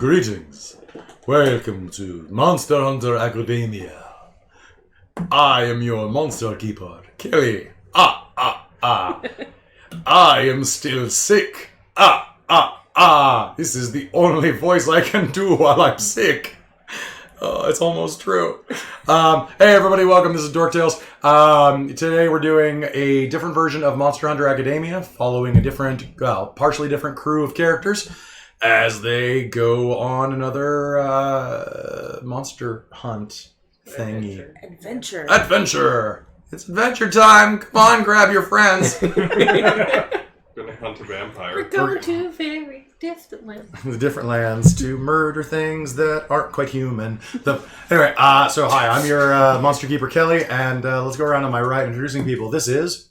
Greetings. Welcome to Monster Hunter Academia. I am your monster keeper, Kelly. I am still sick. This is the only voice I can do while I'm sick. Oh, it's almost true. Hey everybody, welcome. This is Dork Tales. Today we're doing a different version of Monster Hunter Academia, following a different, partially different crew of characters as they go on another monster hunt thingy. Adventure! It's adventure time! Come on, grab your friends! Gonna hunt a vampire. We're going to very distant lands. Different lands to murder things that aren't quite human. Anyway, so hi, I'm your monster keeper Kelly, and let's go around on my right introducing people. This is...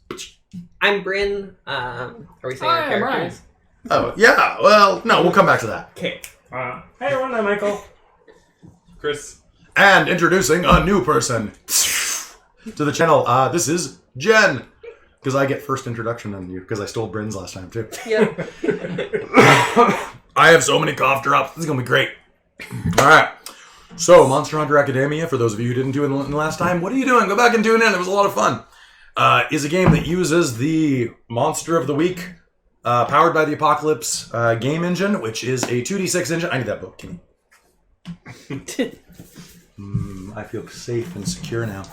I'm Bryn. Are we saying our characters? Oh, yeah, well, no, we'll come back to that. Okay. Hey everyone, I'm Michael. Chris. And introducing a new person to the channel. This is Jen. Because I get first introduction on you, because I stole Bryn's last time, too. Yep. I have so many cough drops. This is going to be great. All right. So, Monster Hunter Academia, for those of you who didn't do it last time, what are you doing? Go back and tune in. It was a lot of fun. Is a game that uses the Monster of the Week, powered by the Apocalypse game engine, which is a 2d6 engine. I need that book. Can you? I feel safe and secure now.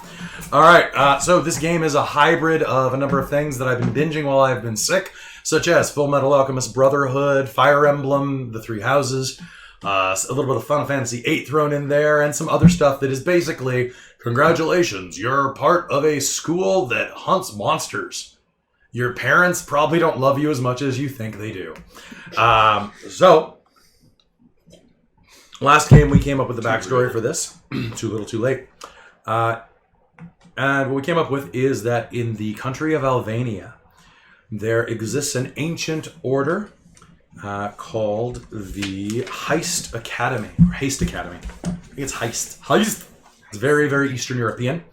All right, so this game is a hybrid of a number of things that I've been binging while I've been sick, such as Full Metal Alchemist Brotherhood, Fire Emblem, The Three Houses, a little bit of Final Fantasy VIII thrown in there, and some other stuff that is basically, congratulations, you're part of a school that hunts monsters. Your parents probably don't love you as much as you think they do. So... Last game, we came up with the backstory for this. Too little, too late. And what we came up with is that in the country of Albania, there exists an ancient order called the Haiste Academy. Or Haiste Academy. I think it's Haiste. Haiste! It's very, very Eastern European.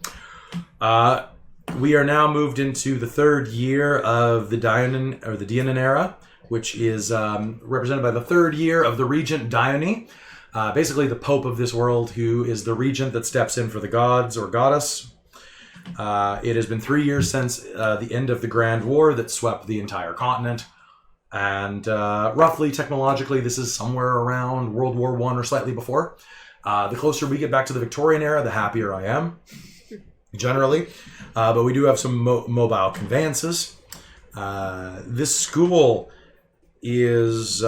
We are now moved into the third year of the Dianan era, which is represented by the third year of the Regent Dione. Basically the Pope of this world, who is the regent that steps in for the gods or goddess. It has been 3 years since the end of the Grand War that swept the entire continent. And roughly, technologically, this is somewhere around World War I or slightly before. The closer we get back to the Victorian era, the happier I am, generally. But we do have some mobile conveyances. This school is...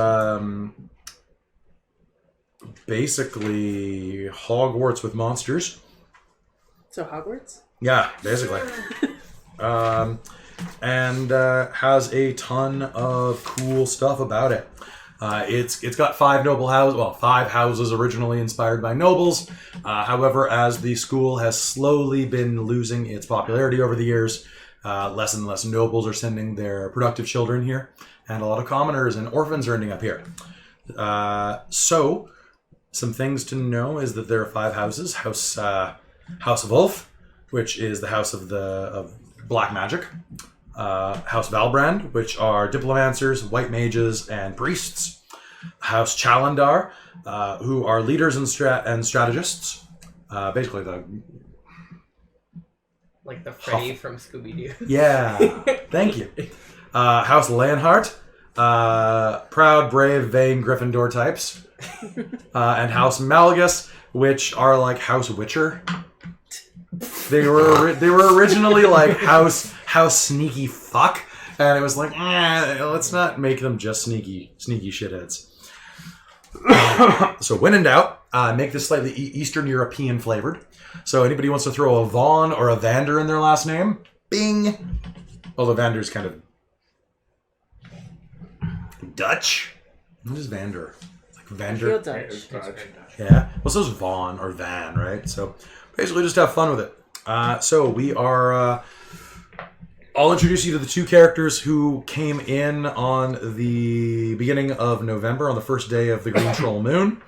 basically Hogwarts with monsters. So Hogwarts? Yeah, basically. And has a ton of cool stuff about it. It's got 5 noble houses, well, 5 houses originally inspired by nobles. However, as the school has slowly been losing its popularity over the years, less and less nobles are sending their productive children here, and a lot of commoners and orphans are ending up here. So... Some things to know is that there are 5 houses. House Wolf, which is the house of black magic. House Valbrand, which are diplomancers, white mages, and priests. House Chalandar, who are leaders and strategists. Basically like the Freddy from Scooby-Doo. Yeah, thank you. House Lanhart, proud, brave, vain Gryffindor types. And House Malagus, which are like House Witcher. They were originally like House Sneaky Fuck, and it was like, let's not make them just sneaky shitheads. So when in doubt, make this slightly Eastern European flavored. So anybody who wants to throw a Vaughn or a Vander in their last name, bing. Although Vander's kind of Dutch. What is Vander? Vander. Dutch. Yeah. Well, so is Vaughn or Van, right? So basically just have fun with it. So we are... I'll introduce you to the 2 characters who came in on the beginning of November, on the first day of the Green Troll Moon.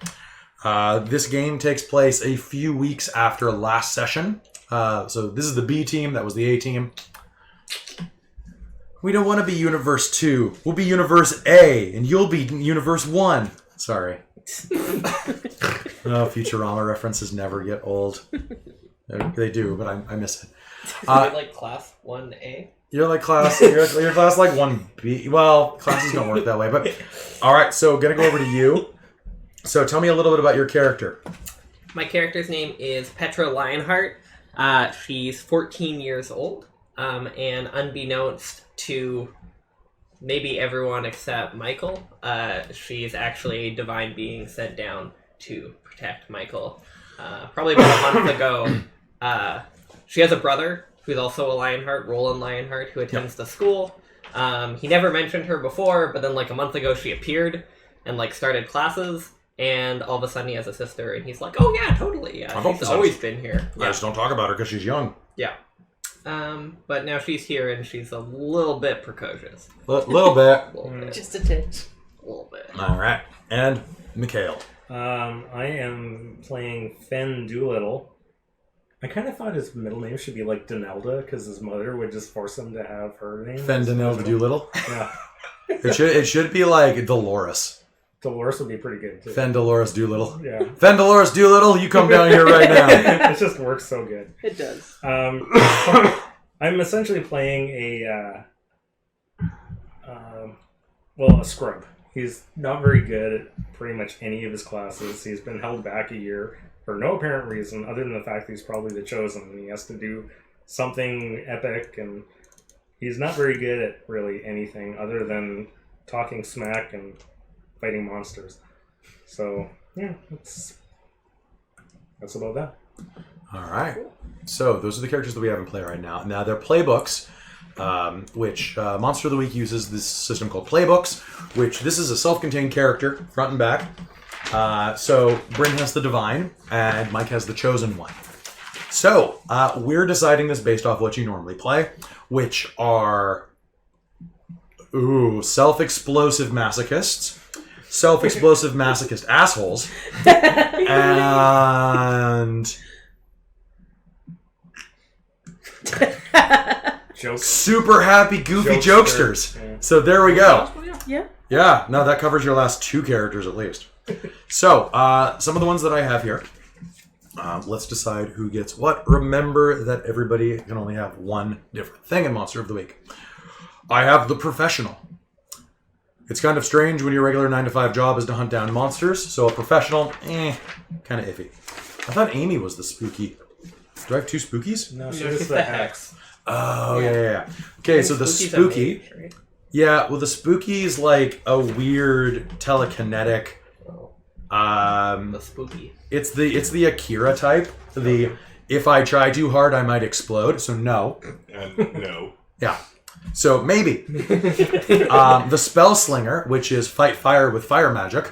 This game takes place a few weeks after last session. So this is the B team, that was the A team. We don't want to be Universe 2. We'll be Universe A, and you'll be Universe 1. Sorry. Futurama references never get old. They do, but I miss it. Like class 1A? You're like class. You're class like 1B. Well, classes don't work that way. But all right, so gonna go over to you. So tell me a little bit about your character. My character's name is Petra Lionheart. She's 14 years old, and unbeknownst to maybe everyone except Michael, she's actually a divine being sent down to protect Michael. Probably about a month ago, she has a brother who's also a Lionheart, Roland Lionheart, who attends the school. He never mentioned her before, but then like a month ago she appeared and like started classes. And all of a sudden he has a sister, and he's like, "Oh yeah, totally, yeah. She's always been here." I just don't talk about her because she's young. Yeah. But now she's here, and she's a little bit precocious. Little bit. A little bit. Just a tinge. A little bit. All right. And Mikhail. I am playing Fen Doolittle. I kind of thought his middle name should be like Donelda, because his mother would just force him to have her name. Fendanil Doolittle. Yeah. It should be like Dolores. Dolores would be pretty good, too. Dolores Doolittle. Yeah. Dolores Doolittle, you come down here right now. It just works so good. It does. I'm essentially playing a scrub. He's not very good at pretty much any of his classes. He's been held back a year for no apparent reason, other than the fact that he's probably the chosen, and he has to do something epic, and he's not very good at really anything other than talking smack and fighting monsters. So, yeah, that's about that. All right. So those are the characters that we have in play right now. Now they're playbooks, which Monster of the Week uses this system called playbooks, which this is a self-contained character, front and back. So Bryn has the Divine, and Mike has the Chosen One. So we're deciding this based off what you normally play, which are self-explosive masochists, self-explosive masochist assholes, and super happy, goofy jokesters. Yeah. So there we go. Yeah. Yeah, no, that covers your last two characters at least. So, some of the ones that I have here. Let's decide who gets what. Remember that everybody can only have one different thing in Monster of the Week. I have the Professional. It's kind of strange when your regular 9-to-5 job is to hunt down monsters, so a professional, kind of iffy. I thought Amy was the spooky. Do I have two spookies? No, she No, was she's the the hex. Oh, yeah. Okay, so the Spooky's a spooky... mage, right? Yeah, well, the spooky is like a weird telekinetic... The spooky. It's the Akira type. The if I try too hard, I might explode. So no. And no. Yeah. So maybe. The Spell Slinger, which is fight fire with fire magic.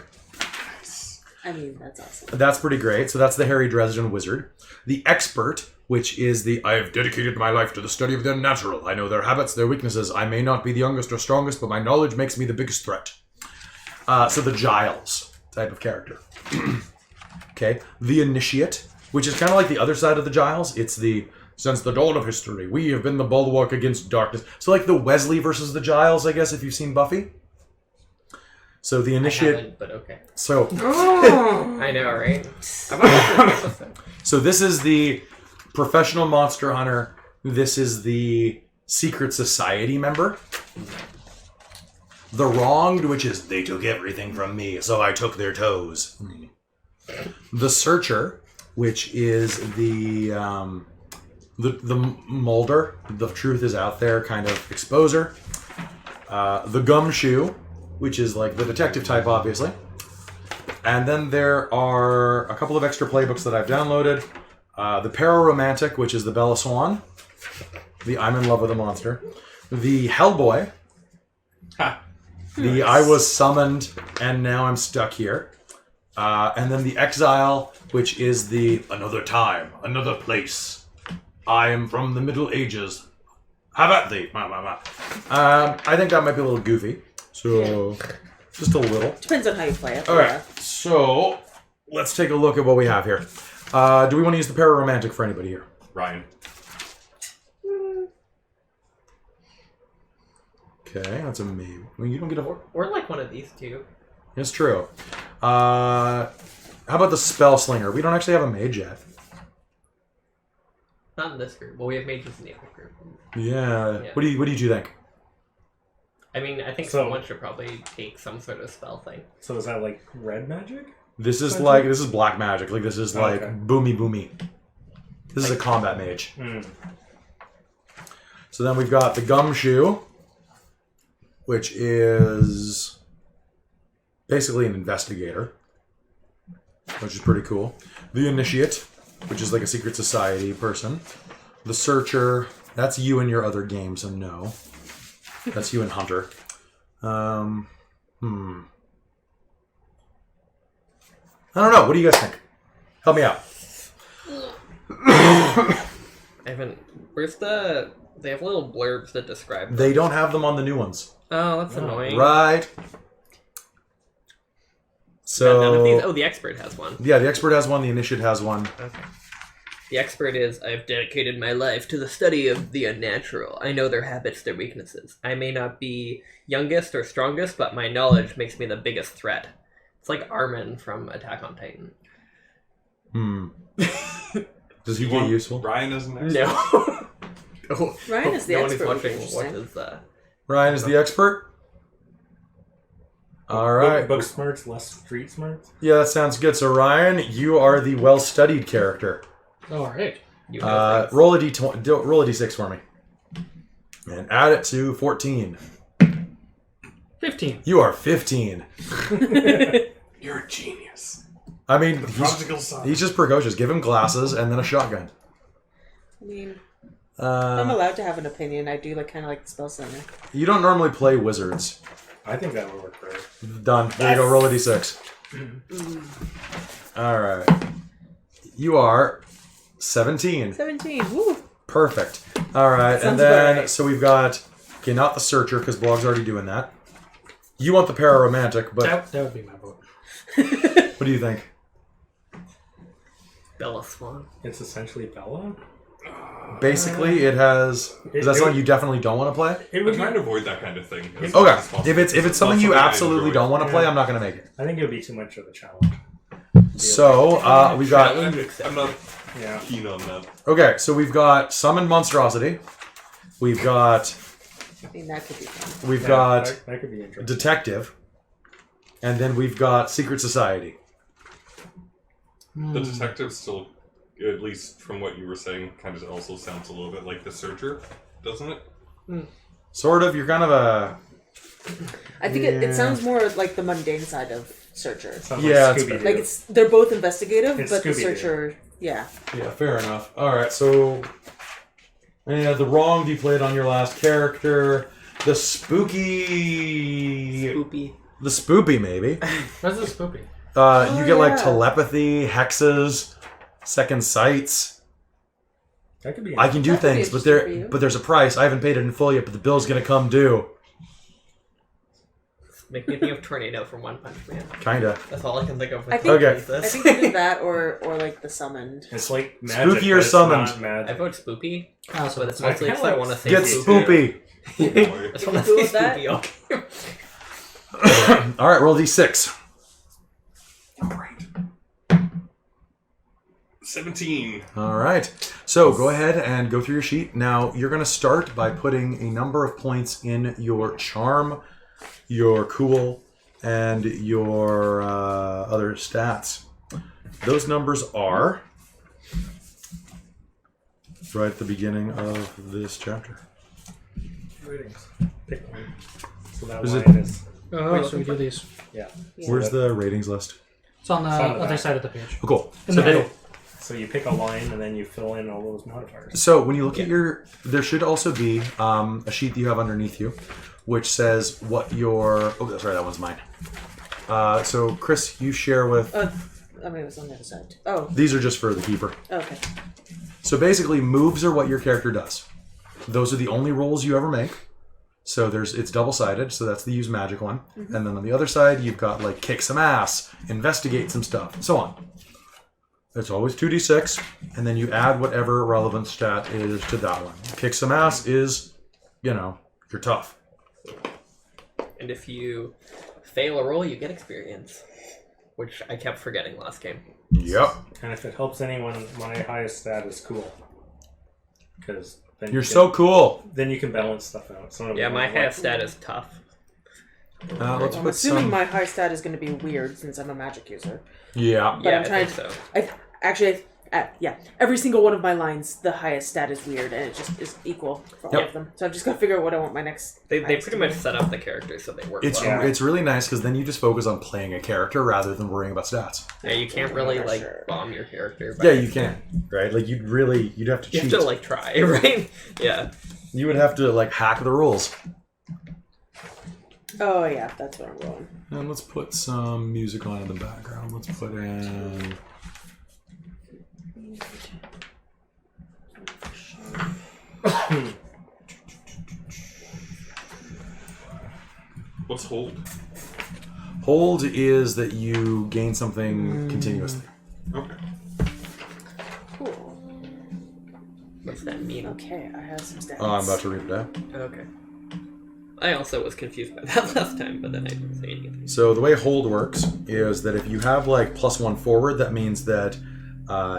I mean, that's awesome. That's pretty great. So that's the Harry Dresden Wizard. The Expert, which is the I have dedicated my life to the study of the unnatural. I know their habits, their weaknesses. I may not be the youngest or strongest, but my knowledge makes me the biggest threat. So the Giles type of character. Okay. The Initiate, which is kind of like the other side of the Giles. It's the since the dawn of history, we have been the bulwark against darkness. So like the Wesley versus the Giles, I guess, if you've seen Buffy. So the Initiate... I haven't, but okay. So... I know, right? So this is the professional monster hunter. This is the secret society member. The Wronged, which is they took everything from me, so I took their toes. The Searcher, which is the Mulder, the truth is out there kind of exposer. The Gumshoe, which is like the detective type, obviously. And then there are a couple of extra playbooks that I've downloaded. The Pararomantic, which is the Bella Swan. The I'm in love with a monster. The Hellboy. Ha. The I was summoned and now I'm stuck here. And then the Exile, which is the another time, another place. I am from the Middle Ages. Have at thee. I think that might be a little goofy. So, just a little. Depends on how you play it. Alright, so let's take a look at what we have here. Do we want to use the Pararomantic for anybody here? Ryan. Okay, that's a maybe. I mean, you don't get a... Or like one of these two. It's true. How about the spell slinger? We don't actually have a mage yet. Not in this group. Well, we have mages in the other group. Yeah. Yeah. What do you think? I mean, I think So- someone should probably take some sort of spell thing. So is that like red magic? This is Essentially? this is black magic. Like this is like Okay. boomy. This is a combat mage. Mm. So then we've got the gumshoe, which is basically an investigator, which is pretty cool. The initiate, which is like a secret society person. The searcher, that's you in your other game, so no. That's you and Hunter. I don't know. What do you guys think? Help me out. I haven't. Where's the? They have little blurbs that describe them. They don't have them on the new ones. Oh, that's annoying. Right. None of these. So, Oh, the expert has one. yeah, the expert has one. The initiate has one. Okay. The expert is, I've dedicated my life to the study of the unnatural. I know their habits, their weaknesses. I may not be youngest or strongest, but my knowledge makes me the biggest threat. It's like Armin from Attack on Titan. Does he get useful? Ryan is next. No. Oh, Ryan is the no expert. one Which is is watching. What interesting. is Ryan is the expert. All right. Book smarts, less street smarts. Yeah, that sounds good. So Ryan, you are the well-studied character. Oh, all right. You know things. Roll a d20, roll a d6 for me, and add it to 14. 15. You are 15. You're a genius. I mean, Prodigal son. he's just precocious. Give him glasses and then a shotgun. I mean, I'm Uh, allowed to have an opinion. I do kind of like the spell slinger. you don't normally play wizards. I think that would work great. Done. There you go. Roll a d6. All right. You are 17. 17. Woo! Perfect. All right, and Sounds then about right. so we've got not the searcher because Blog's already doing that. You want the pararomantic, but That would be my vote. what do you think? Bella Swan. It's essentially Bella. Basically, it has. Is that something you definitely don't want to play? It I'm would trying be, to avoid that kind of thing. as much Okay. as possible. If it's something you Not I absolutely enjoy. don't want to play, Yeah. I'm not going to make it. I think it would be too much of a challenge. So we've got. I'm not Yeah. keen on that. Okay, so we've got summoned monstrosity. We've got I mean, that could be fun. we've Yeah, got that could be interesting. detective, and then we've got secret society. The detective still, at least from what you were saying, kind of also sounds a little bit like the searcher, doesn't it? Sort of. You're kind of a. I think it sounds more like the mundane side of Searcher. Sounds Yeah, like it's Scooby-Doo. Like they're both investigative, It's but the Scooby-Doo. Searcher, yeah. Yeah, fair enough. All right, so the wrong you played on your last character, the spooky, Spoopy. the spoopy maybe. What's the spoopy? You get like yeah. telepathy, hexes, second sights. That could be. I can do That could be things, but interesting for you. there's a price. I haven't paid it in full yet, but the bill's gonna come due. Make me think of Tornado from One Punch Man. Kinda. That's all I can think of. I With think- Okay. I think either that or like the summoned. It's like magic. Spooky or but it's summoned? not I magic. vote Spoopy, Oh, so but it's I mostly kinda because I like want to say Get Spoopy. spoopy. Oh, boy. I just want to Cool say with that? Spoopy. Okay. All right, roll d6. Alright. 17. All right. So go ahead and go through your sheet. Now you're going to start by putting a number of points in your charm, your cool, and your other stats. Those numbers are right at the beginning of this chapter. Ratings. Pick one. So that Is line it- is. Oh, so we do these. Yeah. Yeah. Where's the ratings list? It's on the It's on the other back. side of the page. Oh, cool. In the middle. So you pick a line and then you fill in all those modifiers. So when you look at there should also be a sheet that you have underneath you, which says what your. Oh, sorry, that one's mine. So Chris, you share with. I mean, it was on the other side. Oh, These are just for the keeper. okay. So basically, moves are what your character does. Those are the only rolls you ever make. So it's double-sided, so that's the use magic one. And then on the other side, you've got like kick some ass, investigate some stuff, and so on. It's always 2d6, and then you add whatever relevant stat is to that one. Kick some ass is, you're tough. And if you fail a roll, you get experience, which I kept forgetting last game. Yep. And if it helps anyone, my highest stat is cool. Because You're so cool. Then you can balance stuff out. So Yeah, my highest stat is tough. Let's I'm put assuming some. my high stat is going to be weird since I'm a magic user. Yeah. But Yeah, I'm trying I think so. Yeah, every single one of my lines, the highest stat is weird, and it just is equal for all Yep. of them. So I've just got to figure out what I want my next. They highest pretty to much be. set up the characters so they work It's well. it's really nice because then you just focus on playing a character rather than worrying about stats. Yeah, you can't really For like sure. bomb your character. by Yeah, you accident. can, right? Like you'd have to You cheat. have to like try, right? Yeah. You would have to like hack the rules. Oh yeah, that's what I'm rolling. And let's put some music on in the background. Let's put in. What's hold? Hold is that you gain something continuously. Okay. Cool. What's that mean? Okay, I have some stats. Oh, I'm about to read it out. Okay. I also was confused by that last time, but then I didn't say anything. So the way hold works is that if you have like +1 forward, that means that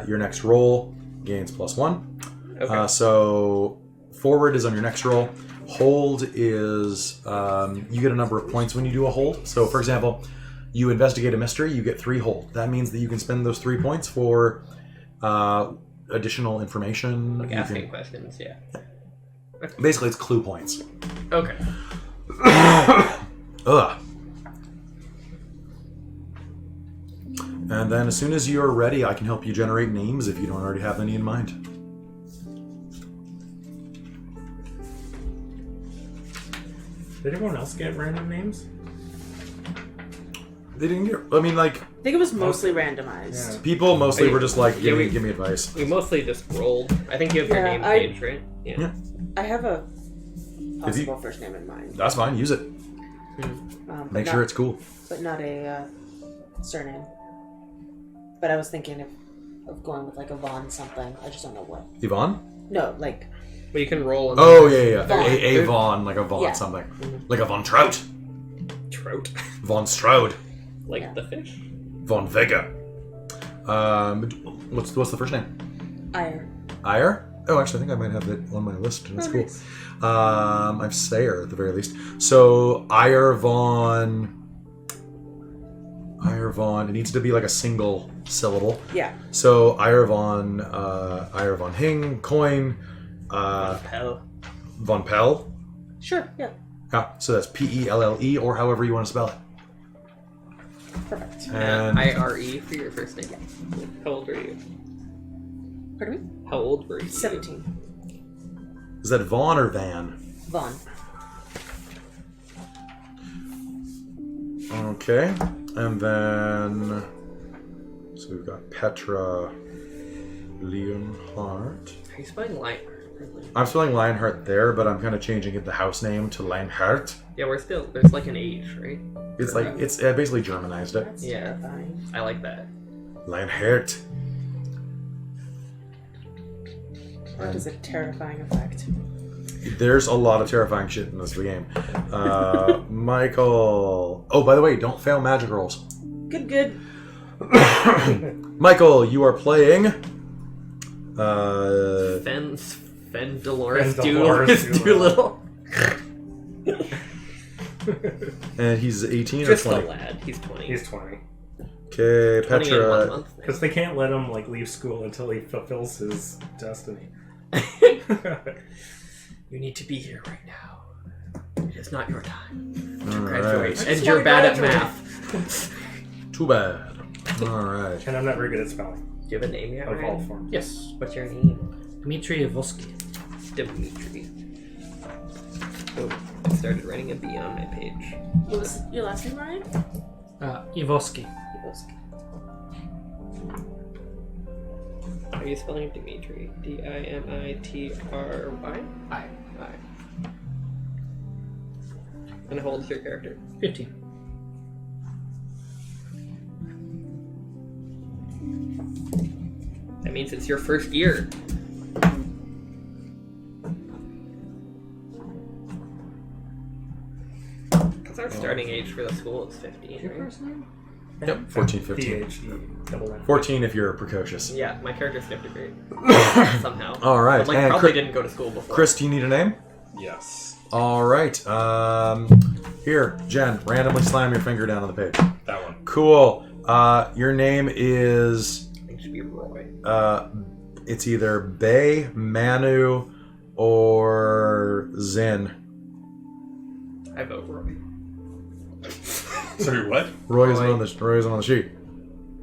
your next roll gains +1. Okay. So forward is on your next roll. Hold is you get a number of points when you do a hold. So for example, you investigate a mystery, you get 3 hold. That means that you can spend those 3 points for additional information. like You asking can- questions, yeah. basically, it's clue points. Okay. Ugh. And then as soon as you're ready, I can help you generate names if you don't already have any in mind. Did everyone else get random names? They didn't get. I mean, like I think it was mostly randomized. Yeah. people mostly Hey, were just like, yeah, give me advice. We mostly just rolled. I think you have your Yeah, name I- page, right? Yeah. Yeah. I have a If possible you- first name in mind. That's fine. Use it. But Make not- sure it's cool. But not a surname. But I was thinking of going with like a Vaughn something. I just don't know what. Yvonne? No, like Well, you can roll. Oh yeah. Vaughn. A Vaughn, like a Vaughn Yeah. something, like a Von Trout, Trout. Von Stroud, Like Yeah. the fish. Von Vega. What's the first name? Ire. Ire? Oh, actually, I think I might have it on my list. That's cool. Nice. I've Sayer at the very least. So Ire Von. It needs to be like a single syllable. Yeah. So Ire Von Hing, Coin, Pell. Von Pell. Sure. Yeah. Yeah, so that's Pelle, or however you want to spell it. Perfect. And IRE for your first name. How old are you? Pardon me? How old were you? 17. is that Vaughn or Van? Vaughn. Okay, and then so we've got Petra Leonhardt. Are you spelling Lionheart? I'm spelling Lionheart there, but I'm kind of changing it the house name to Lionheart. Yeah, there's like an H, right? It's like it's I basically Germanized it. That's Yeah. terrifying. I like that. Lionheart. That is a terrifying effect. There's a lot of terrifying shit in this game. Michael. Oh, by the way, don't fail magic rolls. Good. Michael, you are playing. Fen Dolores Dolores Doolittle. And he's 18 or Just a 20. lad. He's 20. He's 20. Okay, 20 in 1 Petra. month. Because they can't let him like leave school until he fulfills his destiny. You need to be here right now. It is not your time to All graduate. right. And you're bad at math. Too bad. All right. And I'm not very good at spelling. Do you have a name yet, Of all Ryan? forms. Yes. What's your name? Dmitry Ivoski. Dimitri. Oh, I started writing a B on my page. What was your last name, Ryan? Ivoski. How are you spelling Dimitri? Dimitry? I. And how old is your character? 15. That means it's your first year. Because our starting age for the school is 15. Your Right? first name? Yep, 14, 15. THE. 14 if you're precocious. Yeah, my character's 5th grade. Somehow. All right, But, like, and probably didn't go to school before. Chris, do you need a name? Yes. All right. Here, Jen, randomly slam your finger down on the page. That one. Cool. Your name is... I think it should be Roy. It's either Bay, Manu, or Zin. I vote Roy. Sorry, what? Roy isn't on the sheet.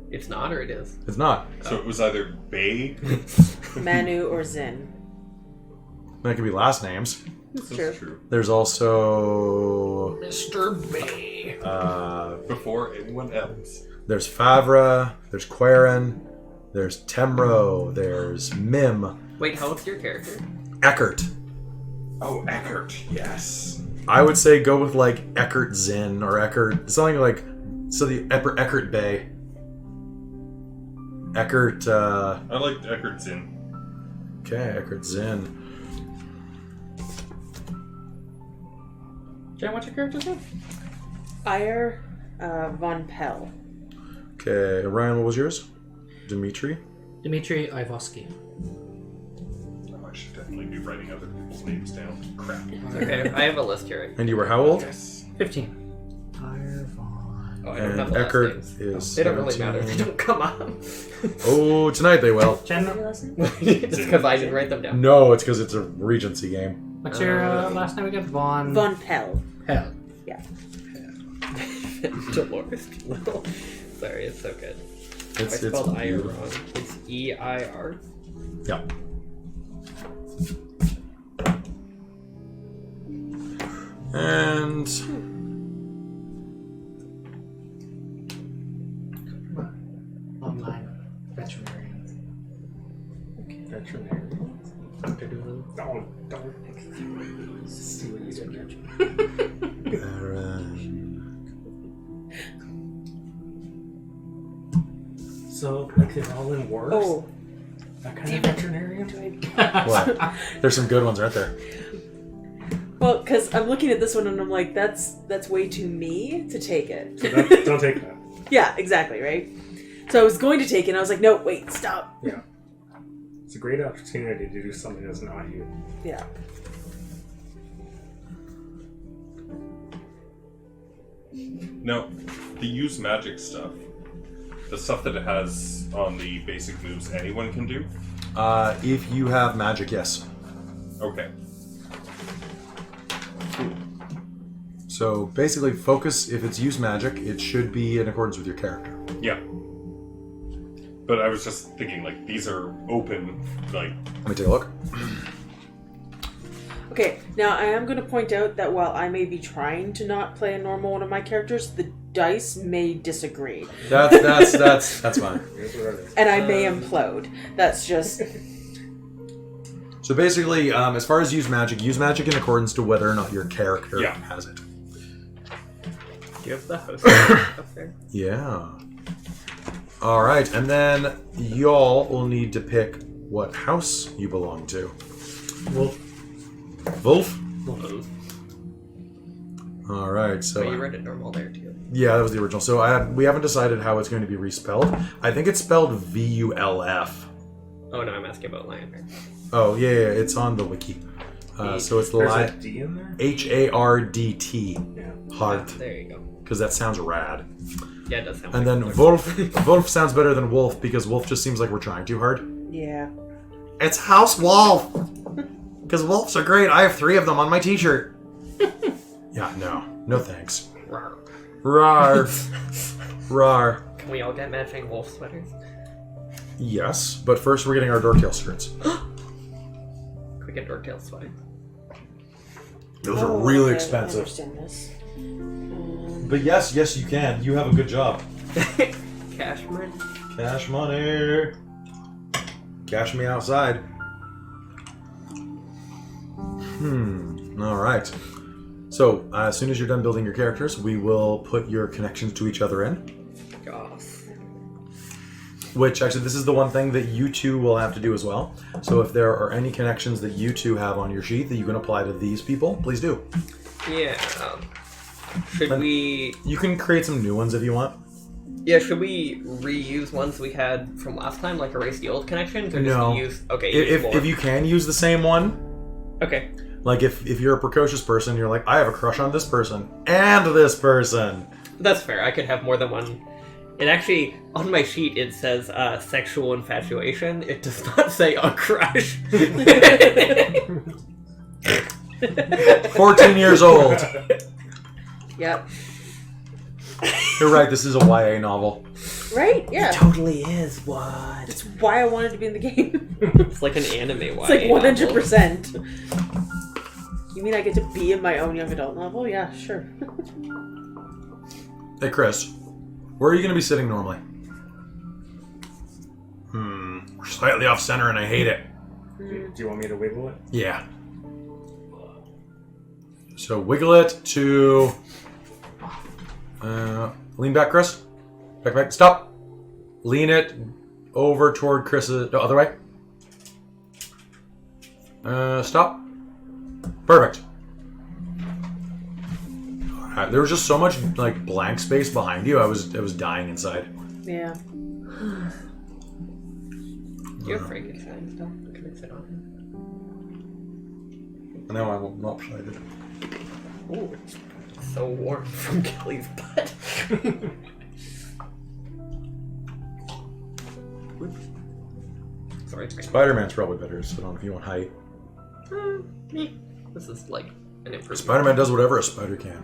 It's not, or it is? It's not. So it was either Bay. Manu or Zin. That could be last names. It's That's true. true. There's also Mr. Bay. Before anyone else. there's Favre, there's Quaren, there's Temro, there's Mim, Wait, how old's your character? Eckert. Oh, Eckert. Yes. I would say go with like Eckert Zin or Eckert something like Eckert Bay. Eckert. I liked Eckert's in. Okay, Eckert Zin. Jen, what's your character's name? Ire von Pell. Okay, Ryan, what was yours? Dimitri. Dmitry Ivoski. Oh, I should definitely be writing other people's names down. Crap. Okay, I have a list here. And you were how old? Yes. 15. Iron. Oh, I don't And have the last Eckert names. is. They don't really matter. They 17. don't come up. Oh, tonight they will. Jen, Your last name? It's because I didn't write them down. No, it's because it's a Regency game. what's your last name again? Von. Von Pell. Hell. Yeah. Dolores. Sorry, it's so good. I It's spelled I beautiful. wrong. It's E-I-R. Yeah. And Online veterinarians. Veterinarian. Dr. Doolittle. Don't see what you did there. So, like, they're all in wars? Oh, That kind of veterinarian? what? There's some good ones right there. well, because I'm looking at this one and I'm like, that's way too me to take it. So don't take that. Yeah, exactly, right? So I was going to take it and I was like, no, wait, stop. Yeah. It's a great opportunity to do something that's not you. Yeah. No, the use magic stuff. The stuff that it has on the basic moves anyone can do? If you have magic, yes. Okay. So basically, focus. If it's use magic, it should be in accordance with your character. Yeah. But I was just thinking, like, these are open, like... Let me take a look. Okay, now I am going to point out that while I may be trying to not play a normal one of my characters, the dice may disagree. That's fine. Here's what it is. And I may implode. That's just... So basically, as far as use magic in accordance to whether or not your character Yeah. has it. Do you have the host up there? Yeah. All right, and then y'all will need to pick what house you belong to. Wolf. Wolf. Wolf. All right, so Oh, you read it normal there too. yeah, that was the original. So we haven't decided how it's going to be respelled. I think it's spelled VULF. Oh no, I'm asking about Lionheart. Oh yeah, it's on the wiki. So it's There's a D in there? HARDT. Yeah. Heart, There you go. because that sounds rad. Yeah, it does sound And like then it. Wolf sounds better than Wolf because Wolf just seems like we're trying too hard. Yeah. It's House Wolf! Because Wolves are great. I have 3 of them on my t-shirt. Yeah, no thanks. Rawr. Rar. Rar. Can we all get matching wolf sweaters? Yes, but first we're getting our Dorktail shirts. Can we get Dorktail sweaters? Those are Oh, really okay, expensive. I understand this. But yes, you can. You have a good job. Cash money. Cash money. Cash me outside. All right. So, as soon as you're done building your characters, we will put your connections to each other in. Goss. Which, actually, this is the one thing that you two will have to do as well. So if there are any connections that you two have on your sheet that you can apply to these people, please do. Yeah. Should Then- we? You can create some new ones if you want. Yeah, should we reuse ones we had from last time, like erase the old connections, or just No. use? Okay, use more. If you can use the same one, Okay. like if you're a precocious person, you're like, I have a crush on this person and this person. That's fair. I could have more than one. It actually, on my sheet, it says sexual infatuation. It does not say a crush. 14 years old. Yep. You're right. This is a YA novel. Right? Yeah. Totally is. What? That's why I wanted to be in the game. It's like an anime. It's like 100%. You mean I get to be in my own young adult novel? Yeah, sure. Hey, Chris, where are you going to be sitting normally? We're slightly off center, and I hate it. Do you want me to wiggle it? Yeah. So wiggle it to. Lean back, Chris. Back. Stop. Lean it over toward Chris's. No, other way. Stop. Perfect. Alright, there was just so much like blank space behind you. I was dying inside. Yeah. You have Frankenstein stuff. Can I sit on Now I'm lopsided. him? Ooh, it's so warm from Kelly's butt. Sorry, it's me. Spider-Man's probably better to sit on if you want height. This is like an improvement. Spider-Man does whatever a spider can.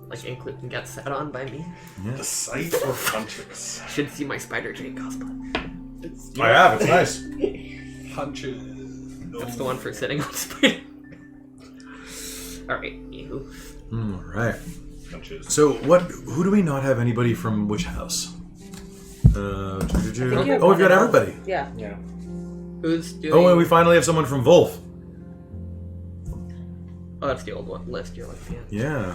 Like Inklet can get sat on by me. The sight or punches? Should see my Spider Jane cosplay. I have. It's nice. Punches. That's the one for sitting on Spider. Alright, you. All right. Punches. So who do we not have anybody from which house? you have Oh, we've one got now. everybody. Yeah. Yeah. Who's doing? Oh, and we finally have someone from Wolf. Oh, that's the old one list you're looking at. Yeah.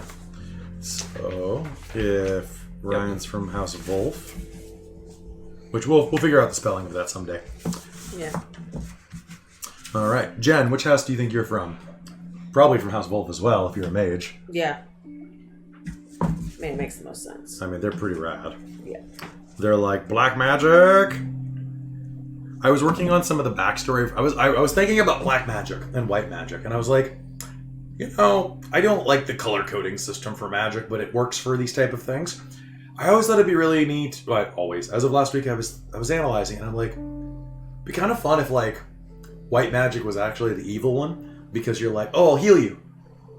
So if Ryan's from House of Wolf, which we'll figure out the spelling of that someday. Yeah. All right, Jen, which house do you think you're from? Probably from House of Wolf as well, if you're a mage. Yeah. I mean, it makes the most sense. I mean, they're pretty rad. Yeah. They're like black magic. I was working on some of the backstory. I was thinking about black magic and white magic, and I was like, you know, I don't like the color coding system for magic, but it works for these type of things. I always thought it'd be really neat. Well, always. As of last week, I was analyzing, and I'm like, it'd be kind of fun if like white magic was actually the evil one, because you're like, oh, I'll heal you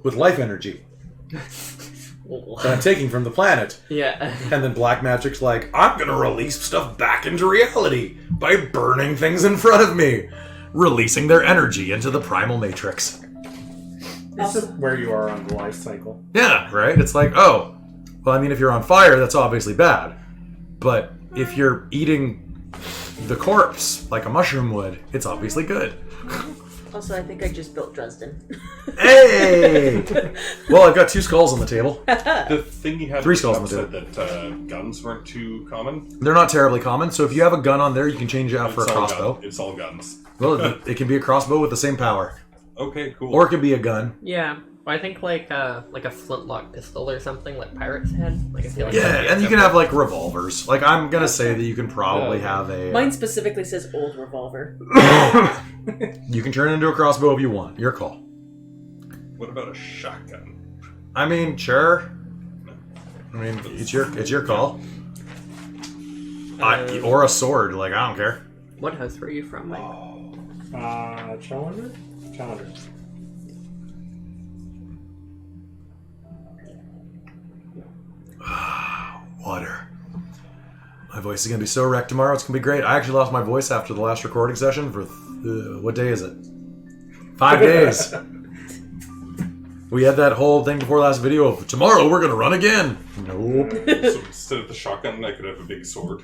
with life energy that I'm taking from the planet. Yeah. And then black magic's like, I'm gonna release stuff back into reality by burning things in front of me, releasing their energy into the primal matrix. This is where you are on the life cycle. Yeah, right? It's like, oh, well, I mean, if you're on fire, that's obviously bad. But if you're eating the corpse like a mushroom would, it's obviously good. Also, I think I just built Dresden. Hey! Well, I've got 2 skulls on the table. The thing you had 3 skulls on the said table. that guns weren't too common. They're not terribly common, so if you have a gun on there, you can change it out for a It's all crossbow. It's all guns. Well, it can be a crossbow with the same power. Okay, cool. Or it could be a gun. Yeah. Well, I think like a flintlock pistol or something like pirates had. Like I feel like that'd Yeah, be and you a- can have like revolvers. Like I'm gonna say that you can probably have a. Mine specifically says old revolver. You can turn it into a crossbow if you want. Your call. What about a shotgun? I mean, sure. I mean, it's your call. Or a sword. Like I don't care. What house were you from, Mike? Challenger? Challenger. Water. My voice is gonna be so wrecked tomorrow. It's gonna be great. I actually lost my voice after the last recording session for what day is it? 5 days. We had that whole thing before last video of tomorrow we're gonna run again. Nope. So instead of the shotgun, I could have a big sword.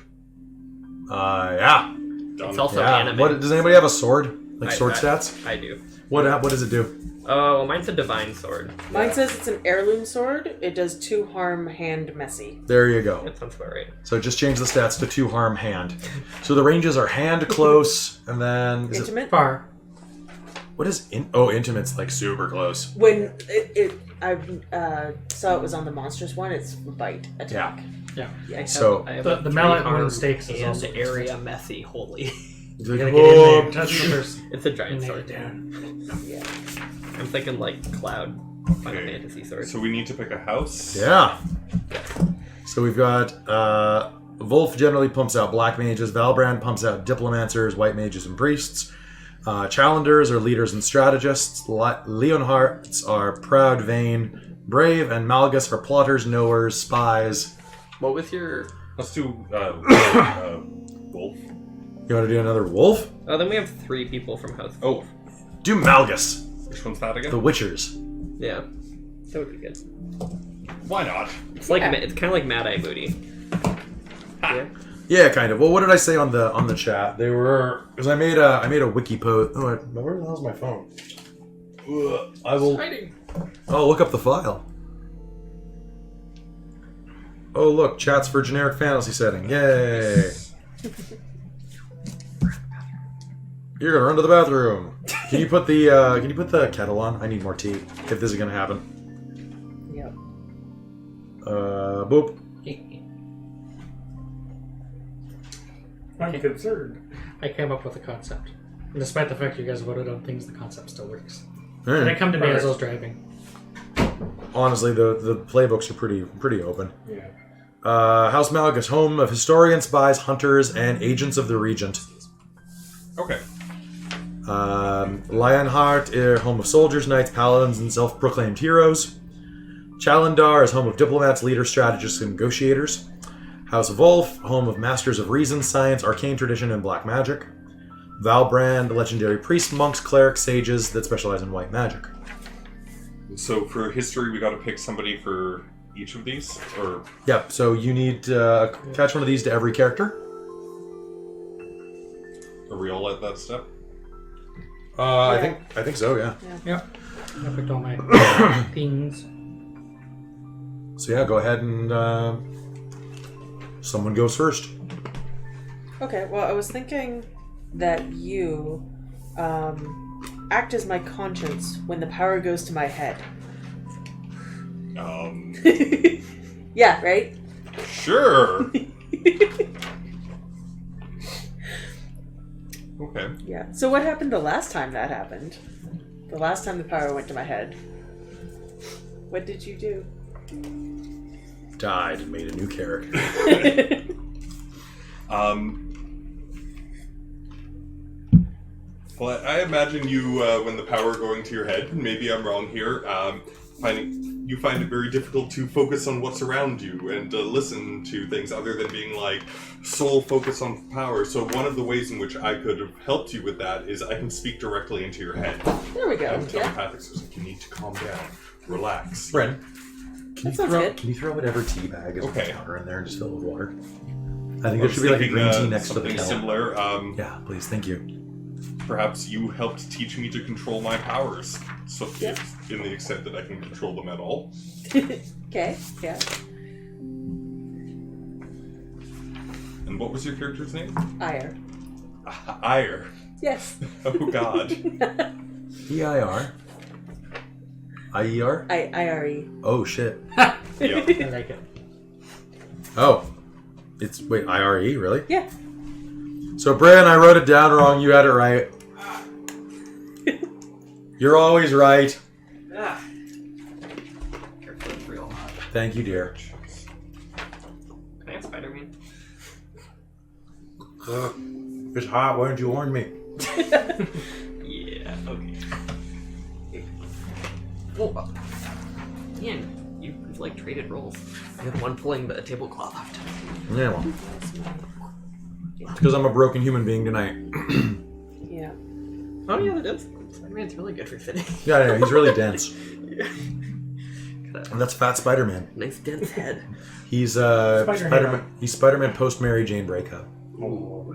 Yeah. Done. It's also Yeah. anime. What does anybody have a sword? Like sword I- stats? I do. What does it do? Oh, well, mine's a divine sword. Mine says it's an heirloom sword. It does 2 harm, hand messy. There you go. That sounds about right. So just change the stats to 2 harm hand. So the ranges are hand, close, and then Intimate. Far. what is intimate's like super close. When it I saw it was on the monsters one. It's bite attack. Yeah. I have, So, I have the a 3 mallet harm one stakes is and also area messy. Holy, He's You like, gotta get in there "Whoa." and touch the person. it's a giant And sword. down. Yeah. I'm thinking like Cloud Final Okay. Fantasy sword. So we need to pick a house. Yeah. So we've got Wolf generally pumps out black mages. Valbrand pumps out diplomancers, white mages, and priests. Challengers are leaders and strategists. Leonhards are proud, vain, brave, and Malgus are plotters, knowers, spies. What was your? Let's do Wolf. You want to do another wolf? Oh, then we have 3 people from House. Oh, Do Malgus. which one's that again? The Witchers. Yeah, that would be good. Why not? It's like Yeah. it's kind of like Mad Eye Booty. Yeah. Yeah, kind of. Well, what did I say on the chat? They were because I made a wiki post. Oh, where the hell's my phone? I will. I'll look up the file. Oh, look, chats for generic fantasy setting. Yay! You're gonna run to the bathroom. Can you put the kettle on? I need more tea if this is gonna happen. Yep. Boop. I'm concerned. I came up with a concept. And despite the fact you guys voted on things, the concept still works. Eh. Did it come to me as I was driving? Honestly, the playbooks are pretty open. Yeah. House Malgus, home of historians, spies, hunters, and agents of the Regent. Okay. Lionheart, home of soldiers, knights, paladins, and self-proclaimed heroes. Chalandar is home of diplomats, leaders, strategists, and negotiators. House of Wolf, home of masters of reason, science, arcane tradition, and black magic. Valbrand, legendary priests, monks, clerics, sages that specialize in white magic. So for history, we got to pick somebody for each of these, or Yep, so you need to attach one of these to every character. are we all at that step? I think so, yeah. Yep. I picked all my things. So yeah, go ahead and someone goes first. Okay. Well, I was thinking that you act as my conscience when the power goes to my head. Yeah. Right. Sure. Okay. Yeah. So what happened the last time that happened? The last time the power went to my head. What did you do? Died and made a new character. Well, I imagine you, when the power going to your head, maybe I'm wrong here, you find it very difficult to focus on what's around you and listen to things other than being like sole focus on power. So one of the ways in which I could have helped you with that is I can speak directly into your head. There we go. I'm Yeah. telepathic, so it's like, you need to calm down, relax. Bren, can sounds good. you throw whatever tea bag is on the Okay. counter in there and just fill it with water? I think I there was should be like a thinking, green tea next to the something kettle. similar. Yeah, please, thank you. Perhaps you helped teach me to control my powers, so Yeah. in the extent that I can control them at all. Okay. Yeah. And what was your character's name? Ire. Ire. Yes. Oh God. EIR. IER? IRE. Oh shit. Yeah. I like it. Oh. It's wait, IRE, really? Yeah. So Bren, I wrote it down wrong, you had it right. You're always right. Ah. Character's real hot. Thank you, dear. Can I have Spider-Man? It's hot, why didn't you warn me? Yeah. Okay. Oh, man, you've like traded roles. You're the one pulling the tablecloth off. Yeah, well. It's because I'm a broken human being tonight. Yeah. Oh yeah, that is. Spider-Man's really good for sitting. Yeah, he's really dense. Yeah. And that's Fat Spider-Man. Nice dense head. He's Spider-Man. Spider-Man. He's Spider-Man post Mary Jane breakup. Oh.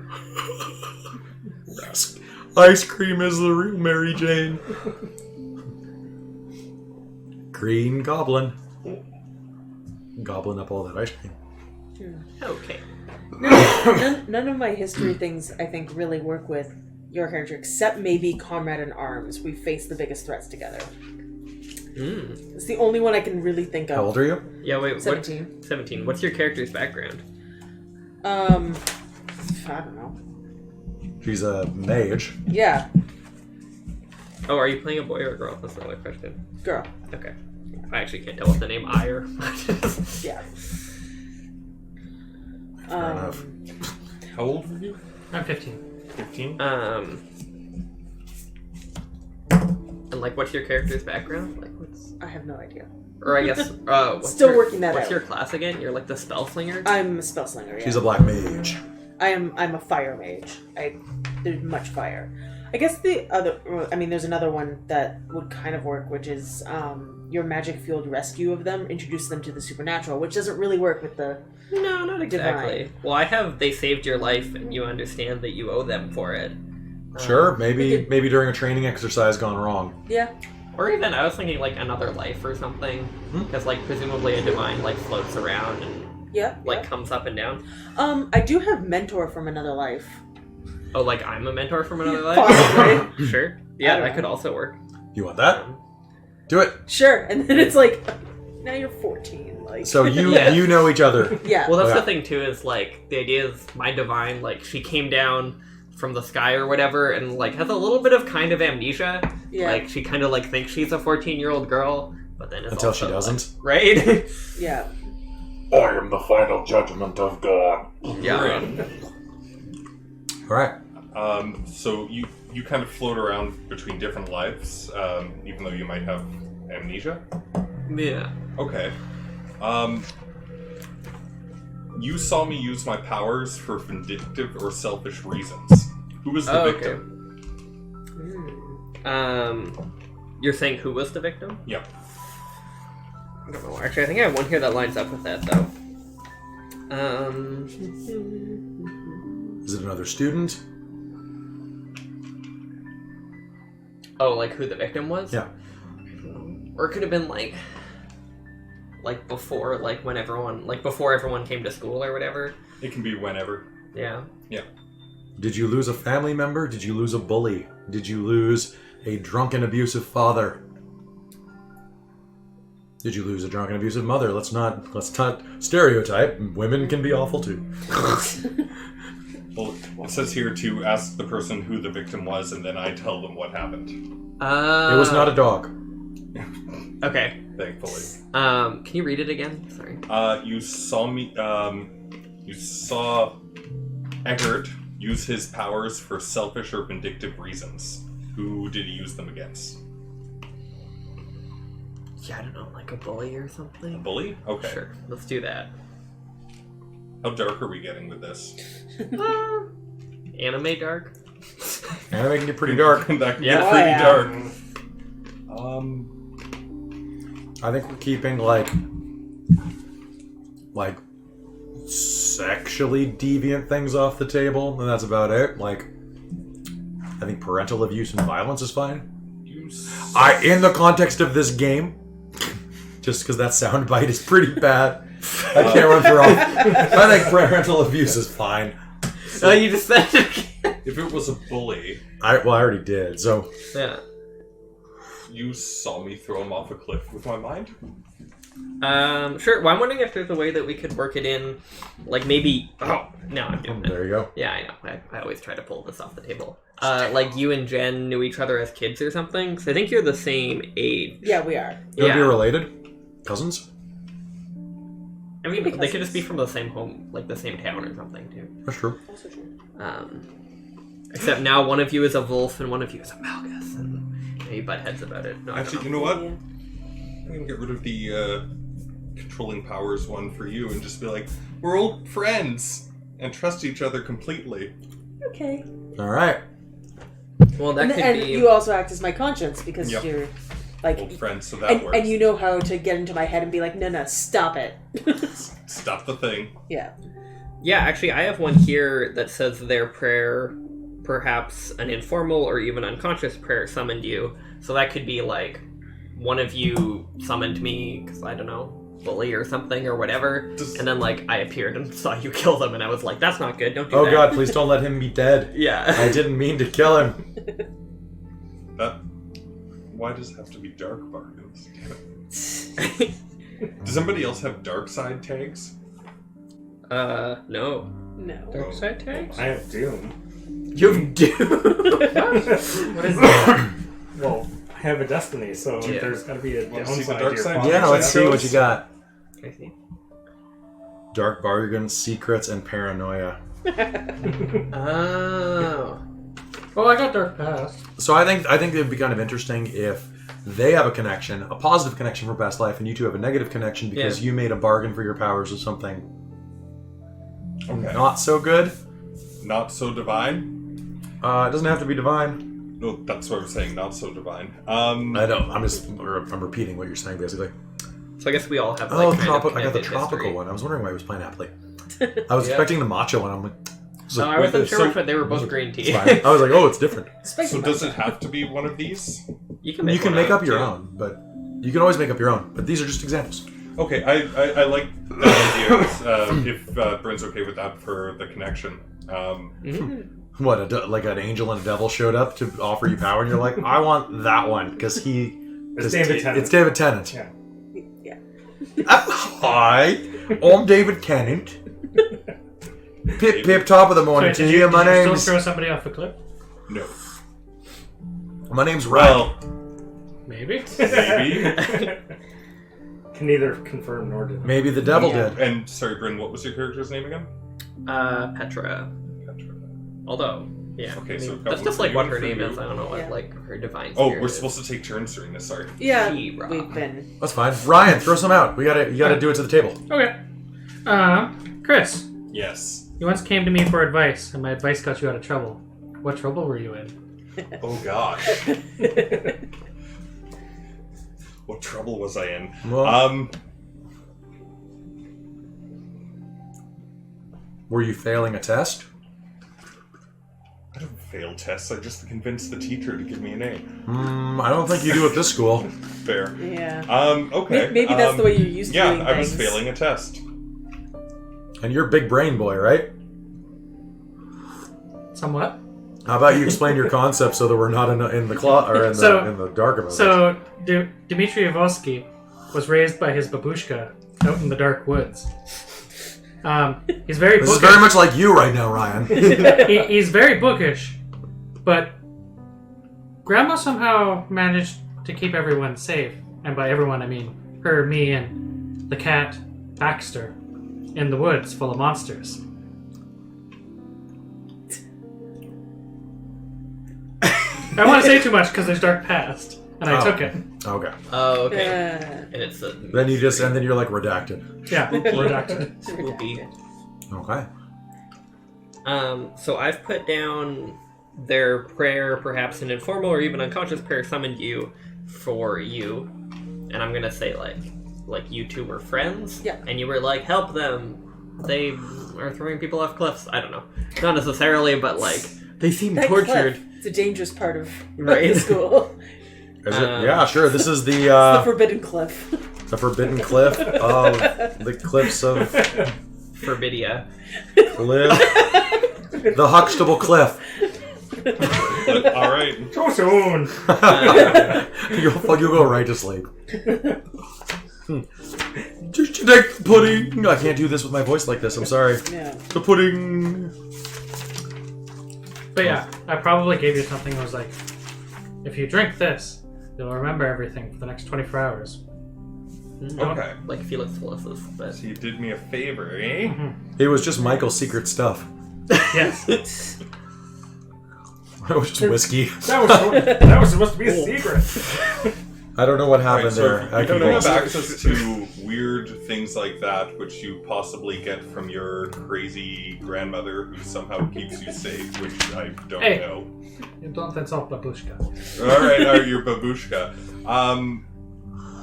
Yes. Ice cream is the real Mary Jane. Green Goblin. Gobbling up all that ice cream. Okay. None of my history things, I think, really work with your character, except maybe Comrade in Arms. We face the biggest threats together. It's the only one I can really think of. How old are you? Yeah, wait. 17. 17. What's your character's background? I don't know. She's a mage. Yeah, Oh, are you playing a boy or a girl? That's another question. girl. Okay. I actually can't tell what the name I or. Yeah. Fair enough. How old were you? I'm 15. 15? And like, what's your character's background? Like, what's? I have no idea. Or I guess. What's Still your, working that What's out. your class again? You're like the spell slinger. I'm a spell slinger. Yeah. She's a black mage. I'm a fire mage. There's much fire. I guess there's another one that would kind of work, which is your magic fueled rescue of them, introduce them to the supernatural, which doesn't really work with the. No, not exactly. Divine. Well, I have they saved your life, and you understand that you owe them for it. Sure, maybe during a training exercise gone wrong. Yeah. Or even I was thinking like another life or something, because like presumably a divine like floats around and Yeah. like comes up and down. I do have mentor from another life. Oh, like I'm a mentor from another life. Possibly. Sure. I Yeah, don't that know. could also work. You want that? Do it. Sure, and then it's like, now you're 14. Like. So you Yeah. you know each other. Yeah. Well, that's Okay. the thing too. Is like the idea is my divine like she came down from the sky or whatever, and like has a little bit of kind of amnesia. Yeah. Like she kind of like thinks she's a 14-year-old girl, but then it's Until she also, doesn't. like, right? Yeah. I am the final judgment of God. Yeah. All right. So you kind of float around between different lives, even though you might have amnesia. Yeah. Okay. You saw me use my powers for vindictive or selfish reasons. Who was the Oh, okay. victim? You're saying who was the victim? Yep. I don't know. Actually, I think I have one here that lines up with that, though. Is it another student? Oh, like who the victim was? Yeah. Or it could have been like before, like when everyone, like before everyone came to school or whatever. It can be whenever. Yeah. Yeah. Did you lose a family member? Did you lose a bully? Did you lose a drunken, abusive father? Did you lose a drunken, abusive mother? Let's not stereotype. Women can be awful too. Well, it says here to ask the person who the victim was, and then I tell them what happened. It was not a dog. Okay. Thankfully. Can you read it again? Sorry. You saw me. You saw Eggert use his powers for selfish or vindictive reasons. Who did he use them against? Yeah, I don't know, like a bully or something. A bully? Okay. Sure. Let's do that. How dark are we getting with this? Anime dark. Anime can get pretty dark. That can Yeah. get pretty yeah. dark. I think we're keeping like sexually deviant things off the table, and that's about it. Like, I think parental abuse and violence is fine. In the context of this game, just because that soundbite is pretty bad, I can't run for off. I think parental abuse is fine. Oh, you just said it again. If it was a bully, I already did. So Yeah. you saw me throw him off a cliff with my mind? Sure. Well, I'm wondering if there's a way that we could work it in, like maybe. Oh, no, I'm doing it. there you go. Yeah, I know. I always try to pull this off the table. Like you and Jen knew each other as kids or something. So I think you're the same age. Yeah, we are. You want to be Yeah. related? Cousins? I mean, Could be they could just be cousins. from the same home, like the same town or something too. That's true. Also true. Except now one of you is a wolf and one of you is a Malgus, and you butt heads about it. No, I don't Actually, know. you know what? Yeah. I'm gonna get rid of the controlling powers one for you and just be like, we're old friends and trust each other completely. Okay. All right. Well, that And, could and be. you also act as my conscience because Yep. you're like, Old friends, so that works. and you know how to get into my head and be like, no, stop it. Stop the thing. Yeah. Yeah, actually, I have one here that says their prayer, perhaps an informal or even unconscious prayer, summoned you. So that could be like one of you summoned me because I don't know, bully or something or whatever, and then like I appeared and saw you kill them, and I was like, that's not good. Don't do Oh that. God, please don't let him be dead. Yeah. I didn't mean to kill him. That Why does it have to be dark bargains? Does anybody else have dark side tags? No. No. Dark side tags? I have Doom. You do. What is that? Well, I have a Destiny, so Yeah. there's got to be a Wanna see the downside dark to your side? quality Yeah, let's see what you shadows. got. I see. Dark bargains, secrets, and paranoia. Oh. Oh, I got Dark Past. So I think it'd be kind of interesting if they have a connection, a positive connection for past life, and you two have a negative connection because Yeah. you made a bargain for your powers or something Okay. not so good. Not so divine? It doesn't have to be divine. No, that's what I'm saying, not so divine. I know. I'm repeating what you're saying basically. So I guess we all have Oh, like kind of I got the connected tropical history. one. I was wondering why it was pineapple. I was Yeah. expecting the matcha one. I'm like, So I wasn't sure so- which one. They were both green it's tea. fine. I was like, oh, it's different. So does it have to be one of these? You can make, You can one make out up your too. own, but you can always make up your own. But these are just examples. Okay, I like that idea. If Bryn's okay with that for the connection. What, like an angel and a devil showed up to offer you power, and you're like, I want that one because It's David Tennant. It's David Tennant. Yeah. Yeah. Hi, I'm David Tennant. Pip pip, top of the morning Sorry, to did you. you My still name's throw somebody off a cliff? No. Ryan. Well, Maybe. maybe. Can neither confirm nor deny. Maybe the devil Yeah. did. And sorry, Bryn, what was your character's name again? Petra. Although, yeah. Okay, I so mean, we've got that's one just for like you what and her for name you. is. I don't know what Yeah. like her divine. Oh, spirit we're is. supposed to take turns doing this. Sorry. Yeah, She-Ra. we've been. That's fine. Ryan, throw some out. You gotta do it to the table. Okay. Chris, Yes. you once came to me for advice, and my advice got you out of trouble. What trouble were you in? Oh gosh. What trouble was I in? Well, were you failing a test? I don't fail tests. I just convinced the teacher to give me an A. I don't think you do at this school. Fair. Yeah. Okay. Maybe that's the way you're used to Yeah, doing I was things. failing a test. And you're a big brain boy, right? Somewhat. How about you explain your concept so that we're not in the in the dark about it? So, Dmitry Yavosky was raised by his babushka out in the dark woods. He's very This bookish. is very much like you right now, Ryan. He's very bookish, but Grandma somehow managed to keep everyone safe. And by everyone, I mean her, me, and the cat, Baxter, in the woods full of monsters. I don't want to say too much because there's dark past, and I Oh. took it. Okay. Oh, okay. Uh, And it's a Then you're like redacted. Yeah, redacted. spooky. Okay. So I've put down their prayer, perhaps an informal or even unconscious prayer summoned you for you, and I'm gonna say like you two were friends, Yeah. and you were like, help them, they are throwing people off cliffs. I don't know, not necessarily, but like they seem that tortured. cliff, it's a dangerous part of Right. the school. Is it? Yeah, sure. This is the the forbidden cliff. forbidden cliff of the cliffs of Forbidia. Cliff. The Huxtable Cliff. All right. Too soon. You'll go right to sleep. Just take the pudding. I can't do this with my voice like this. I'm sorry. Yeah. The pudding. But yeah, I probably gave you something that was like, if you drink this, you'll remember everything for the next 24 hours. Okay. Like Felix Felicis, but So you did me a favor, eh? It was just Michael's secret stuff. Yes. It was just whiskey. That was supposed to be a secret. I don't know what happened Right, so there. if I you can don't have go. access to weird things like that, which you possibly get from your crazy grandmother who somehow keeps you safe, which I don't Hey. know. You don't insult babushka. Alright, your babushka.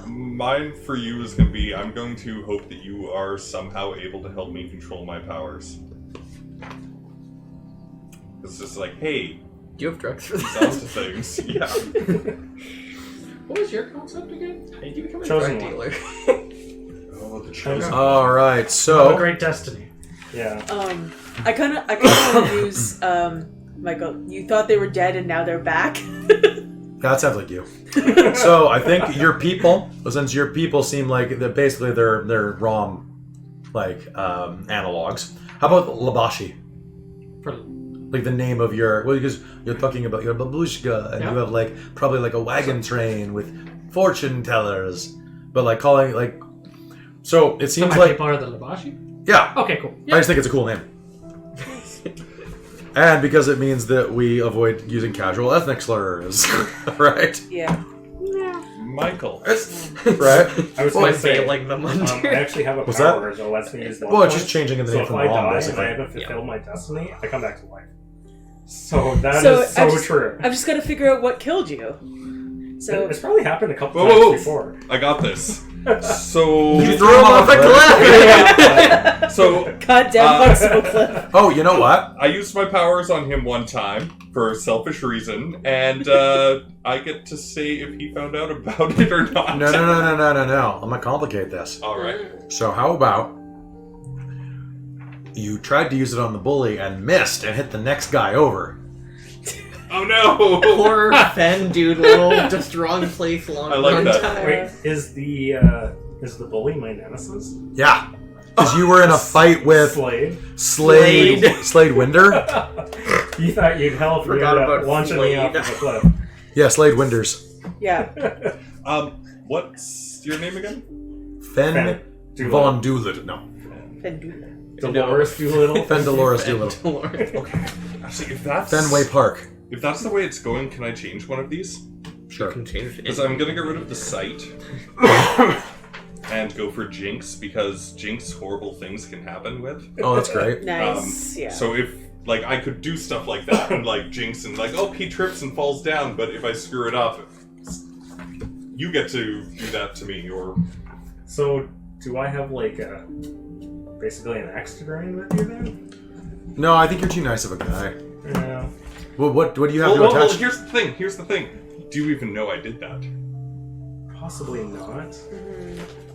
Mine for you is going to be, I'm going to hope that you are somehow able to help me control my powers. It's just like, hey, do you have drugs for sounds this? to things. Yeah. What was your concept again? How did you become a Chosen drug one. dealer? Oh, the chosen. All right, Oh, a so great destiny. Yeah. I kind of want to use Michael. You thought they were dead and now they're back. That sounds like you. So I think your people, since your people seem like basically they're ROM like analogs. How about Labashi? For Like the name of your, well, because you're talking about your babushka, and Yeah. you have like probably like a wagon train with fortune tellers, but like calling like, so it so seems my like, people are the Labashi? yeah. Okay, cool. I Yeah. just think it's a cool name. And because it means that we avoid using casual ethnic slurs, right? Yeah. Michael. Right? I was going to say, Failing them I under. actually have a What's that? power that lets me use the Well, it's just changing the So name if from I ROM, die and basically. I haven't fulfilled my destiny, I come back to life. So that is So so I've just- true. I've just got to figure out what killed you. So It's probably happened a couple Whoa, times whoa, whoa. before. I got this. So, You threw him off a cliff! so goddamn Huxtable Cliff. Oh, you know what? I used my powers on him one time for a selfish reason, and I get to say if he found out about it or not. No. I'm gonna complicate this. All right. So how about you tried to use it on the bully and missed and hit the next guy over? Oh no! Poor Fen Doodle, just wrong place, long I like wrong that. time. Wait, is the bully my nemesis? Yeah. Because you were in a fight with Slade Winder? You thought you'd help me Forgot out about launching me Slade. off of a cliff. Yeah, Slade Winders. Yeah. What's your name again? Fen Doolittle. Von Doolittle. No. Fendula. Dolores Doolittle. Fen Dolores Doolittle. Okay. Actually, if that's Fenway Park. if that's the way it's going, can I change one of these? Sure. Can change it. Because I'm gonna get rid of the sight and go for Jinx, because Jinx horrible things can happen with. Oh, that's great. Nice. Yeah. So if like I could do stuff like that and like Jinx and like, oh, he trips and falls down, but if I screw it up, you get to do that to me, or So, do I have like basically an axe to grind with you then? No, I think you're too nice of a guy. Yeah. Well, what do you have well, to well, attach? here's the thing. Here's the thing. Do you even know I did that? Possibly not.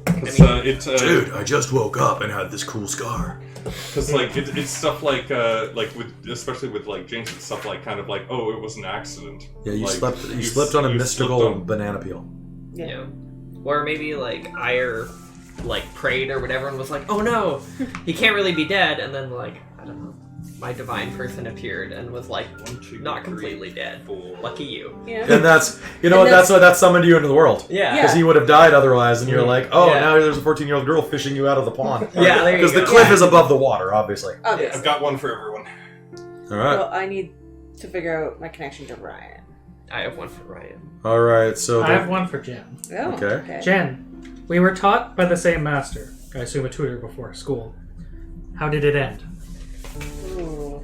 Because Dude, I just woke up and had this cool scar. Because like it's stuff like with especially with like Jinx, it's stuff like kind of like, oh, it was an accident. Yeah, you Like, slept. You slept on a you mystical slipped on- banana peel. Yeah. Yeah. Or maybe like Ire like prayed or whatever and was like, oh no, he can't really be dead, and then like, I don't know, my divine person appeared and was like, 1, 2, not 3, completely dead. 4. Lucky you. Yeah. And that's, you know And what, that's what that summoned you into the world. Yeah. Because he would have died otherwise, and you're like, oh, Yeah. now there's a 14-year-old girl fishing you out of the pond. Yeah, there you Because the go. cliff is above the water, obviously. Obviously. I've got one for everyone. All right. Well, I need to figure out my connection to Ryan. I have one for Ryan. All right, so... I have one for Jen. Oh, Okay. Jen, we were taught by the same master. I assume a tutor before school. How did it end? Ooh.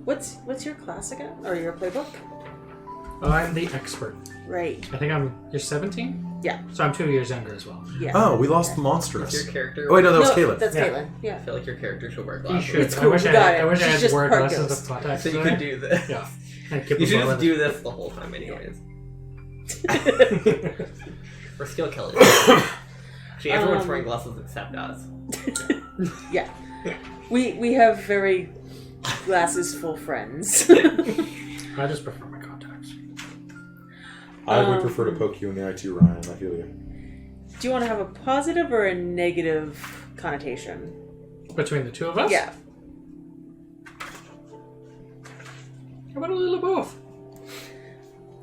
What's your class again? Or your playbook? Oh, I'm the expert. Right. I think you're 17? Yeah. So I'm 2 years younger as well. Yeah. Oh, we lost the Your monstrous. character. Oh, wait, no, that was No, Caleb. That's Yeah. Caitlin. Yeah. I feel like your character should wear You glasses. should. It's cool, I wish we I got had, it. I wish I She's had just word part lessons ghost. of contact. So you today. could do this. Yeah. And keep You them should all just in do this the whole time, anyways. Or Skill Kelly. Actually, everyone's wearing glasses except us. Yeah. We have very glasses full friends. I just prefer my contacts. I would prefer to poke you in the eye too, Ryan. I feel you. Do you want to have a positive or a negative connotation? Between the two of us? Yeah. How about a little of both?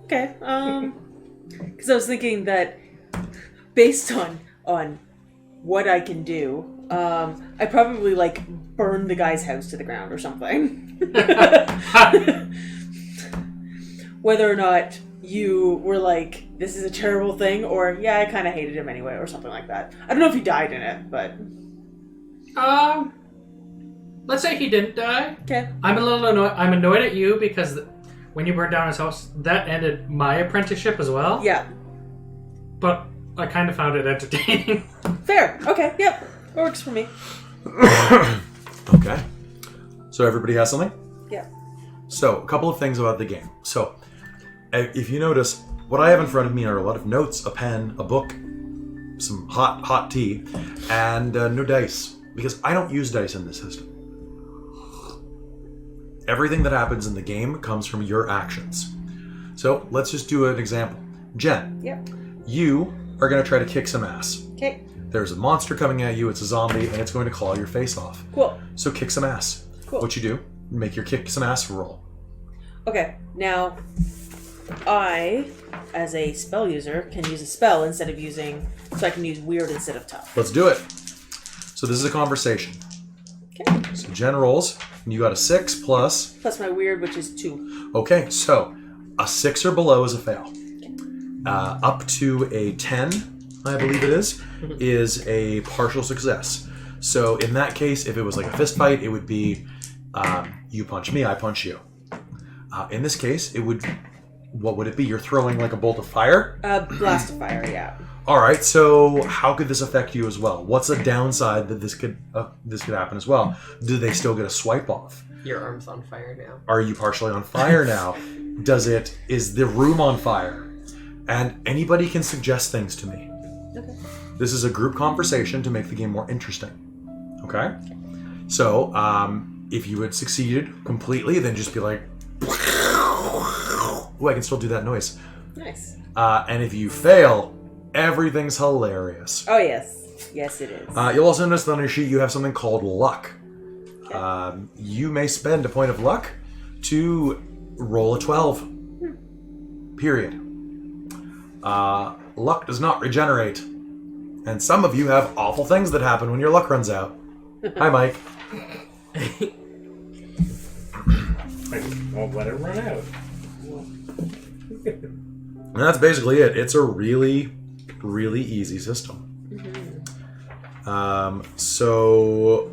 Okay. Because I was thinking that based on what I can do, I probably like burn the guy's house to the ground or something. Whether or not you were like, this is a terrible thing, or yeah, I kind of hated him anyway, or something like that. I don't know if he died in it, but Let's say he didn't die. okay. I'm a little annoyed. I'm annoyed at you because when you burned down his house, that ended my apprenticeship as well. Yeah. But I kind of found it entertaining. Fair. Okay. Yep. Works for me. Okay. So everybody has something? Yeah. So, a couple of things about the game. So, if you notice, what I have in front of me are a lot of notes, a pen, a book, some hot tea, and no dice. Because I don't use dice in this system. Everything that happens in the game comes from your actions. So let's just do an example. Jen, Yep. you are going to try to kick some ass. Okay. There's a monster coming at you, it's a zombie, and it's going to claw your face off. Cool. So kick some ass. Cool. What you do, make your kick some ass roll. Okay. Now, I, as a spell user, can use a spell instead of using... So I can use weird instead of tough. Let's do it. So this is a conversation. Okay. So Jen rolls, and you got a 6 plus... Plus my weird, which is 2. Okay, so a 6 or below is a fail. Up to a 10, I believe it is a partial success. So in that case, if it was like a fist fight, it would be you punch me, I punch you. In this case, it would... What would it be? You're throwing like a bolt of fire? Blast of fire, yeah. All right, so how could this affect you as well? What's a downside that this could happen as well? Do they still get a swipe off? Your arm's on fire now. Are you partially on fire now? Is the room on fire? And anybody can suggest things to me. Okay. This is a group conversation to make the game more interesting. Okay? So, if you had succeeded completely, then just be like... Ooh, I can still do that noise. Nice. And if you fail, everything's hilarious. Oh, yes. Yes, it is. You'll also notice that on your sheet you have something called luck. Okay. You may spend a point of luck to roll a 12. Period. Luck does not regenerate. And some of you have awful things that happen when your luck runs out. Hi, Mike. I won't let it run out. And that's basically it. It's a really, really easy system. So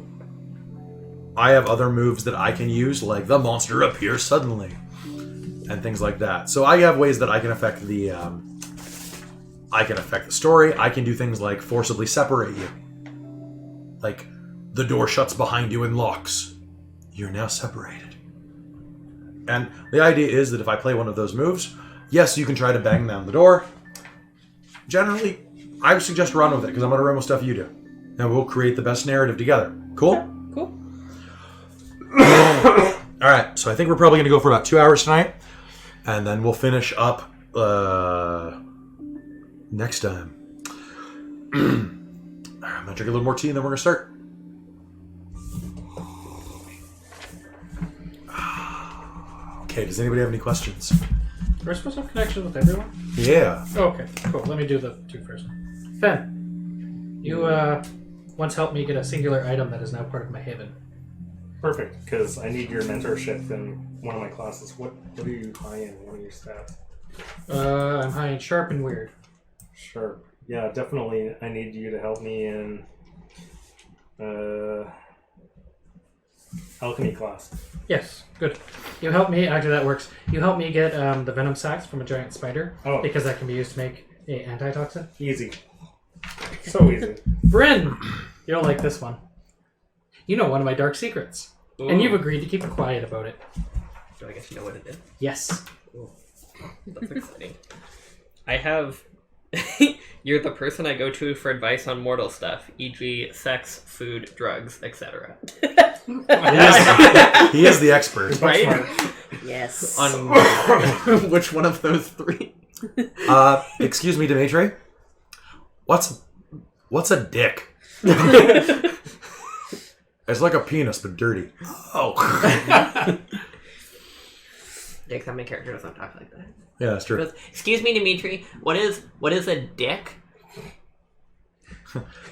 I have other moves that I can use, like the monster appears suddenly, and things like that. So I have ways that I can affect the story. I can do things like forcibly separate you, like the door shuts behind you and locks. You're now separated. And the idea is that if I play one of those moves, yes, you can try to bang down the door. Generally, I would suggest run with it, because I'm going to run with stuff you do. And we'll create the best narrative together. Cool? Cool. Alright, so I think we're probably going to go for about 2 hours tonight. And then we'll finish up next time. I'm going to drink a little more tea and then we're going to start. Okay, does anybody have any questions? We're supposed to have connections with everyone? Yeah. Okay, cool. Let me do the 2 first. Fen, you once helped me get a singular item that is now part of my haven. Perfect, because I need your mentorship in one of my classes. What are you high in? What are your stats? I'm high in sharp and weird. Sure. Yeah, definitely. I need you to help me in alchemy class. Yes, good. You help me, actually that works. You help me get the venom sacs from a giant spider, because that can be used to make a antitoxin. Easy. So easy. Bryn! You'll like this one. You know one of my dark secrets. Ooh. And you've agreed to keep it quiet about it. Do I guess you know what it is? Yes. Ooh. That's exciting. I have... You're the person I go to for advice on mortal stuff, e.g. sex, food, drugs, etc. He is the expert. Right? Yes. On which one of those 3? Excuse me, Dimitri. What's a dick? It's like a penis, but dirty. Oh. Yeah, because my character doesn't talk like that. Yeah, that's true. Goes, excuse me, Dimitri. What is a dick?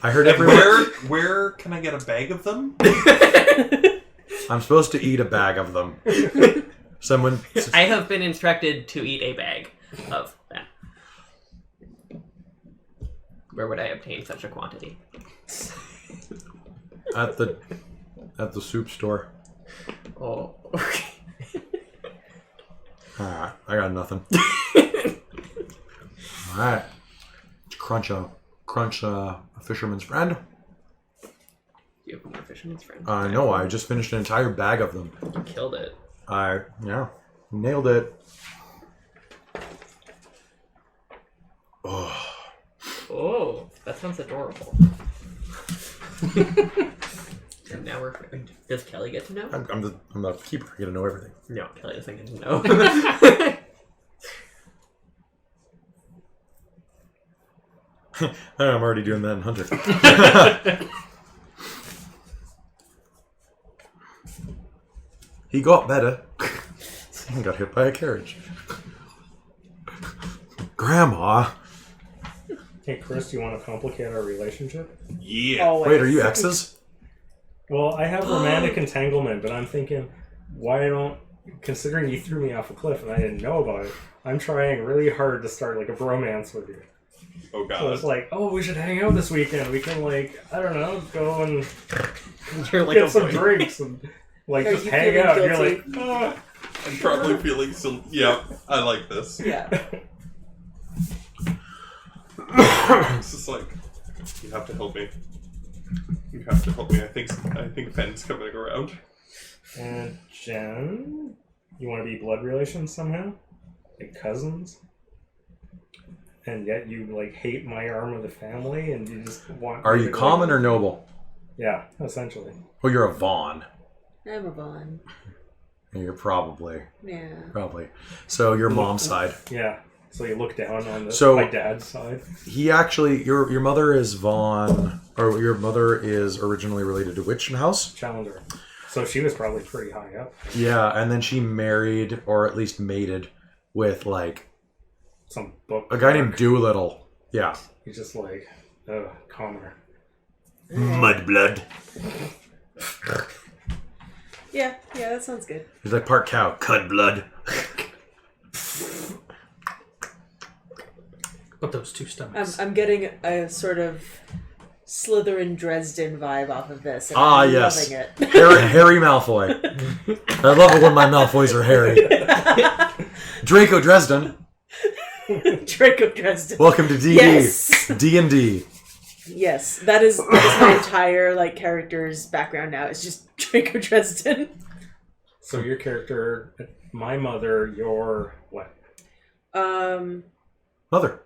I heard And everyone. where can I get a bag of them? I'm supposed to eat a bag of them. Someone. I have been instructed to eat a bag of that. Where would I obtain such a quantity? At the soup store. Oh, okay. Alright, I got nothing. Alright. Crunch a fisherman's friend. You have more fisherman's friend. I know, I just finished an entire bag of them. You killed it. Nailed it. Oh, that sounds adorable. And now we're. Does Kelly get to know? I'm the keeper. I get to know everything. No, Kelly doesn't get to know. I'm already doing that in Hunter. He got better. He got hit by a carriage. Grandma. Hey, Chris, do you want to complicate our relationship? Yeah. Always. Wait, are you exes? Well, I have romantic entanglement, but I'm thinking, why don't... Considering you threw me off a cliff and I didn't know about it, I'm trying really hard to start, like, a bromance with you. Oh god. So it's like, oh, we should hang out this weekend. We can, like, I don't know, go and You're like get a some boy. drinks and, like, Are just you hang feeling out. And guilty? you're like, oh. I'm probably feeling so. Yeah, I like this. Yeah. It's just like, you have to help me. You have to help me. I think Ben's coming around. And Jen, you want to be blood relations somehow? Like cousins? And yet you, like, hate my arm of the family and you just want... Are me you to, common like... or noble? Yeah, essentially. Well, you're a Vaughn. I'm a Vaughn. You're probably. Yeah. So your mom's side. Yeah. So you look down on So- my dad's side. He actually, your mother is Vaughn, or your mother is originally related to Witchenhouse. Challenger. So she was probably pretty high up. Yeah, and then she married, or at least mated, with like Some book. a guy named Doolittle. Yeah. He's just like, calmer. Mudblood. Yeah, that sounds good. He's like part cow, cut blood. But those two stomachs. I'm getting a sort of Slytherin Dresden vibe off of this. And Ah, I'm yes. loving it. Harry Malfoy. I love it when my Malfoys are hairy. Draco Dresden. Draco Dresden. Welcome to D&D. Yes. D&D. Yes, that is my entire like character's background now. It's just Draco Dresden. So your character, my mother, your what? Mother.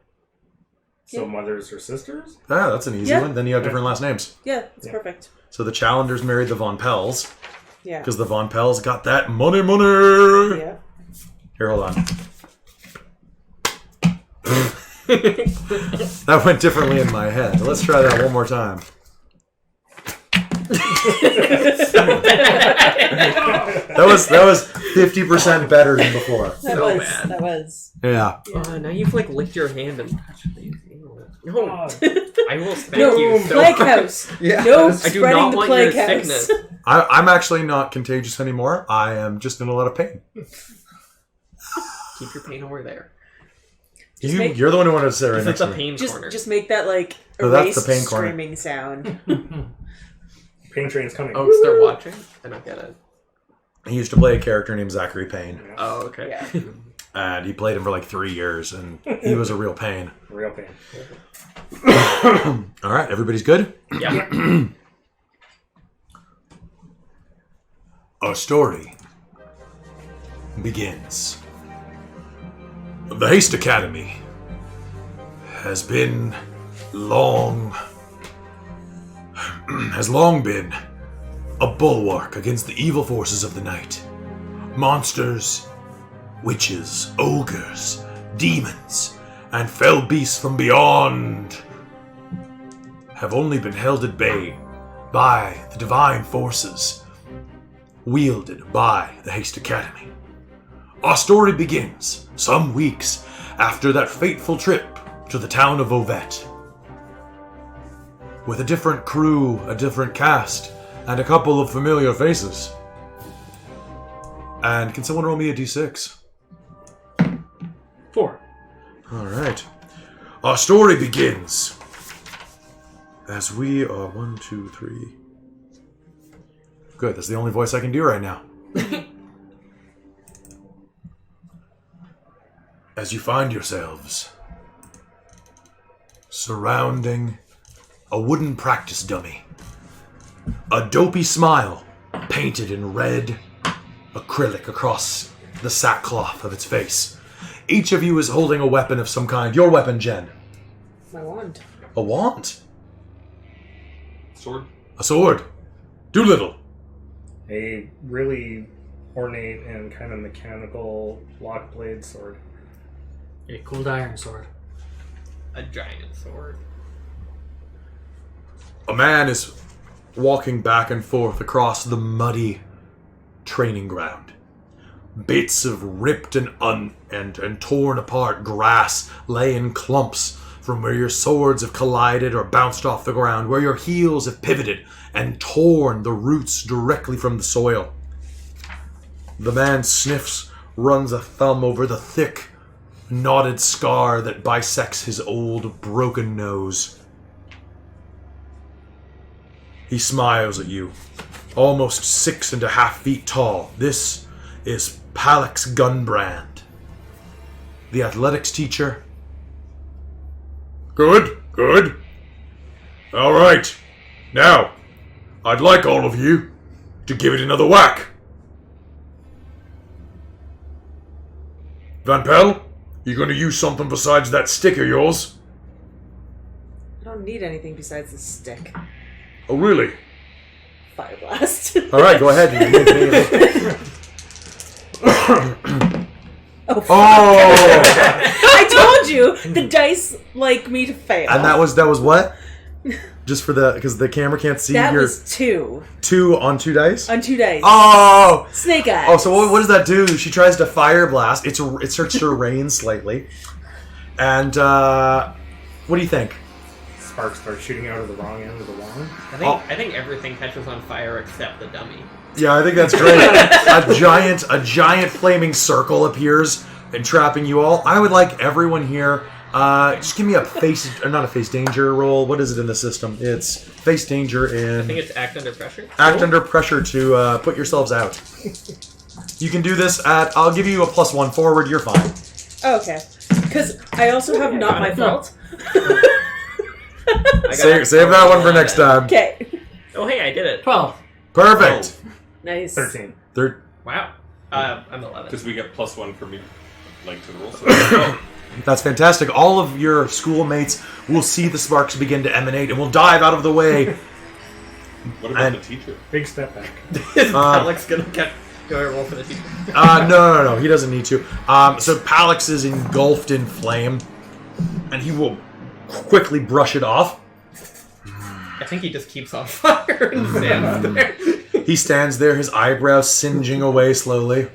So Yeah. mothers or sisters? Ah, that's an easy Yeah. one. Then you have different last names. Yeah, it's Yeah. perfect. So the Challengers married the Von Pells Yeah. because the Von Pells got that money. Yeah. Here, hold on. That went differently in my head. Let's try that one more time. That was 50% better than before. That was. Yeah. Now you've like licked your hand and touched these. No, Oh. I will spank No, you. So plague house. Yeah. No I do spreading not the want plague your house. sickness. I'm actually not contagious anymore. I am just in a lot of pain. Keep your pain over there. You're the one who wanted to sit right It's next the to me. pain corner. Just make that like Oh, that's erased the pain corner. screaming sound. Pain train's coming. Oh, because they're watching? I don't get it. He used to play a character named Zachary Payne, Oh, okay. Yeah. and he played him for like 3 years, and he was a real pain. Real pain. All right, everybody's good? Yeah. Our story begins. The Haiste Academy has long been a bulwark against the evil forces of the night. Monsters, witches, ogres, demons, and fell beasts from beyond have only been held at bay by the divine forces wielded by the Haiste Academy. Our story begins some weeks after that fateful trip to the town of Ovette. With a different crew, a different cast, and a couple of familiar faces. And can someone roll me a d6? 4. Alright. Our story begins as we are 1, 2, 3. Good, that's the only voice I can do right now. As you find yourselves surrounding a wooden practice dummy, a dopey smile painted in red acrylic across the sackcloth of its face. Each of you is holding a weapon of some kind. Your weapon, Jen. My wand. A wand. Sword. A sword. Doolittle. A really ornate and kind of mechanical lock blade sword. A cold iron sword. A giant sword. A man is walking back and forth across the muddy training ground. Bits of ripped and torn apart grass lay in clumps from where your swords have collided or bounced off the ground, where your heels have pivoted and torn the roots directly from the soil. The man sniffs, runs a thumb over the thick, knotted scar that bisects his old, broken nose. He smiles at you, almost 6.5 feet tall. This is Palix Gunbrand, the athletics teacher. Good. All right. Now, I'd like all of you to give it another whack. Van Pell, you going to use something besides that stick of yours? I don't need anything besides the stick. Oh, really? Fire blast. All right, go ahead. Oh, Oh! I told you the dice like me to fail. And that was what? Just for because the camera can't see. That your was 2 2 on 2 dice. on 2 dice. Oh! Snake eyes. Oh, so what does that do? She tries to fire blast. It starts to rain slightly. And what do you think? Sparks start shooting out of the wrong end of the wand. I think everything catches on fire except the dummy. Yeah, I think that's great. a giant flaming circle appears, entrapping you all. I would like everyone here. Just give me not a face danger roll. What is it in the system? It's face danger I think in it's act under pressure. act under pressure to put yourselves out. You can do this at. I'll give you a +1 forward. You're fine. Oh, okay. Because I also have not my fault. Save that one for next time. Okay. Oh, hey, I did it. 12. Perfect. Nice. 13. They're Wow. I'm 11. Because we get +1 for me, like to the roll. So That's fantastic. All of your schoolmates will see the sparks begin to emanate and will dive out of the way. what about And- the teacher? Big step back. Is Alex gonna go and roll for the teacher? No. He doesn't need to. So Palix is engulfed in flame, and he will quickly brush it off. I think he just keeps on fire and stands there. He stands there, his eyebrows singeing away slowly.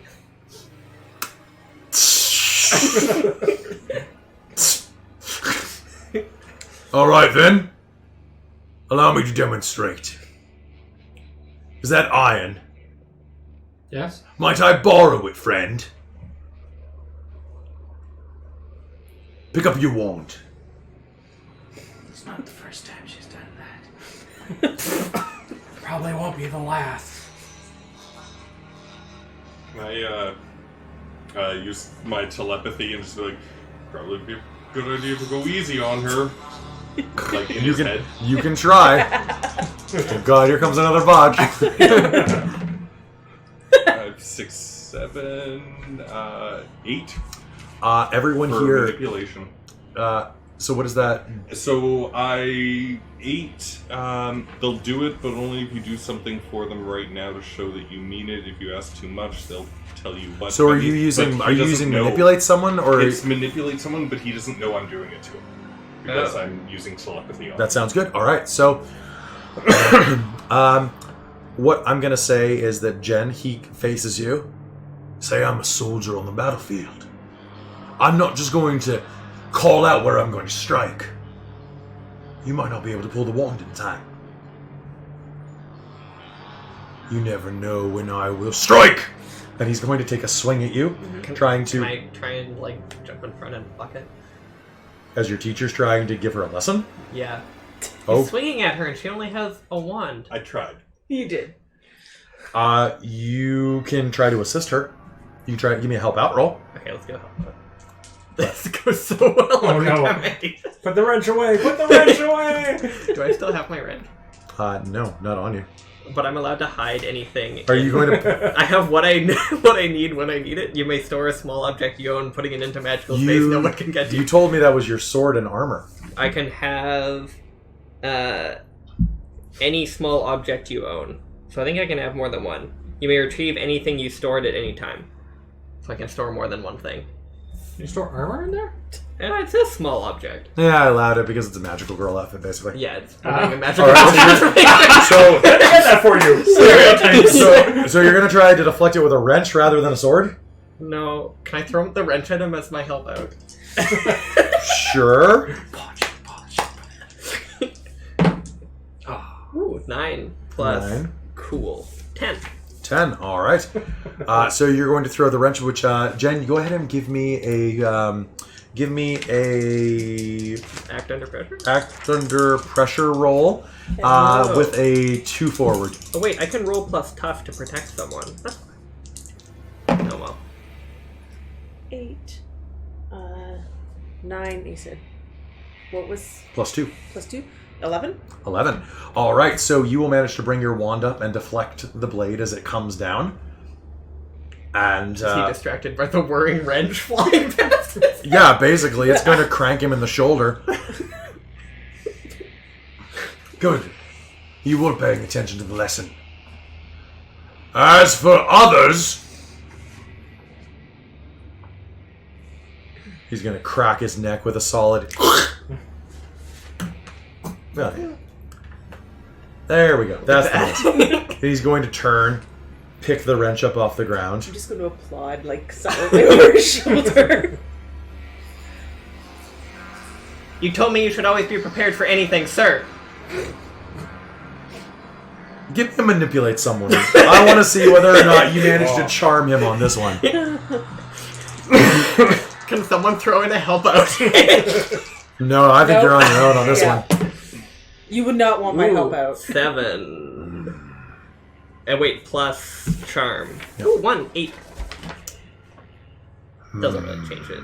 All right, then. Allow me to demonstrate. Is that iron? Yes? Might I borrow it, friend? Pick up your wand. It's not the first time she's done that. Probably won't be the last. I use my telepathy and just be like, probably be a good idea to go easy on her. Like in his head. You can try. Oh God, here comes another botch. 5, 6, 7, 8 Everyone for here. manipulation. So what is that? So 8. They'll do it, but only if you do something for them right now to show that you mean it. If you ask too much, they'll tell you what. So are but you he- using? but Are he you doesn't using know. manipulate someone, or It's manipulate someone, but he doesn't know I'm doing it to him because Oh. I'm using telepathy on. that sounds good. All right. So, what I'm gonna say is that Jen, he faces you. Say I'm a soldier on the battlefield. I'm not just going to call out where I'm going to strike. You might not be able to pull the wand in time. You never know when I will strike. And he's going to take a swing at you, trying to, Can I try and jump in front and block it? as your teacher's trying to give her a lesson. Yeah. Oh. He's swinging at her and she only has a wand. I tried. You did. You can try to assist her. You can try. Give me a help out roll. Okay, let's go. This goes so well Oh, every no. time I do this. Put the wrench away! Put the wrench away! Do I still have my wrench? No, not on you. But I'm allowed to hide anything. Are you going to? I have what I need when I need it. You may store a small object you own, putting it into magical space no one can get to. You told me that was your sword and armor. I can have any small object you own. So I think I can have more than one. You may retrieve anything you stored at any time. So I can store more than one thing. You store armor in there? And it's a small object. Yeah, I allowed it because it's a magical girl outfit, basically. Yeah, it's a magical Alright, so, I got that for you. Stereotypes. so you're gonna try to deflect it with a wrench rather than a sword? No. Can I throw the wrench at him as my help out? Sure. Ooh, 9 plus. 9. Cool. 10. 10. All right. So you're going to throw the wrench, which Jen, go ahead and give me a Act under pressure? act under pressure roll with a 2 forward. Oh, wait, I can roll plus tough to protect someone. That's fine. Oh, well. 8. 9, you said. What was Plus 2. plus 2? 11? 11. All right. So you will manage to bring your wand up and deflect the blade as it comes down. And Is he distracted by the whirring wrench flying past us? yeah, basically, it's going to crank him in the shoulder. Good. You were paying attention to the lesson. As for others... He's going to crack his neck with a solid... Okay. There we go. That's the noise. He's going to turn, pick the wrench up off the ground. I'm just going to applaud, like, silently over his shoulder. You told me you should always be prepared for anything, sir. Get him manipulate someone. I want to see whether or not you manage to charm him on this one. Can someone throw in a help out? No, I think Nope. you're on your own on this Yeah. one. You would not want my help out. 7. And wait, plus charm. Ooh, 1, 8. Doesn't really change it.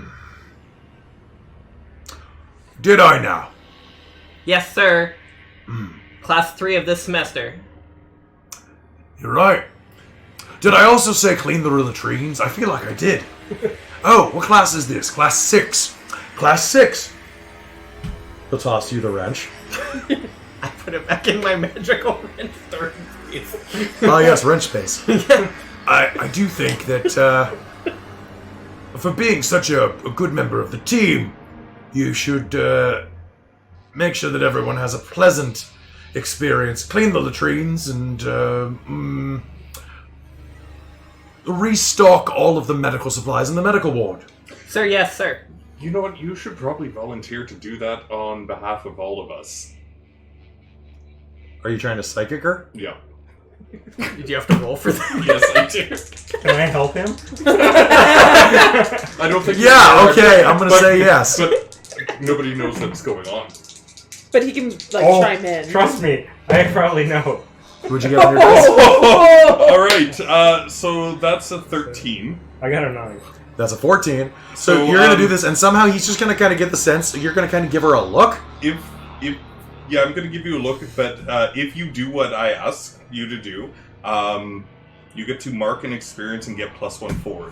Did I now? Yes, sir. Class 3 of this semester. You're right. Did I also say clean the latrines? I feel like I did. Oh, what class is this? Class 6. Class 6. He'll toss you the wrench. I put it back in my magical wrench storage piece. Oh, yes, wrench space. I do think that for being such a good member of the team, you should make sure that everyone has a pleasant experience. Clean the latrines and restock all of the medical supplies in the medical ward. Sir, yes, sir. You know what? You should probably volunteer to do that on behalf of all of us. Are you trying to psychic her? Yeah. Did you have to roll for that? Yes, I do. Can I help him? I don't think. Yeah, okay, I'm gonna say yes. But nobody knows what's going on. But he can, like, Oh, chime in. Trust me, I probably know. What'd you get on your dice? All right. So that's a 13. I got a 9. That's a 14. So So, you're gonna do this, and somehow he's just gonna kind of get the sense. You're gonna kind of give her a look. Yeah, I'm going to give you a look, but if you do what I ask you to do, you get to mark an experience and get +1 forward.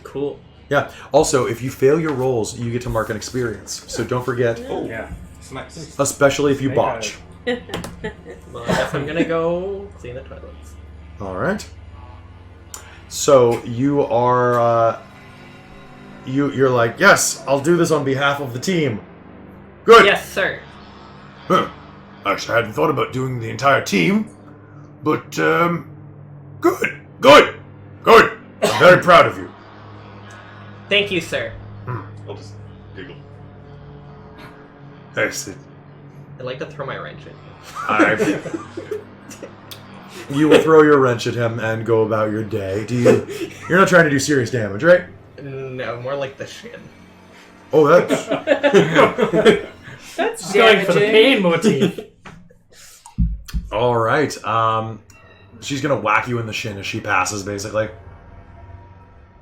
Cool. Yeah. Also, if you fail your rolls, you get to mark an experience. So don't forget, Oh, Yeah. it's nice. especially if you Make botch. Well, I guess I'm gonna go clean the toilets. All right. So you are, you're like, yes, I'll do this on behalf of the team. Good. Yes, sir. Huh. Actually, I hadn't thought about doing the entire team, but good. I'm very proud of you. Thank you, sir. I'll just giggle. Thanks. I'd like to throw my wrench in. You will throw your wrench at him and go about your day. You're not trying to do serious damage, right? No, more like the shin. Oh, that's... That's Just going for the pain motif. All right. She's going to whack you in the shin as she passes, basically.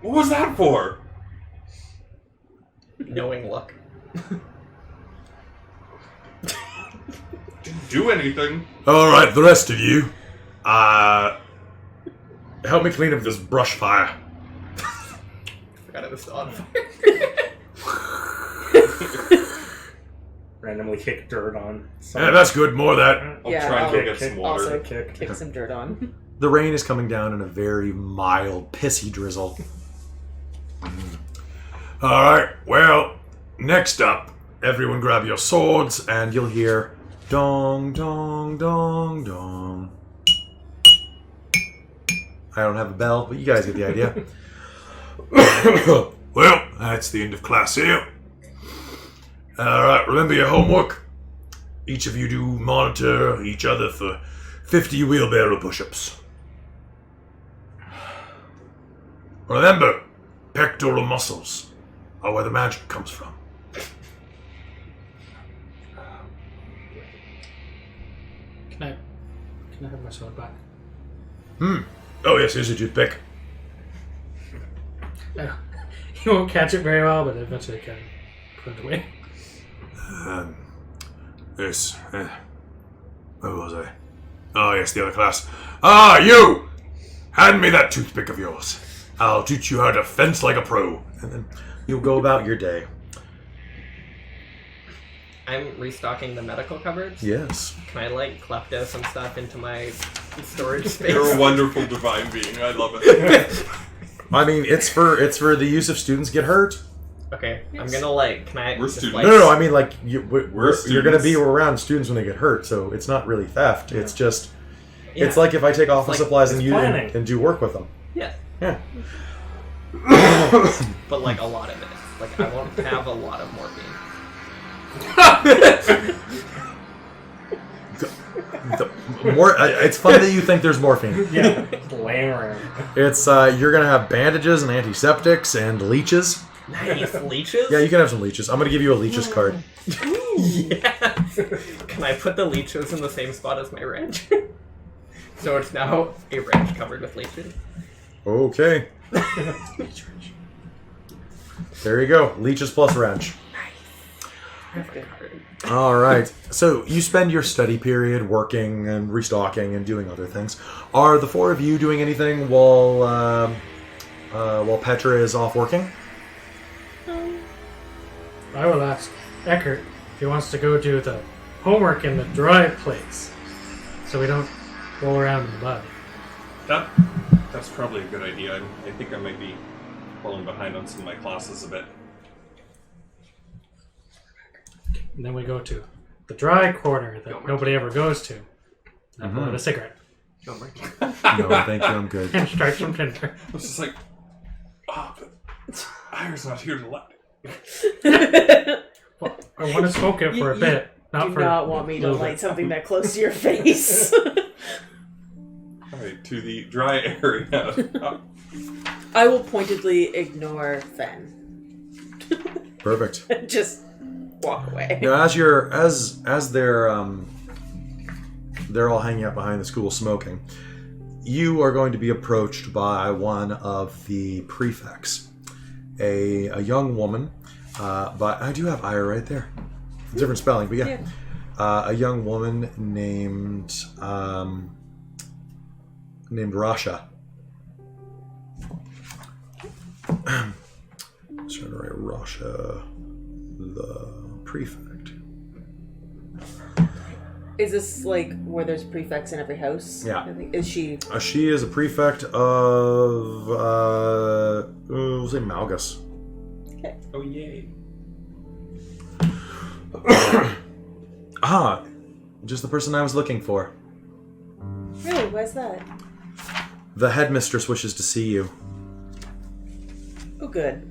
What was that for? Knowing luck. Didn't do anything. All right, the rest of you. Help me clean up this brush fire. Forgot it was on fire. randomly kick dirt on. Yeah, that's good. More of that. I'll Yeah, try and go I'll get some water. Also, Kick. kick some dirt on. The rain is coming down in a very mild, pissy drizzle. All right. Well, next up, everyone grab your swords, and you'll hear dong, dong, dong, dong. I don't have a bell, but you guys get the idea. Well, that's the end of class here. Alright, remember your homework. Each of you do monitor each other for 50 wheelbarrow push-ups. Remember, pectoral muscles are where the magic comes from. Can I have my sword back? Oh yes, here's a toothpick. You won't catch it very well, but eventually can put it away. Yes. Where was I? Oh yes, the other class. Ah, you! Hand me that toothpick of yours. I'll teach you how to fence like a pro. And then you'll go about your day. I'm restocking the medical cupboards. Yes. Can I klepto some stuff into my storage space? You're a wonderful divine being. I love it. I mean, it's for the use of students get hurt. Okay, I'm gonna can I? We're just, students. No, I mean, like, you're going to students. be around students when they get hurt, so it's not really theft. It's just, Yeah. it's like if I take office like- supplies and it's you planning. and do work with them. Yeah, Yeah. but a lot of it. I won't have a lot of morphine. It's fun that you think there's morphine. Yeah, laying around. It's, you're going to have bandages and antiseptics and leeches. Nice leeches. Yeah, you can have some leeches. I'm going to give you a leeches card. Yes. Can I put the leeches in the same spot as my wrench? So it's now a wrench covered with leeches. Okay. There you go. Leeches plus wrench. All right. So you spend your study period working and restocking and doing other things. Are the four of you doing anything while Petra is off working? I will ask Eckert if he wants to go do the homework in the dry place, so we don't roll around in the mud. That's probably a good idea. I think I might be falling behind on some of my classes a bit. And then we go to the dry corner that nobody ever goes to. And I pull out a cigarette No, thank you. I'm good. and strike some tinder. I was just like, but Ira's not here to let. Well, I want to smoke it for a bit, not Do for not want me to little light bit. something that close to your face. Alright, to the dry area. I will pointedly ignore Fen. Perfect. Just walk away. Now, as they're all hanging out behind the school smoking, you are going to be approached by one of the prefects, a young woman. But I do have Ira right there. Different spelling, but yeah. A young woman named Rasha. I was trying to write Rasha, the prefect. Is this where there's prefects in every house? Yeah. I think. Is she? She is a prefect of, we'll say Malgus. Oh, yay. Just the person I was looking for. Really? Why's that? The headmistress wishes to see you. Oh, good.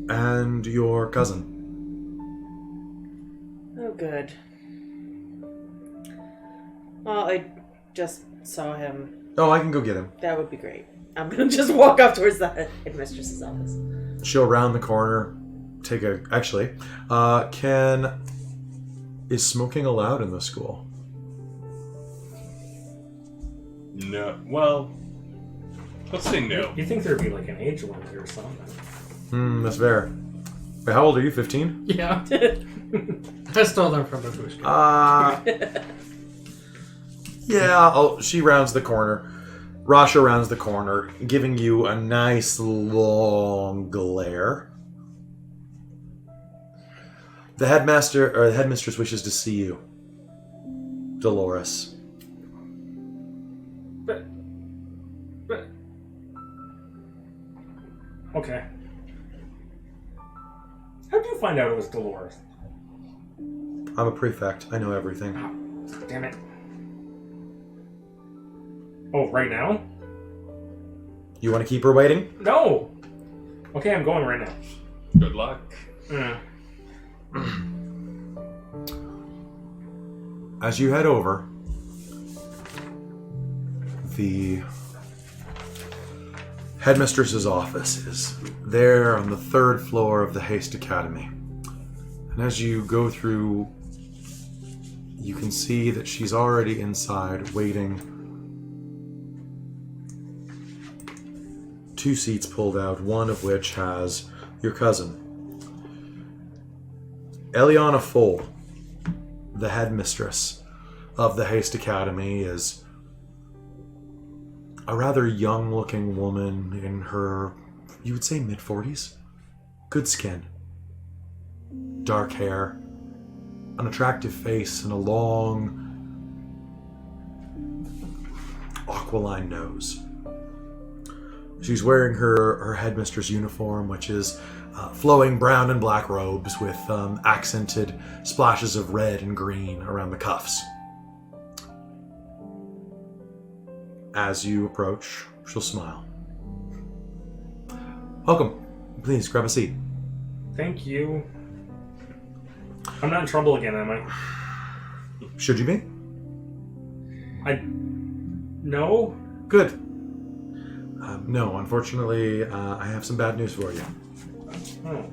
And your cousin. Oh, good. Well, I just saw him. Oh, I can go get him. That would be great. I'm gonna just walk off towards the headmistress's office. She'll round the corner, take a... Actually, is smoking allowed in the school? No. Well, let's say no. You think there'd be an age limit or something? That's fair. Wait, how old are you, 15? Yeah. I stole them from Babushka. Yeah, she rounds the corner. Rasha rounds the corner, giving you a nice long glare. The headmaster or the headmistress wishes to see you, Dolores. But... Okay. How did you find out it was Dolores? I'm a prefect. I know everything. Oh, damn it. Oh, right now? You want to keep her waiting? No! Okay, I'm going right now. Good luck. As you head over, the headmistress's office is there on the 3rd floor of the Haiste Academy. And as you go through, you can see that she's already inside waiting. 2 seats pulled out, one of which has your cousin. Eliana Fole, the headmistress of the Haiste Academy, is a rather young-looking woman in her, you would say, mid-40s. Good skin, dark hair, an attractive face, and a long, aquiline nose. She's wearing her headmistress uniform, which is flowing brown and black robes with accented splashes of red and green around the cuffs. As you approach, she'll smile. Welcome. Please, grab a seat. Thank you. I'm not in trouble again, am I? Should you be? No? Good. No, unfortunately, I have some bad news for you. Oh.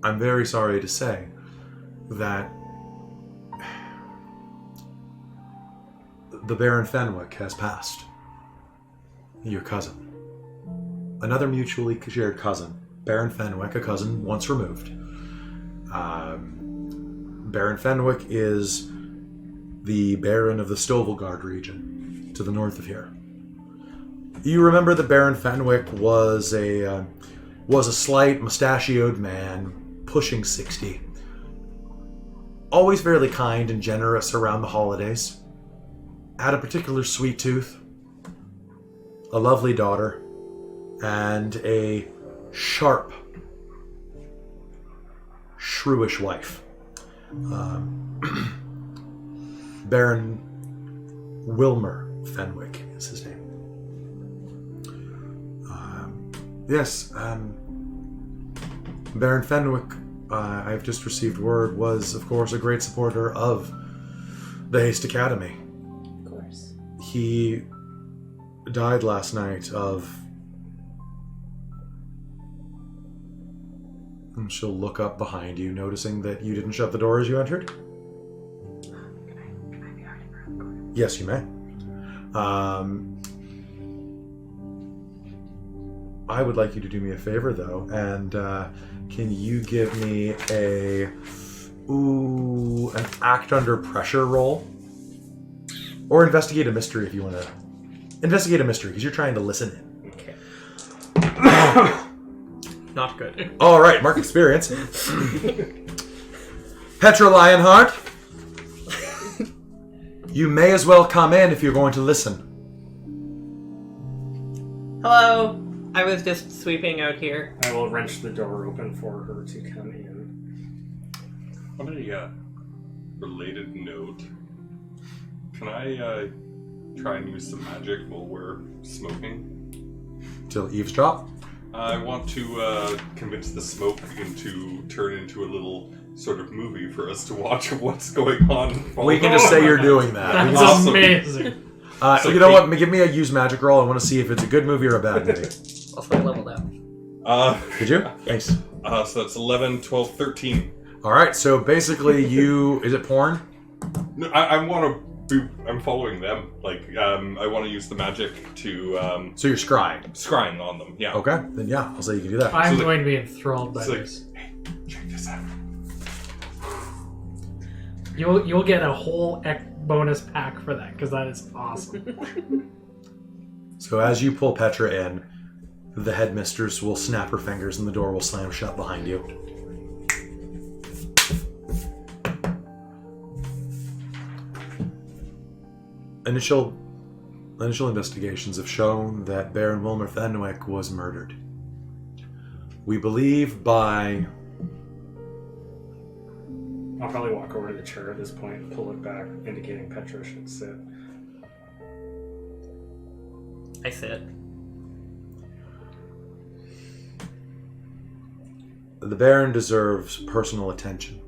I'm very sorry to say that the Baron Fenwick has passed. Your cousin. Another mutually shared cousin. Baron Fenwick, a cousin once removed. Baron Fenwick is the Baron of the Stovelgard region, to the north of here. You remember that Baron Fenwick was a slight, mustachioed man, pushing 60. Always fairly kind and generous around the holidays. Had a particular sweet tooth, a lovely daughter, and a sharp, shrewish wife. Baron Wilmer Fenwick is his name. Baron Fenwick, I've just received word, was, of course, a great supporter of the Haiste Academy. Of course. He died last night of... And she'll look up behind you, noticing that you didn't shut the door as you entered. Yes, you may. I would like you to do me a favor, though, and can you give me an act under pressure roll? Or investigate a mystery if you want to. Investigate a mystery, because you're trying to listen in. Okay. Not good. All right, mark experience. Petra Lionheart, you may as well come in if you're going to listen. Hello. I was just sweeping out here. I will wrench the door open for her to come in. On a related note, can I try and use some magic while we're smoking? Till eavesdrop. I want to convince the smoke to turn into a little sort of movie for us to watch of what's going on. We can just say you're doing that. That's Awesome. amazing. So you know what? Give me a use magic roll. I want to see if it's a good movie or a bad movie. Also, I leveled up. Did you? Nice. So that's 11, 12, 13. All right. So basically, is it porn? No, I want to. I'm following them. Like, I want to use the magic to So you're scrying. scrying on them. Yeah. Okay. Then yeah, I'll say you can do that. I'm So going to be enthralled by It's like, this. hey, check this out. You'll get a whole bonus pack for that, because that is awesome. So as you pull Petra in, The headmistress will snap her fingers and the door will slam shut behind you. Initial investigations have shown that Baron Wilmer Fenwick was murdered. We believe by... I'll probably walk over to the chair at this point and pull it back, indicating Petra should sit. I sit. The Baron deserves personal attention.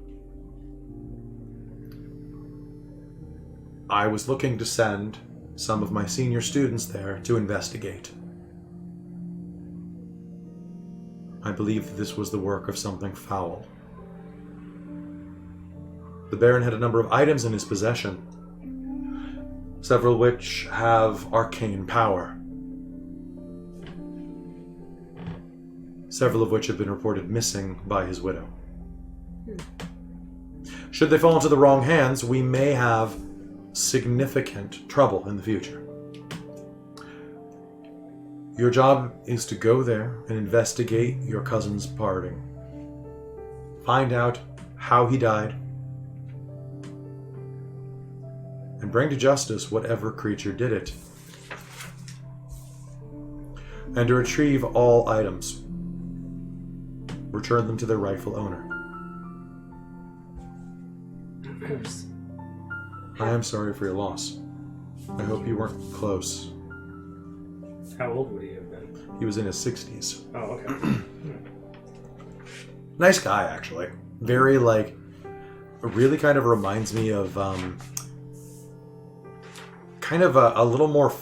I was looking to send some of my senior students there to investigate. I believe that this was the work of something foul. The Baron had a number of items in his possession, several of which have arcane power. Several of which have been reported missing by his widow. Should they fall into the wrong hands, we may have significant trouble in the future. Your job is to go there and investigate your cousin's parting. Find out how he died, and bring to justice whatever creature did it. And to retrieve all items. Return them to their rightful owner. Of course. I am sorry for your loss. I hope you weren't close. How old would he have been? He was in his 60s. Oh, okay. Nice guy, actually. Very, really kind of reminds me of, kind of a little more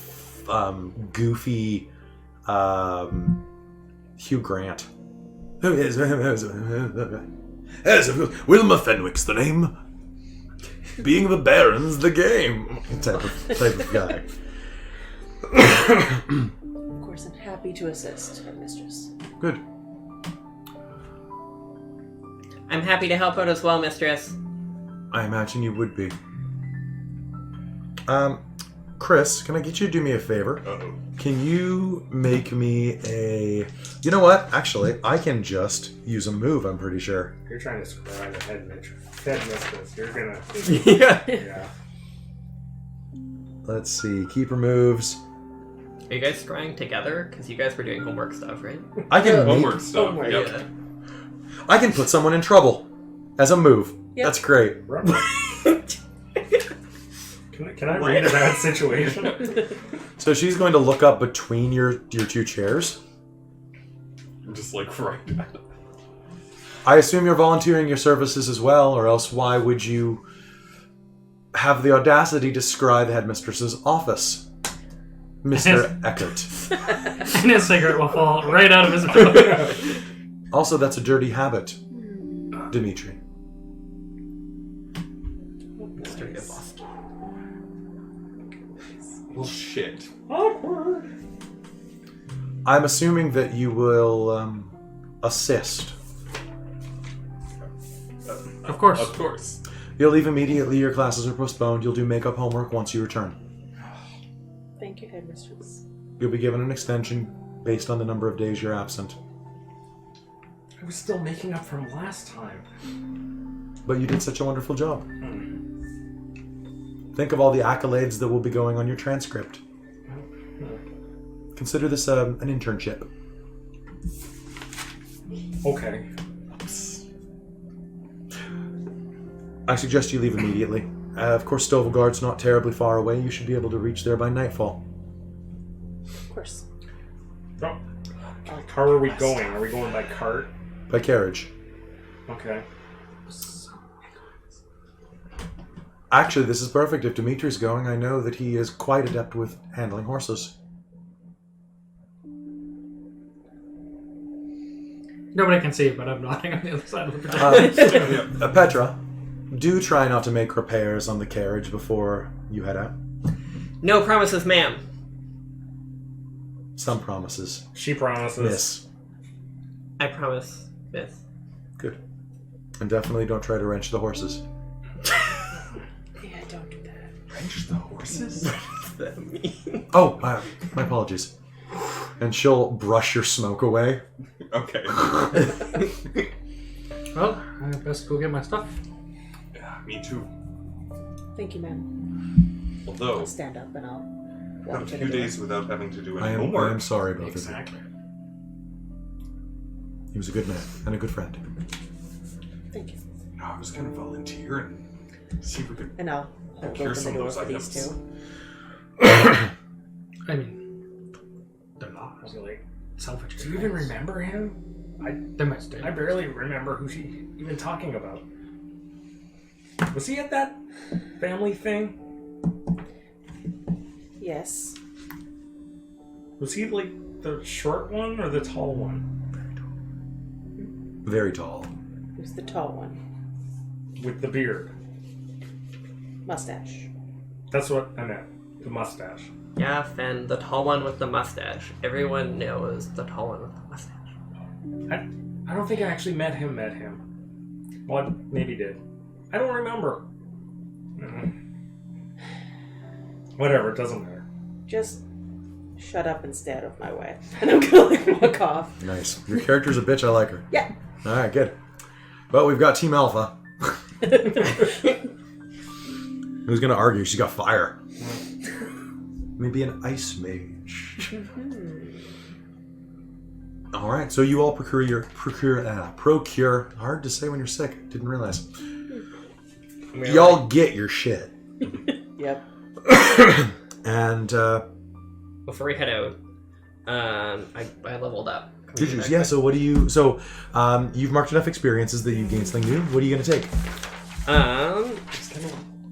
goofy Hugh Grant. Wilma Fenwick's the name. Being the Baron's the game. Type of guy. Of course, I'm happy to assist, Headmistress. Good. I'm happy to help out as well, Mistress. I imagine you would be. Chris, can I get you to do me a favor? Uh-oh. Can you make me a... You know what? Actually, I can just use a move, I'm pretty sure. You're trying to scry the headmistress. You're gonna... Yeah. Yeah. Let's see. Keeper moves. Are you guys scrying together? Because you guys were doing homework stuff, right? I can Homework stuff. Homework. Yep. Yeah. I can put someone in trouble as a move. Yep. That's great. Can I read a bad situation? So she's going to look up between your two chairs. Just like right at it. I assume you're volunteering your services as well, or else why would you have the audacity to scry the headmistress's office, Mr. Eckert? And his cigarette will fall right out of his mouth. Also, that's a dirty habit, Dimitri. Mr. Nibos. Well, shit. Awkward. I'm assuming that you will assist. Of course. Of course. You'll leave immediately. Your classes are postponed. You'll do makeup homework once you return. Thank you, Headmistress. You'll be given an extension based on the number of days you're absent. I was still making up from last time. But you did such a wonderful job. Think of all the accolades that will be going on your transcript. Consider this an internship. Okay. I suggest you leave immediately. Of course, Stovelgard's not terribly far away. You should be able to reach there by nightfall. Of course. Oh. How are we going? Are we going by cart? By carriage. Okay. Actually, this is perfect. If Dimitri's going, I know that he is quite adept with handling horses. Nobody can see, but I'm nodding on the other side of the projector. Petra, do try not to make repairs on the carriage before you head out. No promises, ma'am. Some promises. She promises. Miss. I promise, miss. Good. And definitely don't try to wrench the horses. Yeah, don't do that. Wrench the horses? Oh, my apologies. And she'll brush your smoke away. Okay. Well, I best go get my stuff. Yeah, me too. Thank you, ma'am. Although, I'll stand up and I'll a walk to the few door. days without having to do I any am homework. sorry both of Exactly. you. He was a good man and a good friend. Thank you. I was going to volunteer and see if we could And I'll hold procure open the some of door those for these items. two. I mean, they're not I was like, selfish. do you even remember him? They might stay. I barely remember who she even talking about. Was he at that family thing? Yes. Was he like the short one or the tall one? Very tall. Who's the tall one? With the beard. Mustache. That's what I meant. The mustache. Yeah, Fen, the tall one with the mustache. Everyone knows the tall one with the mustache. I don't think I actually met him. Well, I maybe did. I don't remember. Whatever, it doesn't matter. Just shut up and stay out of my way. And I'm gonna like walk off. Nice. Your character's a bitch. I like her. Yeah. All right, good. Well, we've got Team Alpha. Who's going to argue? She's got fire. Maybe an ice mage. All right, so you all procure. Hard to say when you're sick. Didn't realize. Y'all get your shit. Yep. And Before we head out, I leveled up. did you? Yeah. So what do you? So you've marked enough experiences that you gain something new. What are you going to take?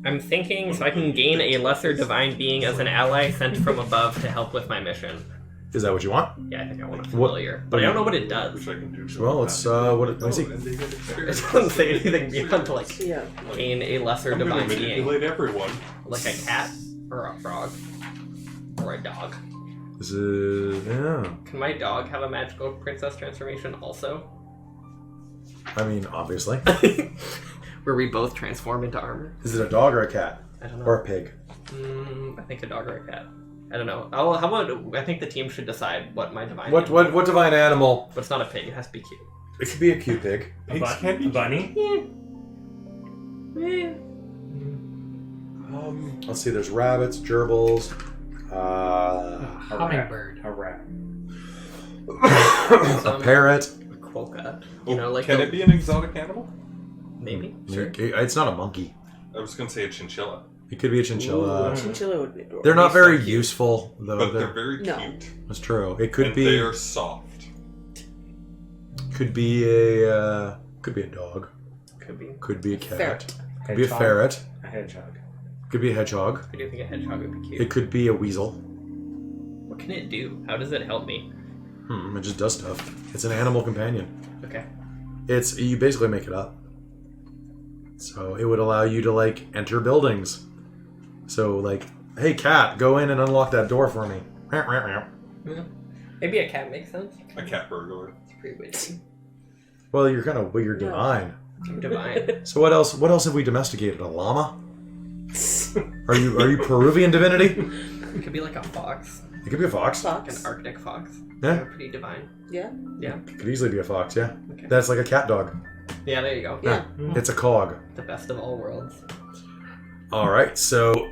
I'm thinking so I can gain a lesser divine being as an ally sent from above to help with my mission. Is that what you want? Yeah, I think I want a What- familiar, but I don't know what it does. Which I can do. Well, it's let me see. And they get It experience. doesn't say anything beyond like Yeah. gain a lesser I'm going divine to being, manipulate everyone. like a cat or a frog or a dog. This is Can my dog have a magical princess transformation also? I mean, obviously. Where we both transform into armor? Is it a dog or a cat I don't know. or a pig? I think a dog or a cat. I don't know. Oh, how about I think the team should decide what my divine. What animal- what divine animal? But it's not a pig. It has to be cute. It could be a cute pig. Pigs can be. A bunny? Let's see. There's rabbits, gerbils, Hummingbird. A rat. a parrot. A quokka. Oh, You know, like can the- it be an exotic animal? maybe. It's not a monkey. I was going to say a chinchilla. It could be a chinchilla. Chinchilla would be adorable. They're not very so cute. useful, though. But they're very No. cute. That's true. It could And be. they are soft. Could be a. Could be a dog. Could be. Could be a cat. Ferret. Could be a ferret. A hedgehog. Could be a hedgehog. I do think a hedgehog would be cute. It could be a weasel. What can it do? How does it help me? It just does stuff. It's an animal companion. Okay. It's you basically make it up. So it would allow you to like enter buildings. So like, hey cat, go in and unlock that door for me. Yeah. Maybe a cat makes sense. A cat burglar. It's pretty witty. Well, you're kind of you're divine. I'm divine. So what else? What else have we domesticated? A llama? Are you Peruvian divinity? It could be like a fox. It could be a fox. Like an Fox. Arctic fox. Yeah. They're pretty divine. Yeah. Yeah. It could easily be a fox. Yeah. Okay. That's like a cat dog. Yeah, there you go. Yeah. It's a cog. The best of all worlds. All right. So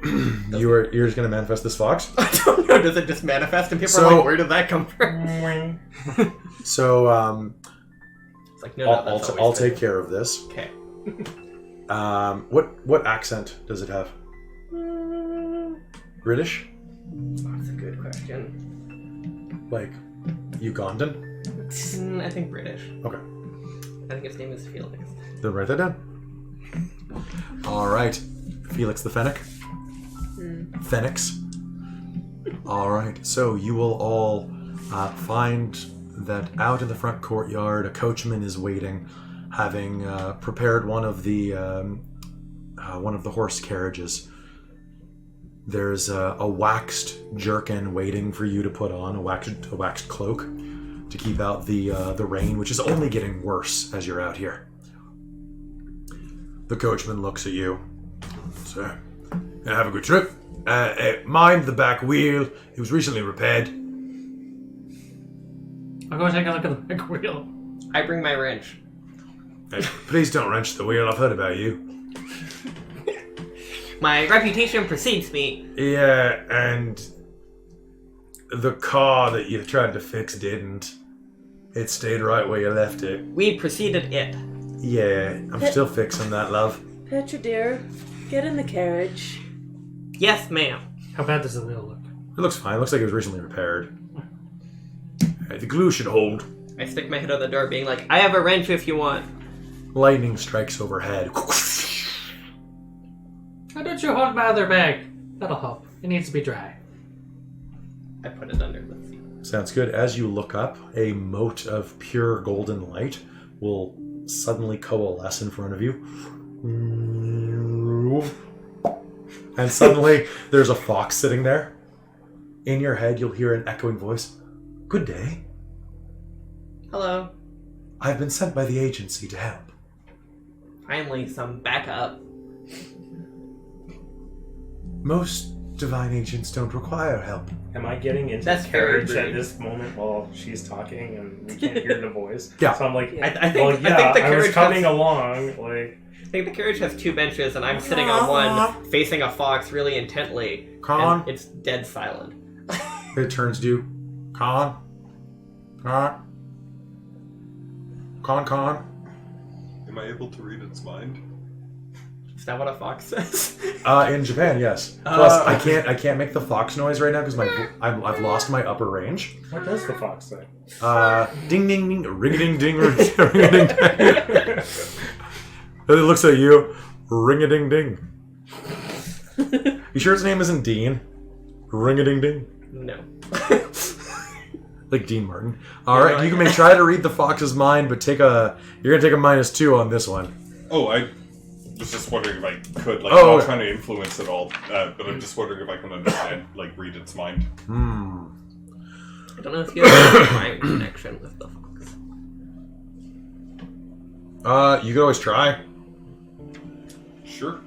you're just gonna manifest this fox. I don't know. Does it just manifest? And people So- are like, where did that come from? So It's like, no, that's I'll always take been- care of this. Okay. What accent does it have? British? That's a good question. Like Ugandan? I think British. Okay. I think his name is Felix. Then write that down. All right. Felix the Fennec. Phoenix. All right. So you will all find that out in the front courtyard, a coachman is waiting, having prepared one of the horse carriages. There's a waxed jerkin waiting for you to put on, a waxed cloak to keep out the rain, which is only getting worse as you're out here. The coachman looks at you. Sir, have a good trip. Mind the back wheel. It was recently repaired. I'll go take a look at the big wheel. I bring my wrench. Hey, please don't wrench the wheel. I've heard about you. My reputation precedes me. Yeah, and the car that you tried to fix didn't. It stayed right where you left it. We preceded it. Yeah, I'm still fixing that, love. Petra, dear, get in the carriage. Yes, ma'am. How bad does the wheel look? It looks fine. It looks like it was recently repaired. The glue should hold. I stick my head out the door being like, I have a wrench if you want. Lightning strikes overhead. Why don't you hold my other bag? That'll help. It needs to be dry. I put it under the seat. Sounds good. As you look up, a mote of pure golden light will suddenly coalesce in front of you. And suddenly, there's a fox sitting there. In your head, you'll hear an echoing voice. Good day. Hello. I've been sent by the agency to help. Finally, some backup. Most divine agents don't require help. Am I getting into That's the very carriage at rude. this moment while she's talking and we can't hear the voice? Yeah. So I'm like, Yeah. I think, well, yeah, I think the I was carriage coming has, along, like, I think the carriage has 2 benches, and I'm sitting on one, facing a fox really intently. Con? And it's dead silent. It turns to you. Con? Con? Con? Am I able to read its mind? Is that what a fox says? In Japan, yes. Plus, I can't make the fox noise right now because I've lost my upper range. what does the fox say? Ding ding ding, ring a ding ding, ring a ding ding. It looks at you, ring a ding ding. You sure its name isn't Dean? Ring a ding ding. No. Like Dean Martin. All right, you may try to read the fox's mind, but you're gonna take a -2 on this one. Oh, I was just wondering if I could, like, Oh, not okay. trying to influence it all, but I'm just wondering if I can understand, like, read its mind. I don't know if you have a mind connection with the fox. You could always try. Sure.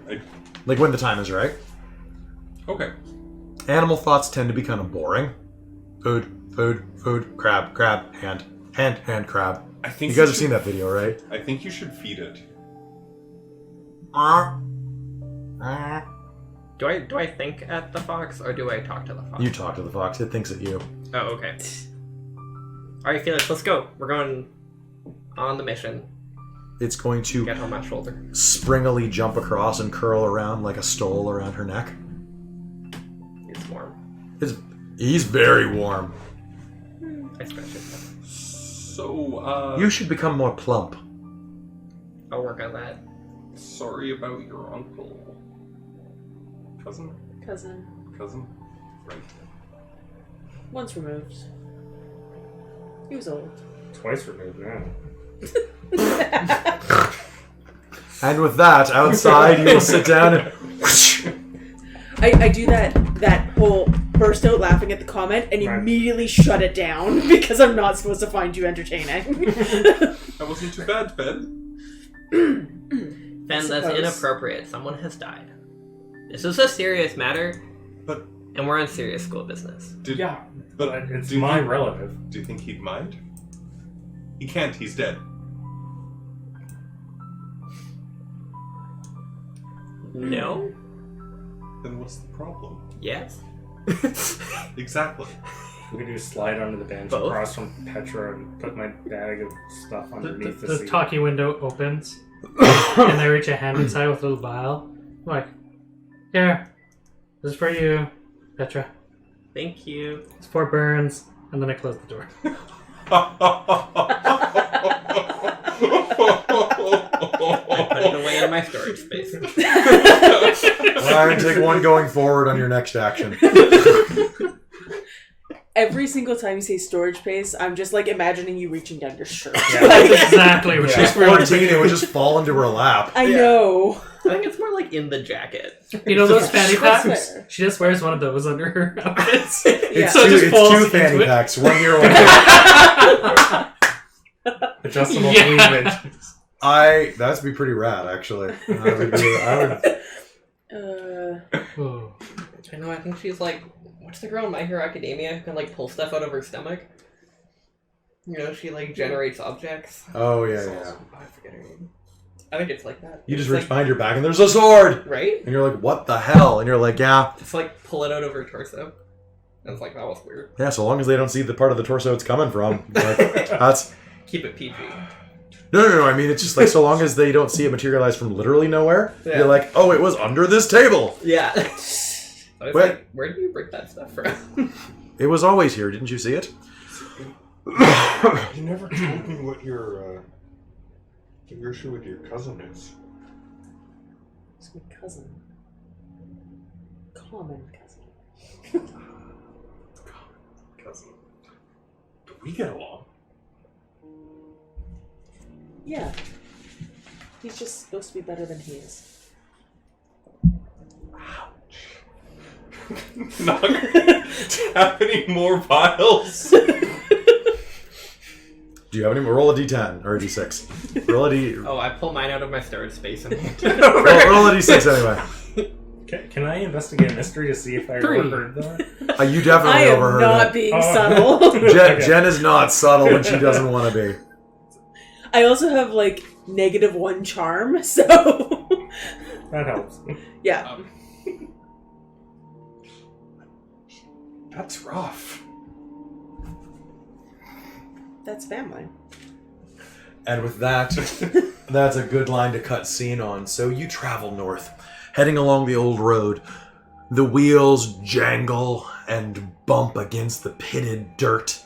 Like when the time is right. Okay. Animal thoughts tend to be kind of boring. Food, crab, hand, crab. I think You guys have seen that video, right? I think you should feed it. Do I think at the fox, or do I talk to the fox? You talk to the fox, it thinks at you. Oh, okay. Alright, Felix, let's go. We're going on the mission. It's going to Get on my shoulder. springily jump across and curl around like a stole around her neck. It's warm. He's very warm. I scratch it. So, You should become more plump. I'll work on that. sorry about your uncle. Cousin? Cousin. Right. Once removed. He was old. Twice removed now. And with that, outside, you will sit down and... I do that whole burst out laughing at the comment and Right. immediately shut it down because I'm not supposed to find you entertaining. That wasn't too bad, Ben. Ben, that's suppose. inappropriate. Someone has died. This is a serious matter, But and we're on serious school business. Yeah, but it's do my you- relative. Do you think he'd mind? He can't, he's dead. No? Then what's the problem? Yes? Exactly. We could just slide onto the bench Both? across from Petra and put my bag of stuff underneath the The seat. talkie window opens, and I reach a hand inside with a little vial. I'm like, here, this is for you, Petra. Thank you. It's for Burns, and then I close the door. I put it away in my storage space. Alright, take one going forward on your next action. Every single time you say storage space, I'm just like imagining you reaching down your shirt. Yeah. That's exactly what She's she's wearing. 14, it would just fall into her lap. I know. I think it's more like in the jacket. You know those fanny That's packs? fair. She just wears one of those under her outfits. Yeah. So it just It's falls two into fanny it. packs. One here, one there. Adjustable Yeah. cleavage. That'd be pretty rad, actually. I would Oh. I know, I think she's like, what's the girl in My Hero Academia who can like pull stuff out of her stomach? You know, she like generates objects. Oh yeah. I forget her name. I think it's like that. You just It's reach like, behind your back and there's a sword, right? and you're like, "What the hell?" And you're like, "Yeah, Just like pull it out of her torso. And it's like that was weird. yeah." So long as they don't see the part of the torso it's coming from, like, that's Keep it PG. no. I mean, it's just like so long as they don't see it materialize from literally nowhere, Yeah. you're like, "Oh, it was under this table. Yeah. I was Wait. like, where do you bring that stuff from? It was always here. Didn't you see it?" You never told me what your issue with your cousin is. It's my cousin. Common cousin. Cousin. Do we get along? Yeah. He's just supposed to be better than he is. Not have any more vials. Do you have any more? Roll a d10 or a d6. Roll a d. Oh, I pull mine out of my storage space and roll a d6 anyway. Can I investigate mystery to see if I 3. overheard that? You definitely I am overheard not it. being Oh. subtle. Jen is not subtle when she doesn't want to be. I also have like -1 charm, so That helps. yeah. That's rough. That's family. And with that, that's a good line to cut scene on. So you travel north, heading along the old road. The wheels jangle and bump against the pitted dirt.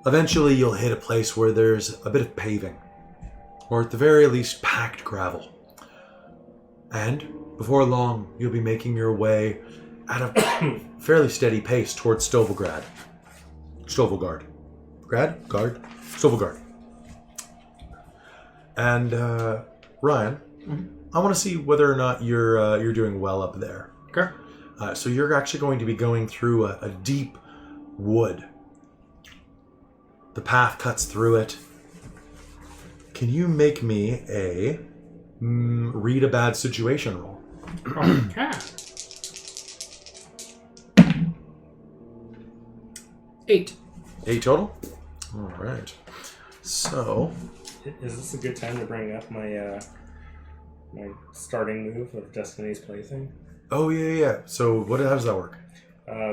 Eventually you'll hit a place where there's a bit of paving, or at the very least packed gravel. And before long, you'll be making your way at a fairly steady pace towards Stovelgrad. Stovelgard. Guard? Stovelgard. And Ryan, I want to see whether or not you're doing well up there. Okay. So you're actually going to be going through a deep wood. The path cuts through it. Can you make me a read a bad situation roll? Okay. 8. 8 total? All right. So, Is this a good time to bring up my my starting move of Destiny's Plaything? oh yeah. So how does that work?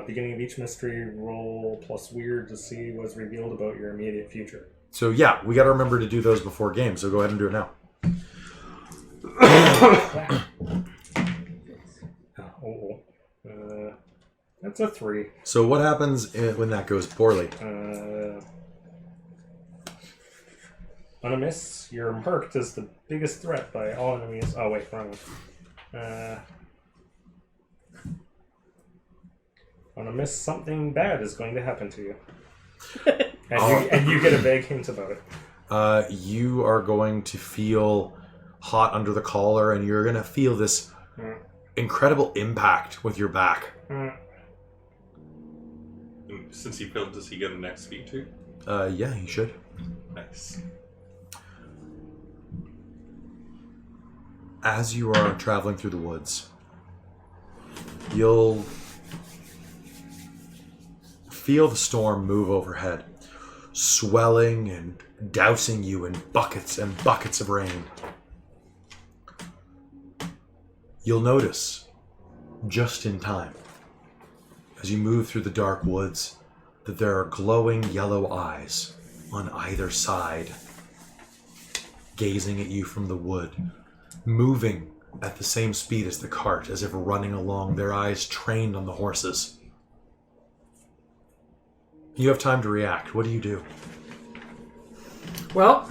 Beginning of each mystery, roll plus weird to see what's revealed about your immediate future. So yeah, we got to remember to do those before games. So go ahead and do it now. That's a 3. So what happens when that goes poorly? On a miss, you're marked as the biggest threat by all enemies. Oh wait, wrong one. On a miss, something bad is going to happen to you. And you get a vague hint about it. You are going to feel hot under the collar, and you're going to feel this incredible impact with your back. And since he failed, does he get a next speed too? Yeah, you should. Nice. As you are traveling through the woods, you'll feel the storm move overhead, swelling and dousing you in buckets and buckets of rain. You'll notice, just in time, as you move through the dark woods, that there are glowing yellow eyes on either side, gazing at you from the wood, moving at the same speed as the cart, as if running along, their eyes trained on the horses. You have time to react. What do you do? Well,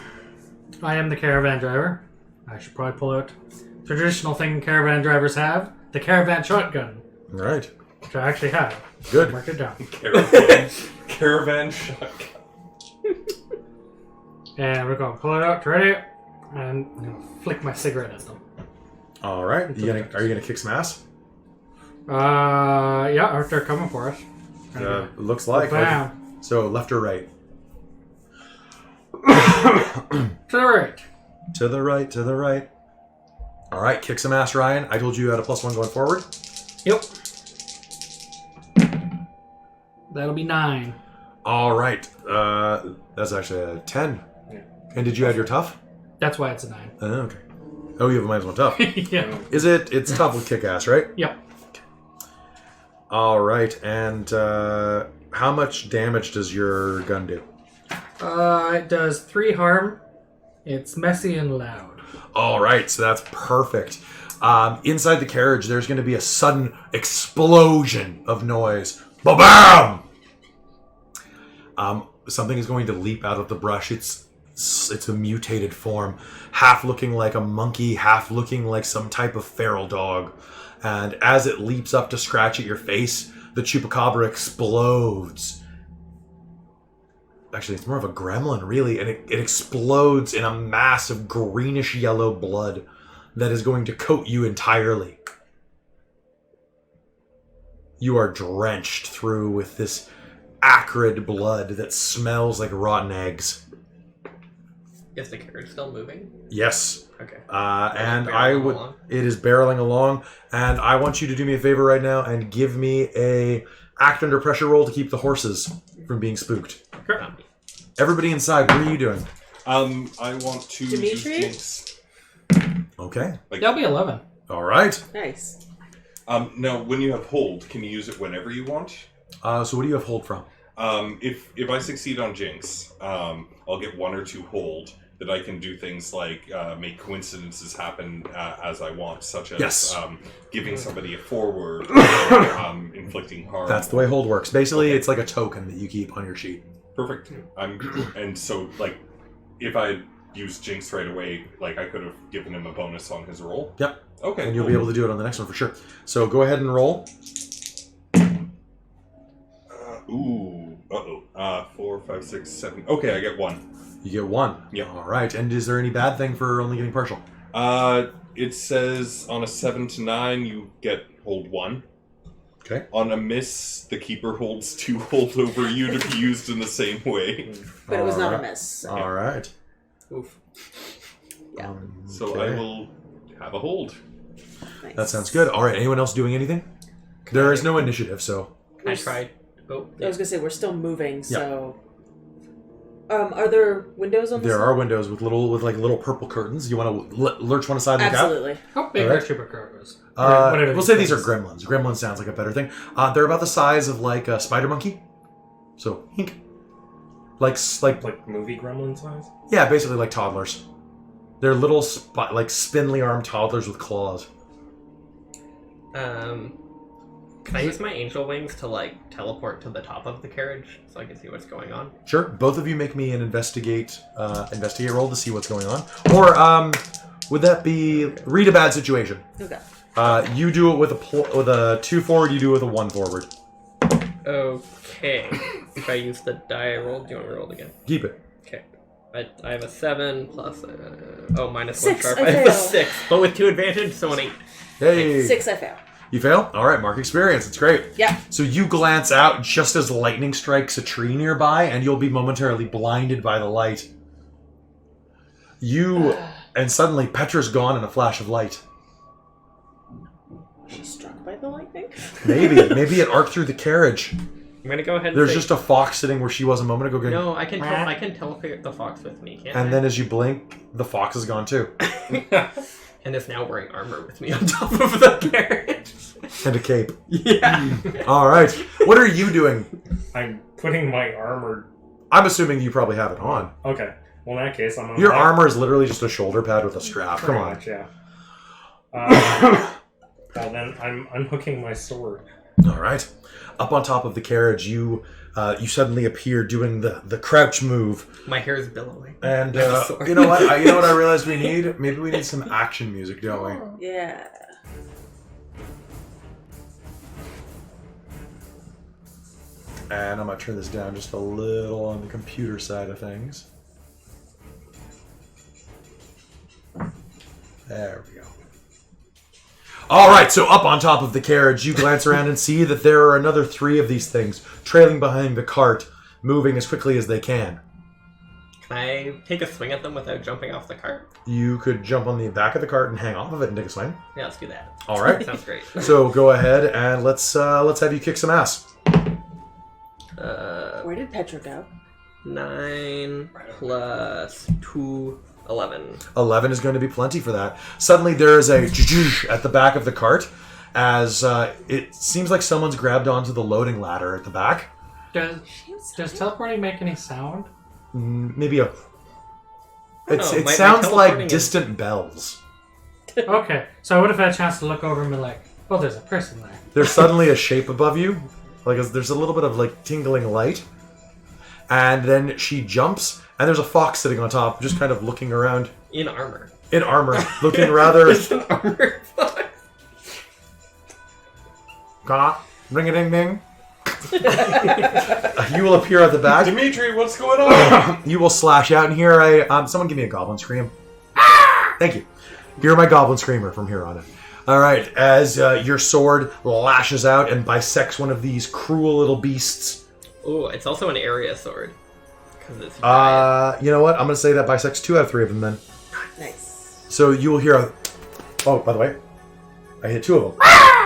I am the caravan driver. I should probably pull out the traditional thing caravan drivers have, the caravan shotgun, All right. which I actually have. Good. Mark it down. Caravan shotgun. And we're going to pull it out, ready, and I'm going to flick my cigarette at them. All right. Are you gonna kick some ass? Yeah, after they're coming for us. Looks like. Bam. So left or right? To the right. To the right. To the right. All right. Kick some ass, Ryan. I told you you had a +1 going forward. Yep. That'll be 9. All right. That's actually a 10. Yeah. And did you add your tough? That's why it's a 9. Okay. Oh, you have a minus 1 tough. Yeah. Is it? It's tough with kick-ass, right? Yep. All right. And how much damage does your gun do? It does 3 harm. It's messy and loud. All right. So that's perfect. Inside the carriage, there's going to be a sudden explosion of noise. Ba-bam! Something is going to leap out of the brush. It's a mutated form, half looking like a monkey, half looking like some type of feral dog. And as it leaps up to scratch at your face, the chupacabra explodes. Actually, it's more of a gremlin, really, and it explodes in a mass of greenish yellow blood that is going to coat you entirely. You are drenched through with this acrid blood that smells like rotten eggs. Is the carriage still moving? Yes. Okay. And barreling I would. along? It is barreling along, and I want you to do me a favor right now and give me a act under pressure roll to keep the horses from being spooked. Sure. Everybody inside, what are you doing? I want to Dimitri? use Jinx. Okay. That'll be 11. All right. Nice. No, when you have hold, can you use it whenever you want? So what do you have hold from? If I succeed on Jinx, I'll get 1 or 2 hold that I can do things like make coincidences happen as I want, such as Yes. giving somebody a forward, or, inflicting harm. That's the way hold works. Basically, it's like a token that you keep on your sheet. Perfect. And so like if I used Jinx right away, like I could have given him a bonus on his roll. Yep. Okay. And you'll be able to do it on the next one for sure. So go ahead and roll. 4, 5, 6, 7. Okay, I get 1. You get 1. Yep. All right. And is there any bad thing for only getting partial? It says on a 7 to 9 you get hold 1. Okay. On a miss, the keeper holds 2 hold over you to be used in the same way. But it was not a Alright. miss. So. All right. Oof. Yeah. So Okay. I will have a hold. Nice. That sounds good. All right. Anyone else doing anything? There is no initiative, so I tried. Oh, I was gonna say we're still moving, so. Are there windows on this? there are windows with little purple curtains. You want to lurch one aside and look out? Absolutely. How big Alright. are chupacabras? Or whatever We'll say these are things. gremlins. Gremlin sounds like a better thing. They're about the size of like a spider monkey. So, hink. Like movie gremlin size? Yeah, basically like toddlers. They're little like spindly armed toddlers with claws. Can I use my angel wings to like teleport to the top of the carriage so I can see what's going on? Sure. Both of you make me an investigate roll to see what's going on. Or would that be read a bad situation? Okay. You do it with a 2 forward. You do it with a 1 forward. Okay. If I use the die I rolled, do you want me to roll it again? Keep it. Okay. I have a 7 plus minus 6, 1 sharp. I I have a fail. 6, but with 2 advantage, so an 8. Hey. 6, I fail. You fail? All right. Mark experience. It's great. Yeah. So you glance out just as lightning strikes a tree nearby, and you'll be momentarily blinded by the light. And suddenly Petra's gone in a flash of light. She's struck by the lightning. Maybe it arced through the carriage. I'm gonna go ahead and There's say, just a fox sitting where she was a moment ago. Going, No, I can teleport the fox with me, can't I? and then as you blink, the fox is gone too. And is now wearing armor with me on top of the carriage. And a cape. Yeah. All right. What are you doing? I'm putting my armor. I'm assuming you probably have it on. Okay. Well, in that case, I'm on Your my- armor is literally just a shoulder pad with a strap. Come Pretty on. much, yeah. Well, then I'm unhooking my sword. All right. Up on top of the carriage, you suddenly appear doing the crouch move. My hair is billowing. And I have a sword. you know what? You know what I realized we need? Maybe we need some action music, don't we? Yeah. And I'm going to turn this down just a little on the computer side of things. There we go. All right, so up on top of the carriage, you glance around and see that there are another 3 of these things trailing behind the cart, moving as quickly as they can. Can I take a swing at them without jumping off the cart? You could jump on the back of the cart and hang off of it and take a swing. Yeah, let's do that. All right. Sounds great. So go ahead and let's have you kick some ass. Where did Petra go? 9 plus 2, 11. 11 is going to be plenty for that. Suddenly there is a at the back of the cart as it seems like someone's grabbed onto the loading ladder at the back. Does teleporting make any sound? Maybe a... it my sounds teleporting like is- distant bells. Okay, so I would have had a chance to look over and be like, oh, there's a person there. There's suddenly a shape above you. There's a little bit of like tingling light. And then she jumps, and there's a fox sitting on top, just kind of looking around. In armor. In armor, looking rather... It's an armor fox. Ring-a-ding-ding. You will appear at the back. Dimitri, what's going on? You will slash out, and here someone give me a goblin scream. Thank you. You're my goblin screamer from here on in. All right, as your sword lashes out and bisects one of these cruel little beasts. Oh, it's also an area sword. Because it's giant. You know what? I'm going to say that bisects 2 out of 3 of them then. Nice. So you will hear a... Oh, by the way, I hit 2 of them.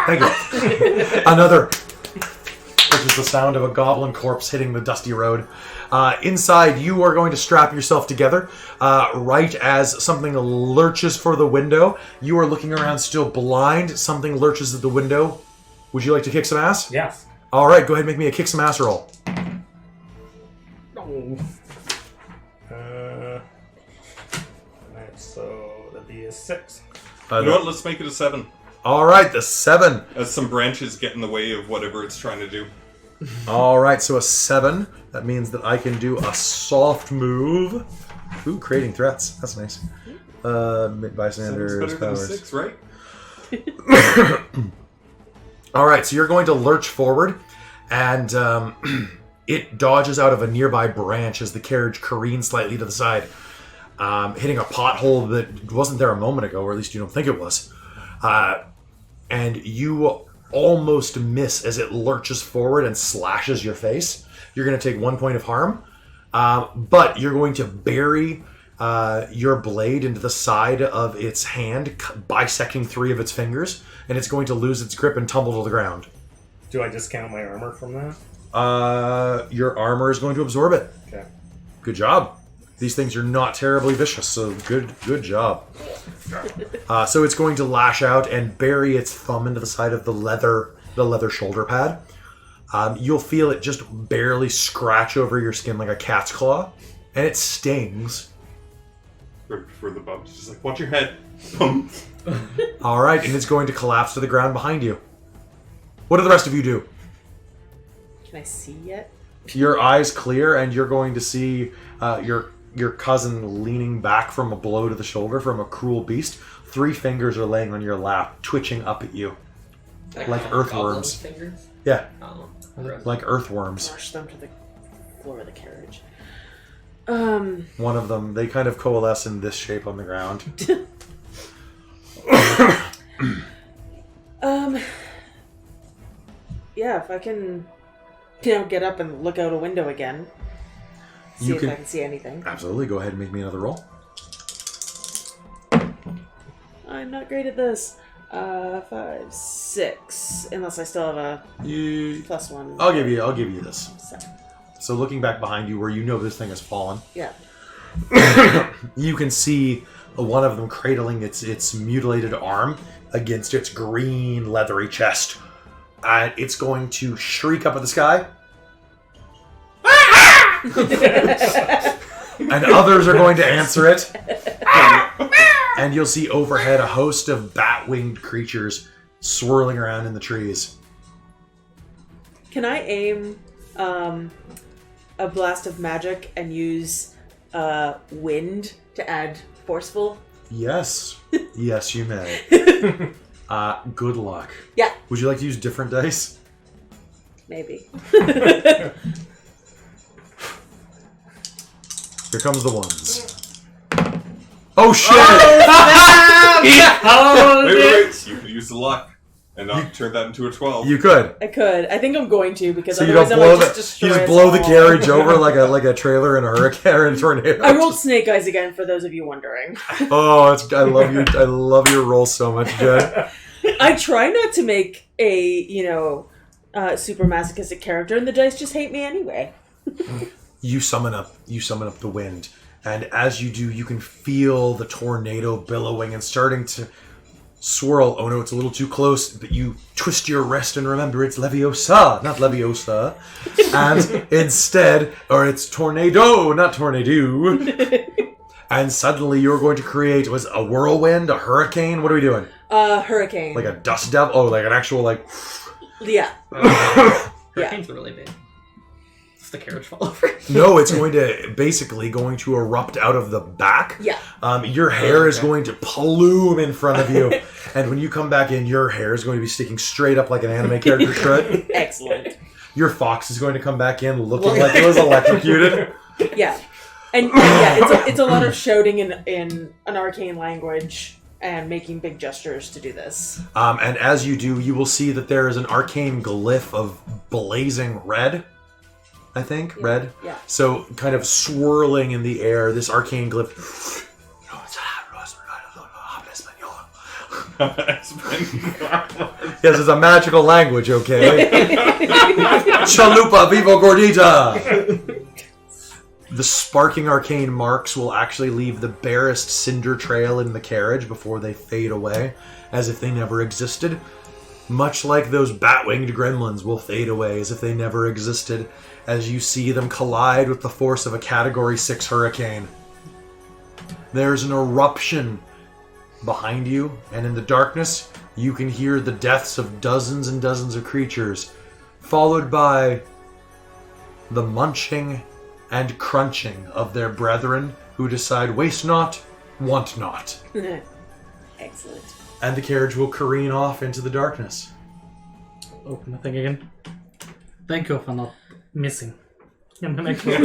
Thank you. Another... Which is the sound of a goblin corpse hitting the dusty road. Inside, you are going to strap yourself together. Right as something lurches for the window. You are looking around still blind. Something lurches at the window. Would you like to kick some ass? Yes. All right, go ahead and make me a kick some ass roll. Alright, so that'd be a 6. You know what? Let's make it a 7. All right, the 7. As some branches get in the way of whatever it's trying to do. All right, so a 7. That means that I can do a soft move. Ooh, creating threats. That's nice. Bystander's 7's better than a powers. 6, right? All right, so you're going to lurch forward, and it dodges out of a nearby branch as the carriage careens slightly to the side, hitting a pothole that wasn't there a moment ago, or at least you don't think it was. And you almost miss as it lurches forward and slashes your face. You're going to take 1 point of harm, but you're going to bury your blade into the side of its hand, bisecting 3 of its fingers, and it's going to lose its grip and tumble to the ground. Do I discount my armor from that? Your armor is going to absorb it. Okay. Good job. These things are not terribly vicious, so good job. So it's going to lash out and bury its thumb into the side of the leather shoulder pad. You'll feel it just barely scratch over your skin like a cat's claw, and it stings. Right before the bump, it's just like, watch your head. Boom. All right, and it's going to collapse to the ground behind you. What do the rest of you do? Can I see yet? Your eyes clear, and you're going to see your cousin leaning back from a blow to the shoulder from a cruel beast. 3 fingers are laying on your lap, twitching up at you. Like earthworms. Goblin fingers? Yeah, Oh, gross. like earthworms. Rush them to the floor of the carriage. One of them, they kind of coalesce in this shape on the ground. Yeah, if I can, get up and look out a window again. See You if can- I can see anything. Absolutely, go ahead and make me another roll. I'm not great at this. 5, 6. Unless I still have a +1. I'll give you this. 7. So looking back behind you where you know this thing has fallen, Yeah. you can see one of them cradling its mutilated arm against its green leathery chest. And it's going to shriek up at the sky. And others are going to answer it. And you'll see overhead a host of bat-winged creatures swirling around in the trees. Can I aim a blast of magic and use wind to add forceful? Yes. Yes, you may. Good luck. Yeah, Would you like to use different dice? maybe. Here comes the ones. Oh shit! Wait. You could use the luck and not turn that into a 12. You could. I could. I think I'm going to because So you don't otherwise I blow might just the destroy you just us blow the all. carriage over like a trailer in a hurricane or in a tornado. I rolled snake eyes again for those of you wondering. Oh, I love your roll so much, Jen. I try not to make a, super masochistic character, and the dice just hate me anyway. You summon up the wind, and as you do, you can feel the tornado billowing and starting to swirl. Oh no, it's a little too close, but you twist your wrist and remember it's Leviosa, not Leviosa. And instead, or it's tornado, not tornado. And suddenly you're going to create, was a whirlwind, a hurricane? What are we doing? Hurricane. Like a dust devil? Oh, like an actual, like... Yeah. Hurricanes are really big. Does the carriage fall over? No, it's going to erupt out of the back. Yeah. Your hair is going to plume in front of you. And when you come back in, your hair is going to be sticking straight up like an anime character should. Excellent. Your fox is going to come back in looking like it was electrocuted. Yeah. And yeah, it's a lot of shouting in an arcane language and making big gestures to do this. And as you do, you will see that there is an arcane glyph of blazing red. I think red. Yeah. So kind of swirling in the air, this arcane glyph. Yes, it's a magical language, okay? Chalupa vivo gordita! The sparking arcane marks will actually leave the barest cinder trail in the carriage before they fade away, as if they never existed. Much like those bat-winged gremlins will fade away as if they never existed, as you see them collide with the force of a Category 6 hurricane. There's an eruption behind you, and in the darkness, you can hear the deaths of dozens and dozens of creatures, followed by the munching and crunching of their brethren who decide waste not, want not. Excellent. And the carriage will careen off into the darkness. Open the thing again. Thank you for not missing. In the next one.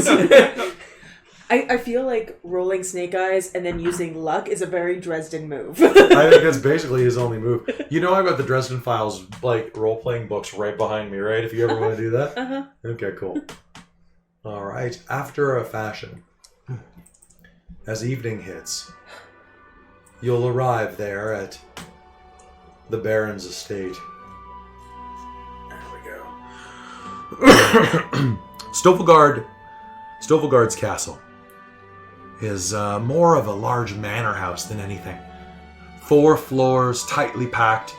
I feel like rolling snake eyes and then using luck is a very Dresden move. I think that's basically his only move. You know, I've got the Dresden Files like role-playing books right behind me, right? If you ever want to do that. Uh-huh. Okay, cool. All right. After a fashion, as evening hits, you'll arrive there at the Baron's estate. There we go. Stofelgard's castle is more of a large manor house than anything. 4 floors, tightly packed,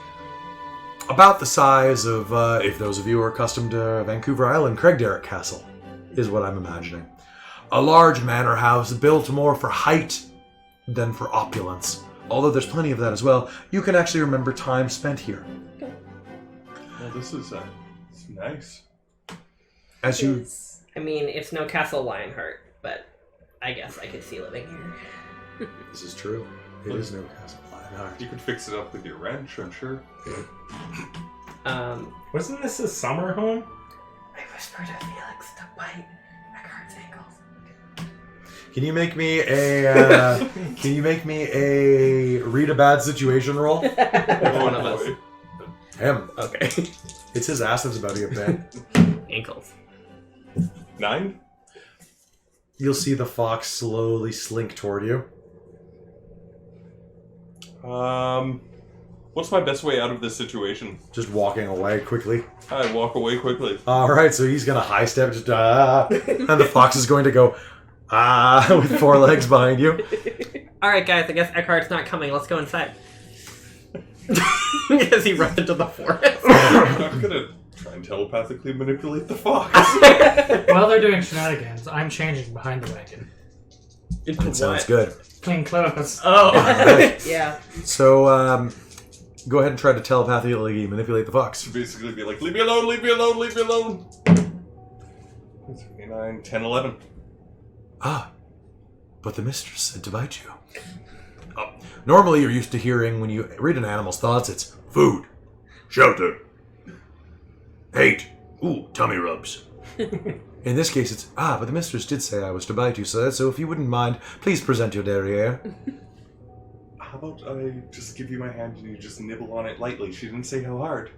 about the size of, if those of you are accustomed to Vancouver Island, Craigdarroch Castle, is what I'm imagining. A large manor house built more for height than for opulence. Although there's plenty of that as well, you can actually remember time spent here. Well, this is it's nice. As you... I mean, it's no Castle Lionheart, but I guess I could see living here. This is true. It is no Castle Lionheart. You could fix it up with your wrench, I'm sure. Wasn't this a summer home? I whispered to Felix to bite Eckhart's ankles. Can you make me a read a bad situation roll? One of us. Him. Okay. It's his ass that's about to get bent. Ankles. 9? You'll see the fox slowly slink toward you. What's my best way out of this situation? Just walking away quickly. I walk away quickly. Alright, so he's gonna high step, just and the fox is going to go with 4 legs behind you. Alright, guys, I guess Eckhart's not coming. Let's go inside. Because he runs into the forest. I'm not gonna try and telepathically manipulate the fox. While they're doing shenanigans, I'm changing behind the wagon. That sounds good. Clean clothes. Oh. Alright. Yeah. So, go ahead and try to telepathically manipulate the fox. Basically be like, leave me alone, leave me alone, leave me alone. 9, 10, 11. Ah, but the mistress said to bite you. Oh, normally you're used to hearing when you read an animal's thoughts, it's food, shelter, hate, ooh, tummy rubs. In this case, it's, but the mistress did say I was to bite you, sir, so if you wouldn't mind, please present your derriere. How about I just give you my hand and you just nibble on it lightly? She didn't say how hard.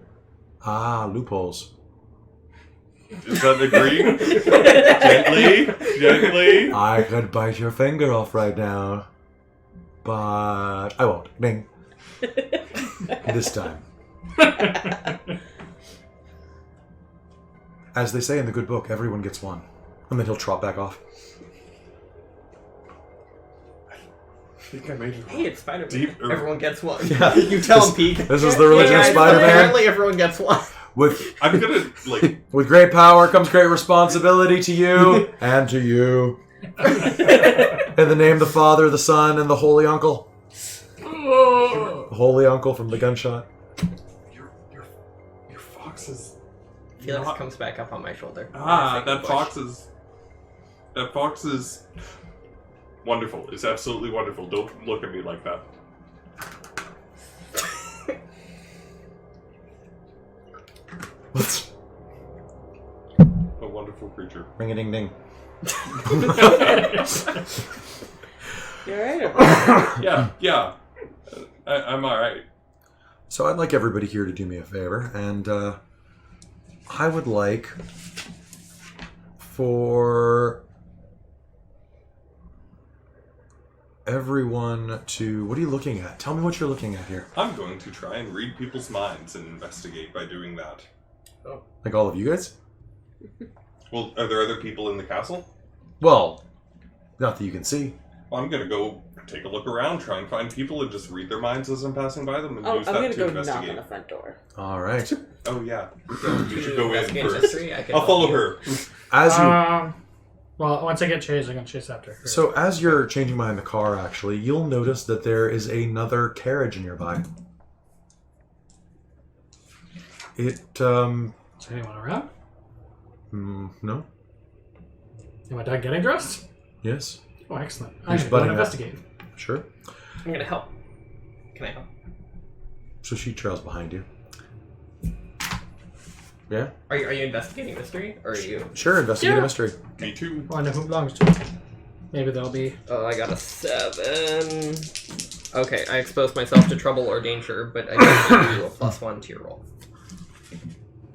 Loopholes. Is that agreeing? Gently. I could bite your finger off right now, but I won't. Bing. This time. As they say in the good book, everyone gets one. And then he'll trot back off. I think I made it. Hey, it's Spider-Man. Deep- Everyone gets one. Yeah. You tell him, Pete. This is the religion of Hey, guys, Spider-Man. Apparently everyone gets one. I'm gonna, like... With great power comes great responsibility to you and to you. In the name of the Father, the Son, and the Holy Uncle. The Holy Uncle from the gunshot. Your fox is... Felix not- comes back up on my shoulder. That fox is... That fox is... wonderful. It's absolutely wonderful. Don't look at me like that. What's A wonderful creature. ring a ding ding? You alright? Yeah. I'm alright. So I'd like everybody here to do me a favor, and I would like for everyone to... What are you looking at? Tell me what you're looking at here. I'm going to try and read people's minds and investigate by doing that. Like all of you guys? Well, are there other people in the castle? Well, not that you can see. Well, I'm gonna go take a look around, try and find people, and just read their minds as I'm passing by them, and Oh, use I'm that gonna to go knock investigate. on the front door. All right. Oh yeah, To you should go in investigate first. history, I can I'll help follow you. her. As you Well, once I get chased, I'm gonna chase after her. So as you're changing behind the car, actually, you'll notice that there is another carriage nearby. It, Is anyone around? no? Am I done getting dressed? Yes? Oh, excellent. Who's I'm going to butting up? investigate. Sure. I'm gonna help. Can I help? So she trails behind you. Yeah? Are you investigating mystery, or are you? Sure, investigate a Yeah. mystery. Me too. Well, I know who it belongs to. Maybe they'll be... Oh, I got a 7. Okay, I exposed myself to trouble or danger, but I give you a +1 to your roll.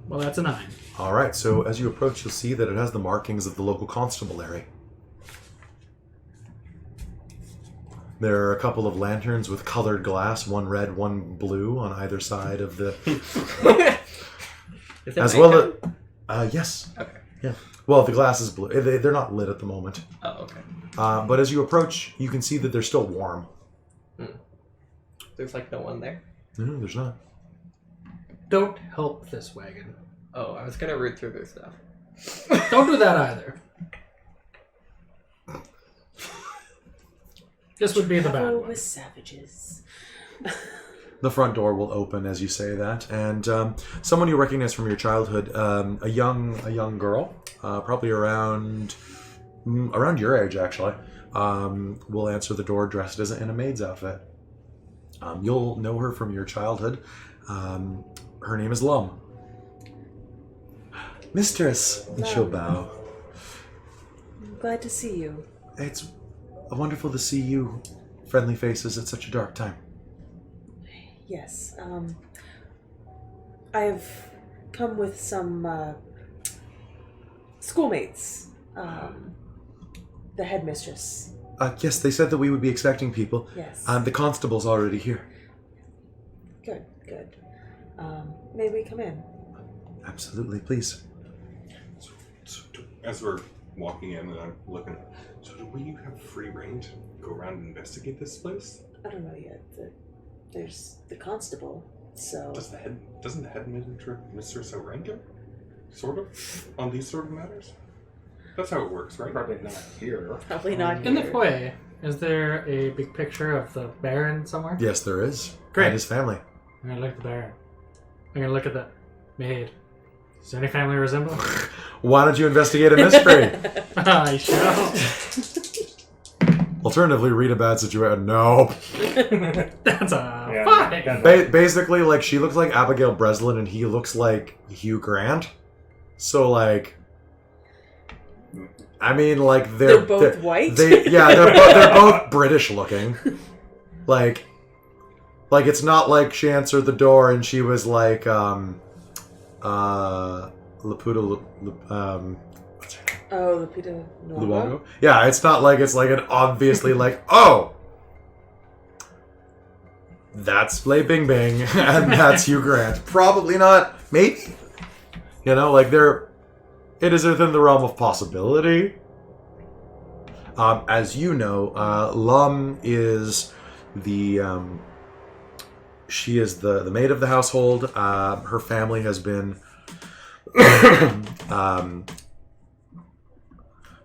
Well, that's a 9. Alright, so as you approach, you'll see that it has the markings of the local constabulary. There are a couple of lanterns with colored glass, one red, one blue, on either side of the... Is it as well nighttime? as... yes. Okay. Yeah. Well, the glass is blue. They're not lit at the moment. Oh, okay. But as you approach, you can see that they're still warm. There's like no one there. No, there's not. Don't help this wagon. Oh, I was gonna root through their stuff. Don't do that either. This would be the bad Travel one. with savages. The front door will open as you say that, and someone you recognize from your childhood, a young girl, probably around your age actually, will answer the door dressed as in a maid's outfit. You'll know her from your childhood. Her name is Lum. Mistress, and she'll bow. I'm glad to see you. It's wonderful to see you, friendly faces, at such a dark time. Yes. I've come with some schoolmates. The headmistress. Yes, they said that we would be expecting people. Yes. The constable's already here. Good. May we come in? Absolutely, please. So, as we're walking in and I'm looking, so do we have free reign to go around and investigate this place? I don't know yet. There's the constable, so... Doesn't the headmistress outrank him? Sort of? On these sort of matters? That's how it works, right? Probably not here. Probably not here. In the foyer, is there a big picture of the Baron somewhere? Yes, there is. Great. And his family. I'm going to look at the Baron. I'm going to look at the maid. Is there any family resemblance? Why don't you investigate a mystery? I shall. Alternatively, read a bad situation. No. That's a Yeah. 5. Basically, like, she looks like Abigail Breslin and he looks like Hugh Grant. So, like... I mean, like, They're both white? They're both British looking. Like, it's not like she answered the door and she was like, Laputa, what's her name? Oh, Lupita Nyong'o? Luongo? Yeah, it's not like it's like an obviously like, oh, that's Lei Bing Bing and that's Hugh Grant. Probably not. Maybe. You know, like they're It is within the realm of possibility. As you know, Lum is she is the maid of the household. Her family has been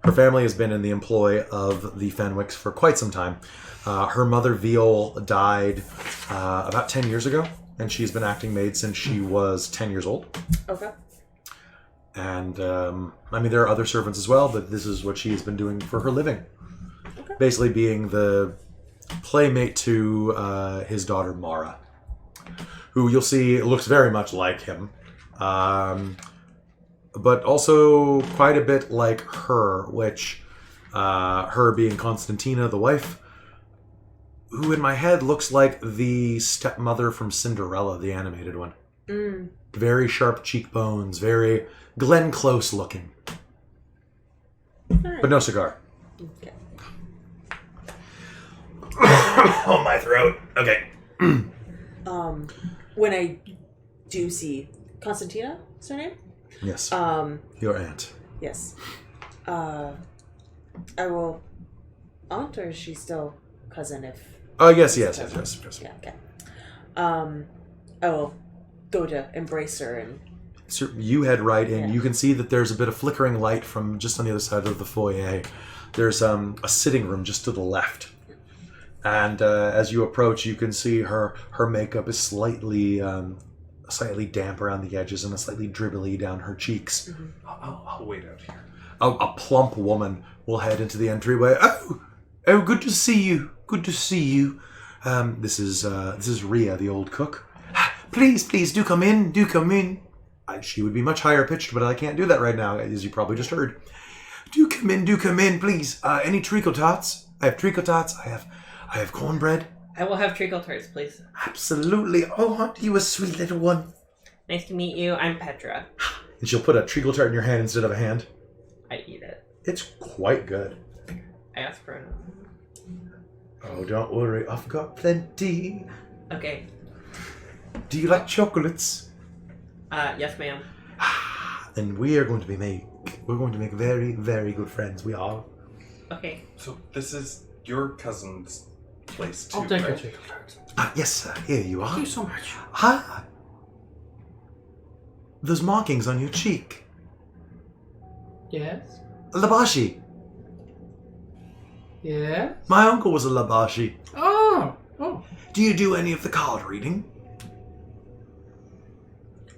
her family has been in the employ of the Fenwicks for quite some time. Her mother, Viol, died about 10 years ago, and she's been acting maid since she was 10 years old. Okay. And, there are other servants as well, but this is what she's been doing for her living. Okay. Basically being the playmate to his daughter, Mara, who you'll see looks very much like him. But also quite a bit like her, which, her being Constantina, the wife, who in my head looks like the stepmother from Cinderella, the animated one. Mm. Very sharp cheekbones, very Glenn Close looking. Alright. But no cigar. Okay. Oh, my throat. Okay. When I do see Constantina, is her name? Yes. Your aunt. Yes. I will. Aunt, or is she still cousin? If Oh, yes. Yeah. Okay. I will go to embrace her and. So you head right in. Yeah. You can see that there's a bit of flickering light from just on the other side of the foyer. There's a sitting room just to the left. And as you approach, you can see her makeup is slightly damp around the edges and a slightly dribbly down her cheeks. Mm-hmm. I'll wait out here. A plump woman will head into the entryway. Oh, good to see you. Good to see you. This is Rhea, the old cook. Please, do come in. Do come in. She would be much higher pitched, but I can't do that right now, as you probably just heard. Do come in, please. Any treacle tots? I have treacle tots. I have cornbread. I will have treacle tarts, please. Absolutely. Oh, aren't you a sweet little one? Nice to meet you. I'm Petra. And she'll put a treacle tart in your hand instead of a hand. I eat it. It's quite good. I ask for another. Oh, don't worry. I've got plenty. Okay. Do you like chocolates? Yes, ma'am. Then we're going to make very, very good friends. We are. Okay. So this is your cousin's place too, I'll take a right? treacle tart. Yes, sir. Here you are. Thank you so much. Those markings on your cheek. Yes? Labashi. Yes? My uncle was a Labashi. Oh! Do you do any of the card reading?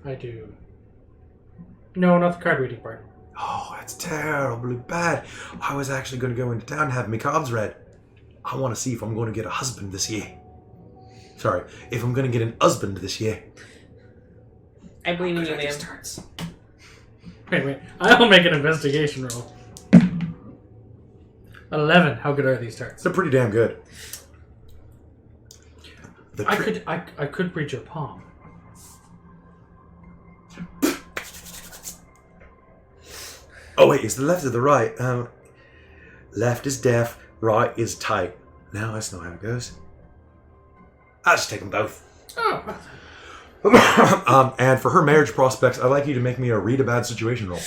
I do. No, not the card reading part. Oh, that's terribly bad. I was actually going to go into town and have my cards read. I want to see if I'm going to get a husband this year. Sorry, if I'm going to get an husband this year. I believe in you, ma'am. Wait. I'll make an investigation roll. 11. How good are these tarts? They're pretty damn good. I could read your palm. Oh wait, it's the left or the right? Left is deaf, right is tight. Now that's not how it goes. I'll just take them both. Oh. And for her marriage prospects, I'd like you to make me a read a bad situation roll.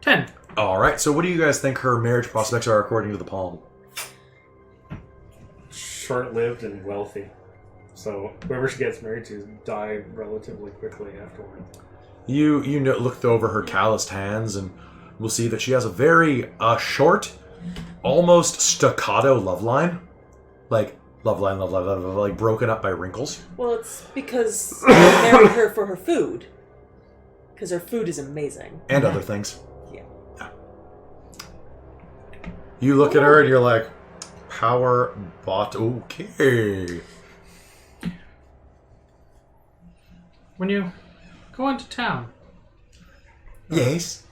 10. All right. So, what do you guys think her marriage prospects are according to the palm? Short-lived and wealthy. So whoever she gets married to die relatively quickly afterward. You looked over her calloused hands, and we'll see that she has a very short, almost staccato love line, like love line, like broken up by wrinkles. Well, it's because I married her for her food. Because her food is amazing. And other things. Yeah. You look at her and you're like, power bot. Okay. When you go into town, Yes.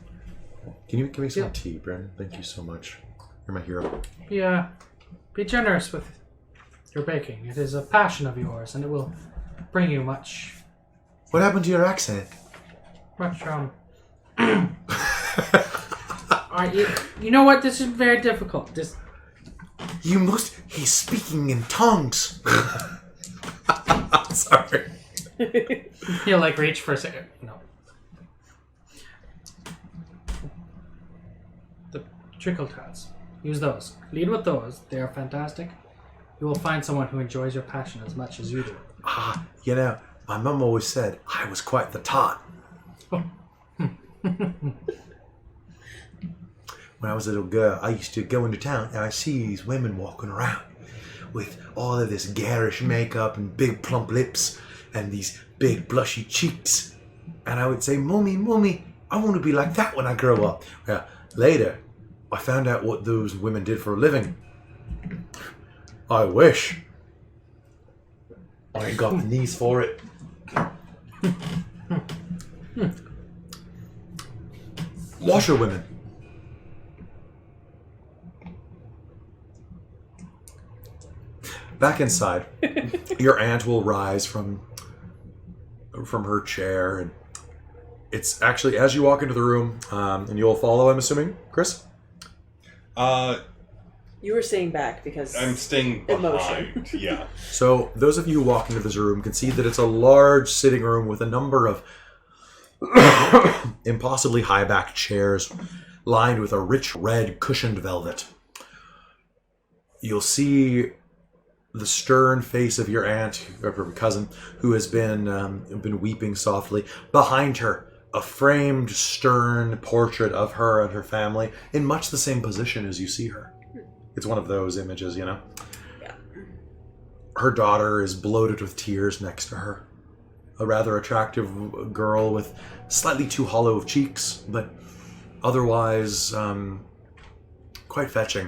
Can you give me some Yeah. tea, Bren? Thank you so much. You're my hero. be generous with your baking. It is a passion of yours, and it will bring you much. What happened to your accent? You know what? This is very difficult. He's speaking in tongues. I'm sorry. He'll like reach for a second. No. The trickle tats. Use those. Lead with those. They are fantastic. You will find someone who enjoys your passion as much as you do. You know, my mum always said I was quite the tot. When I was a little girl, I used to go into town and I see these women walking around with all of this garish makeup and big plump lips and these big blushy cheeks. And I would say, Mummy, Mummy, I want to be like that when I grow up. Well, later, I found out what those women did for a living. I wish. I ain't got the knees for it. Washerwomen. Back inside, your aunt will rise from her chair, and it's actually as you walk into the room, and you'll follow. I'm assuming, Chris. You were staying back because I'm staying behind. Emotion. Yeah. So those of you who walk into this room can see that it's a large sitting room with a number of impossibly high-backed chairs lined with a rich red cushioned velvet. You'll see the stern face of your aunt, or her cousin, who has been weeping softly. Behind her, a framed, stern portrait of her and her family in much the same position as you see her. It's one of those images, you know? Yeah. Her daughter is bloated with tears next to her. A rather attractive girl with slightly too hollow of cheeks, but otherwise quite fetching.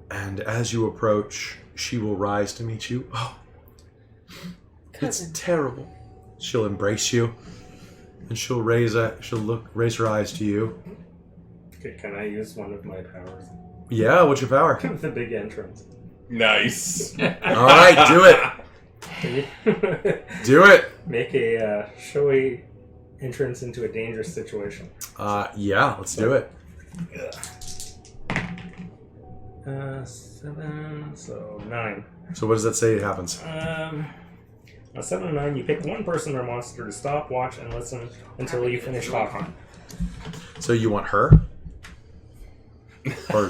And as you approach, she will rise to meet you. Oh, Cousin. it's terrible. She'll embrace you, and she'll raise her eyes to you. Okay, can I use one of my powers? Yeah, what's your power? The big entrance. Nice. All right, do it. Do it. Make a showy entrance into a dangerous situation. Yeah, let's do it. 7, so 9. So what does that say happens? A 7 and 9, you pick one person or monster to stop, watch, and listen until you finish talking. So you want her? Or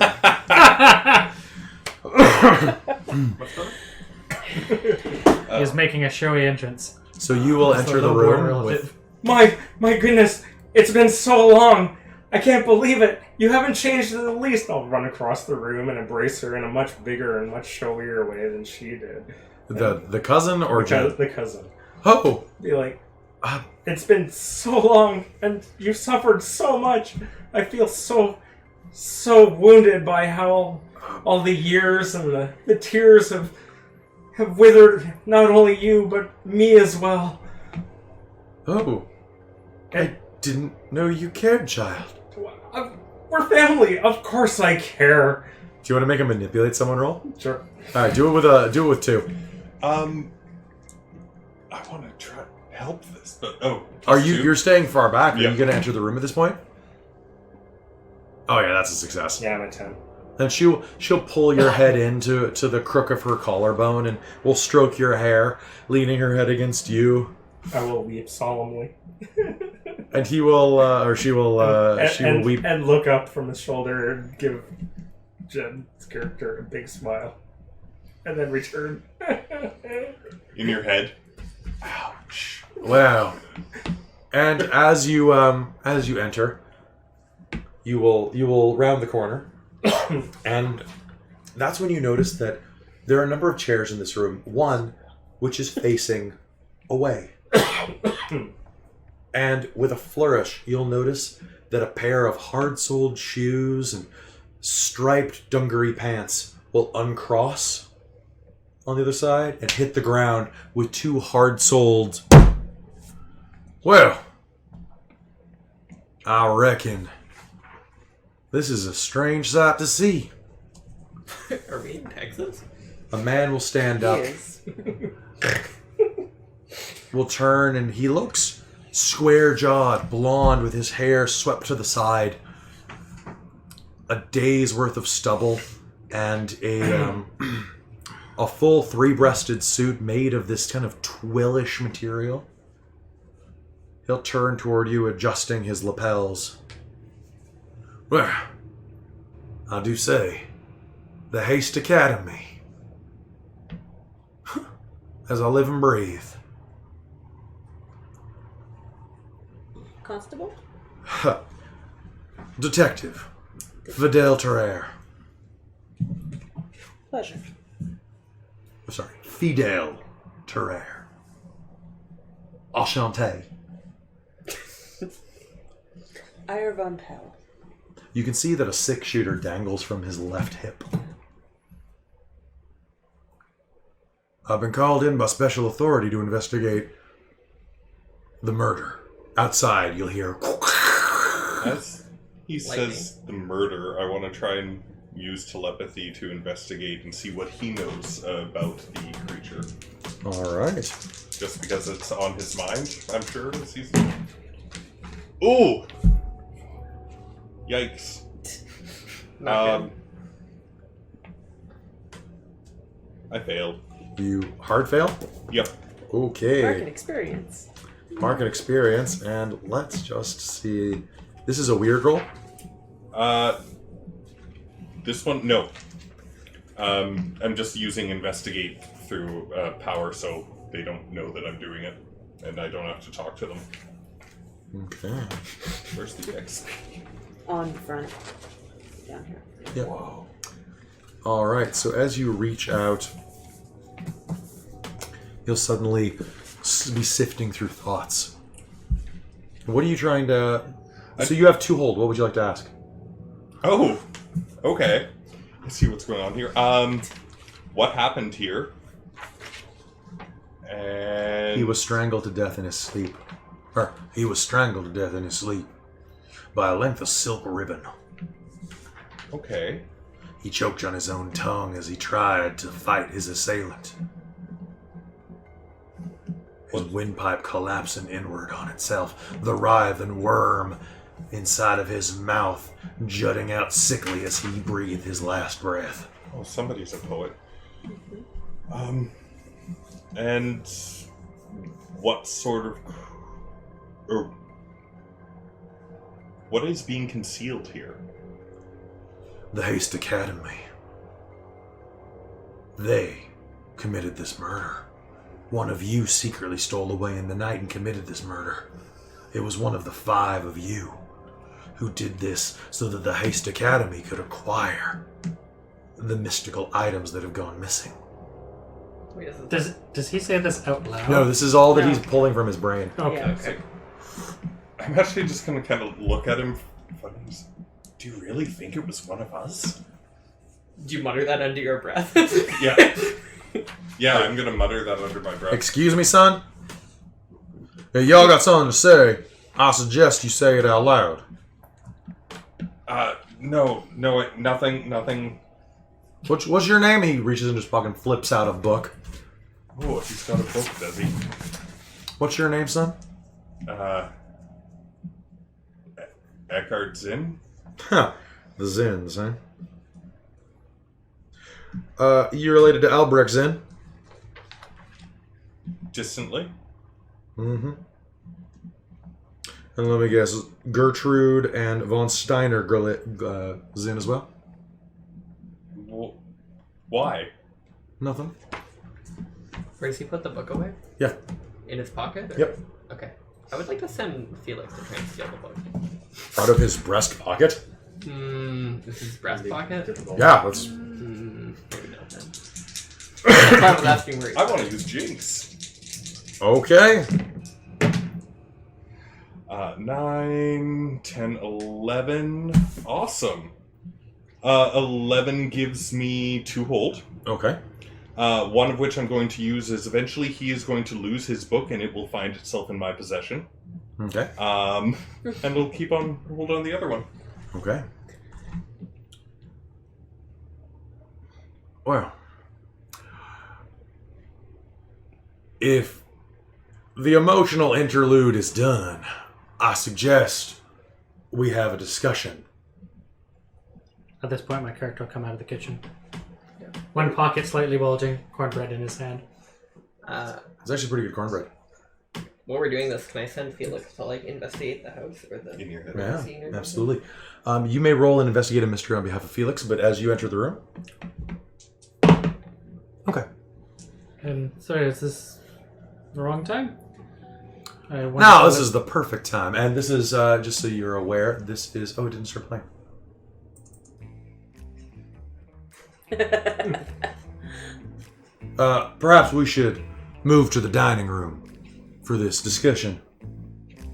He's making a showy entrance. so you will That's enter the the low border room relative. with. My goodness, it's been so long. I can't believe it. You haven't changed in the least. I'll run across the room and embrace her in a much bigger and much showier way than she did. The cousin or The cousin. Oh, Be like, it's been so long and you've suffered so much. I feel so wounded by how all the years and the tears have withered not only you but me as well. oh! I didn't know you cared, child. We're family. Of course I care. Do you want to make a manipulate someone roll? Sure. All right, do it with 2. I want to try to help this, but Are plus you? 2? You're staying far back. Are Yeah. you going to enter the room at this point? Oh yeah, that's a success. Yeah, I'm at 10. And she'll pull your head into the crook of her collarbone and will stroke your hair, leaning her head against you. I will weep solemnly. And he will, or she will, she will weep. And look up from his shoulder and give Jen's character a big smile. And then return. In your head. Ouch. Wow. And as you enter, you will round the corner, and that's when you notice that there are a number of chairs in this room. One, which is facing away. And with a flourish, you'll notice that a pair of hard-soled shoes and striped dungaree pants will uncross on the other side and hit the ground with 2 hard-soled. Well, I reckon this is a strange sight to see. Are we in Texas? A man will stand He up, is. will turn, and he looks square-jawed, blonde, with his hair swept to the side, a day's worth of stubble, and a a full three-breasted suit made of this kind of twillish material. He'll turn toward you, adjusting his lapels. Well, I do say, the Haiste Academy. As I live and breathe. Constable? Detective. Fidel Terrer. Pleasure. Sorry, Fidel Terrer. Enchanté. Ire von Pell. You can see that a 6-shooter dangles from his left hip. I've been called in by special authority to investigate the murder. Outside, you'll hear... As he says the murder, I want to try and use telepathy to investigate and see what he knows about the creature. All right. Just because it's on his mind, I'm sure. As he's... Ooh! Yikes. Not I failed. You hard fail? Yep. Okay. Market experience. Market experience, and let's just see. This is a weird roll. This one, no. I'm just using investigate through power, so they don't know that I'm doing it, and I don't have to talk to them. Okay. Where's the X? On the front. Down here. Yep. Whoa. All right. So as you reach out, you'll suddenly be sifting through thoughts. What are you trying to? So you have 2 hold. What would you like to ask? Oh, okay. Let's see what's going on here. What happened here? And He was strangled to death in his sleep. Or he was strangled to death in his sleep by a length of silk ribbon. okay. He choked on his own tongue as he tried to fight his assailant. His windpipe collapsing inward on itself, the writhen worm inside of his mouth jutting out sickly as he breathed his last breath. Oh, somebody's a poet. And what sort of, or what is being concealed here? The Haiste Academy. They committed this murder. One of you secretly stole away in the night and committed this murder. It was one of the 5 of you who did this so that the Haiste Academy could acquire the mystical items that have gone missing. Wait, isn't Does he say this out loud? No, this is all that No. he's pulling from his brain. Okay. Yeah. Okay. I'm actually just going to kind of look at him. Do you really think it was one of us? Do you mutter that under your breath? Yeah. Yeah, I'm going to mutter that under my breath. Excuse me, son? If y'all got something to say, I suggest you say it out loud. No, nothing. What's your name? He reaches and just fucking flips out a book. Oh, he's got a book, does he? What's your name, son? Eckhart Zinn? Huh. The Zins, huh? You related to Albrecht Zinn? Distantly? Mm-hmm. And let me guess, Gertrude and von Steiner Zinn as well? Why? Nothing. Where does he put the book away? Yeah. In his pocket? Or? Yep. Okay. I would like to send Felix to try and steal the book. Out of his breast pocket? This is his breast pocket? Yeah, that's... Maybe not then. That's why I was asking where he I want to use Jinx. Okay. 9, 10, 11. Awesome. 11 gives me 2 hold. Okay. One of which I'm going to use is eventually he is going to lose his book and it will find itself in my possession. Okay. And we'll keep on hold on the other one. Okay. Well, if the emotional interlude is done, I suggest we have a discussion. At this point, my character will come out of the kitchen. One pocket slightly bulging, cornbread in his hand. It's actually pretty good cornbread. While we're doing this, can I send Felix to like investigate the house or the In your head. Yeah, scene or absolutely. You may roll and investigate a mystery on behalf of Felix, but as you enter the room... Okay. And sorry, is this the wrong time? No, this is the perfect time. And this is, just so you're aware, this is... Oh, it didn't start playing. Perhaps we should move to the dining room for this discussion.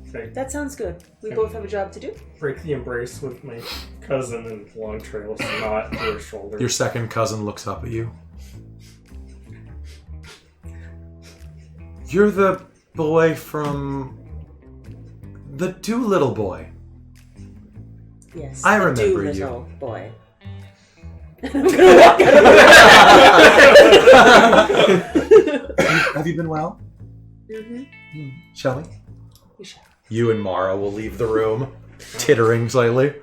Okay. That sounds good. We both have a job to do. Break the embrace with my cousin and long trail of snot to her shoulder. Your second cousin looks up at you. You're the boy from... The Doolittle boy. Yes. I the remember you. Doolittle boy. I'm gonna walk out of the Have you been well? Mm-hmm. Shall we? We shall. You and Mara will leave the room, tittering slightly.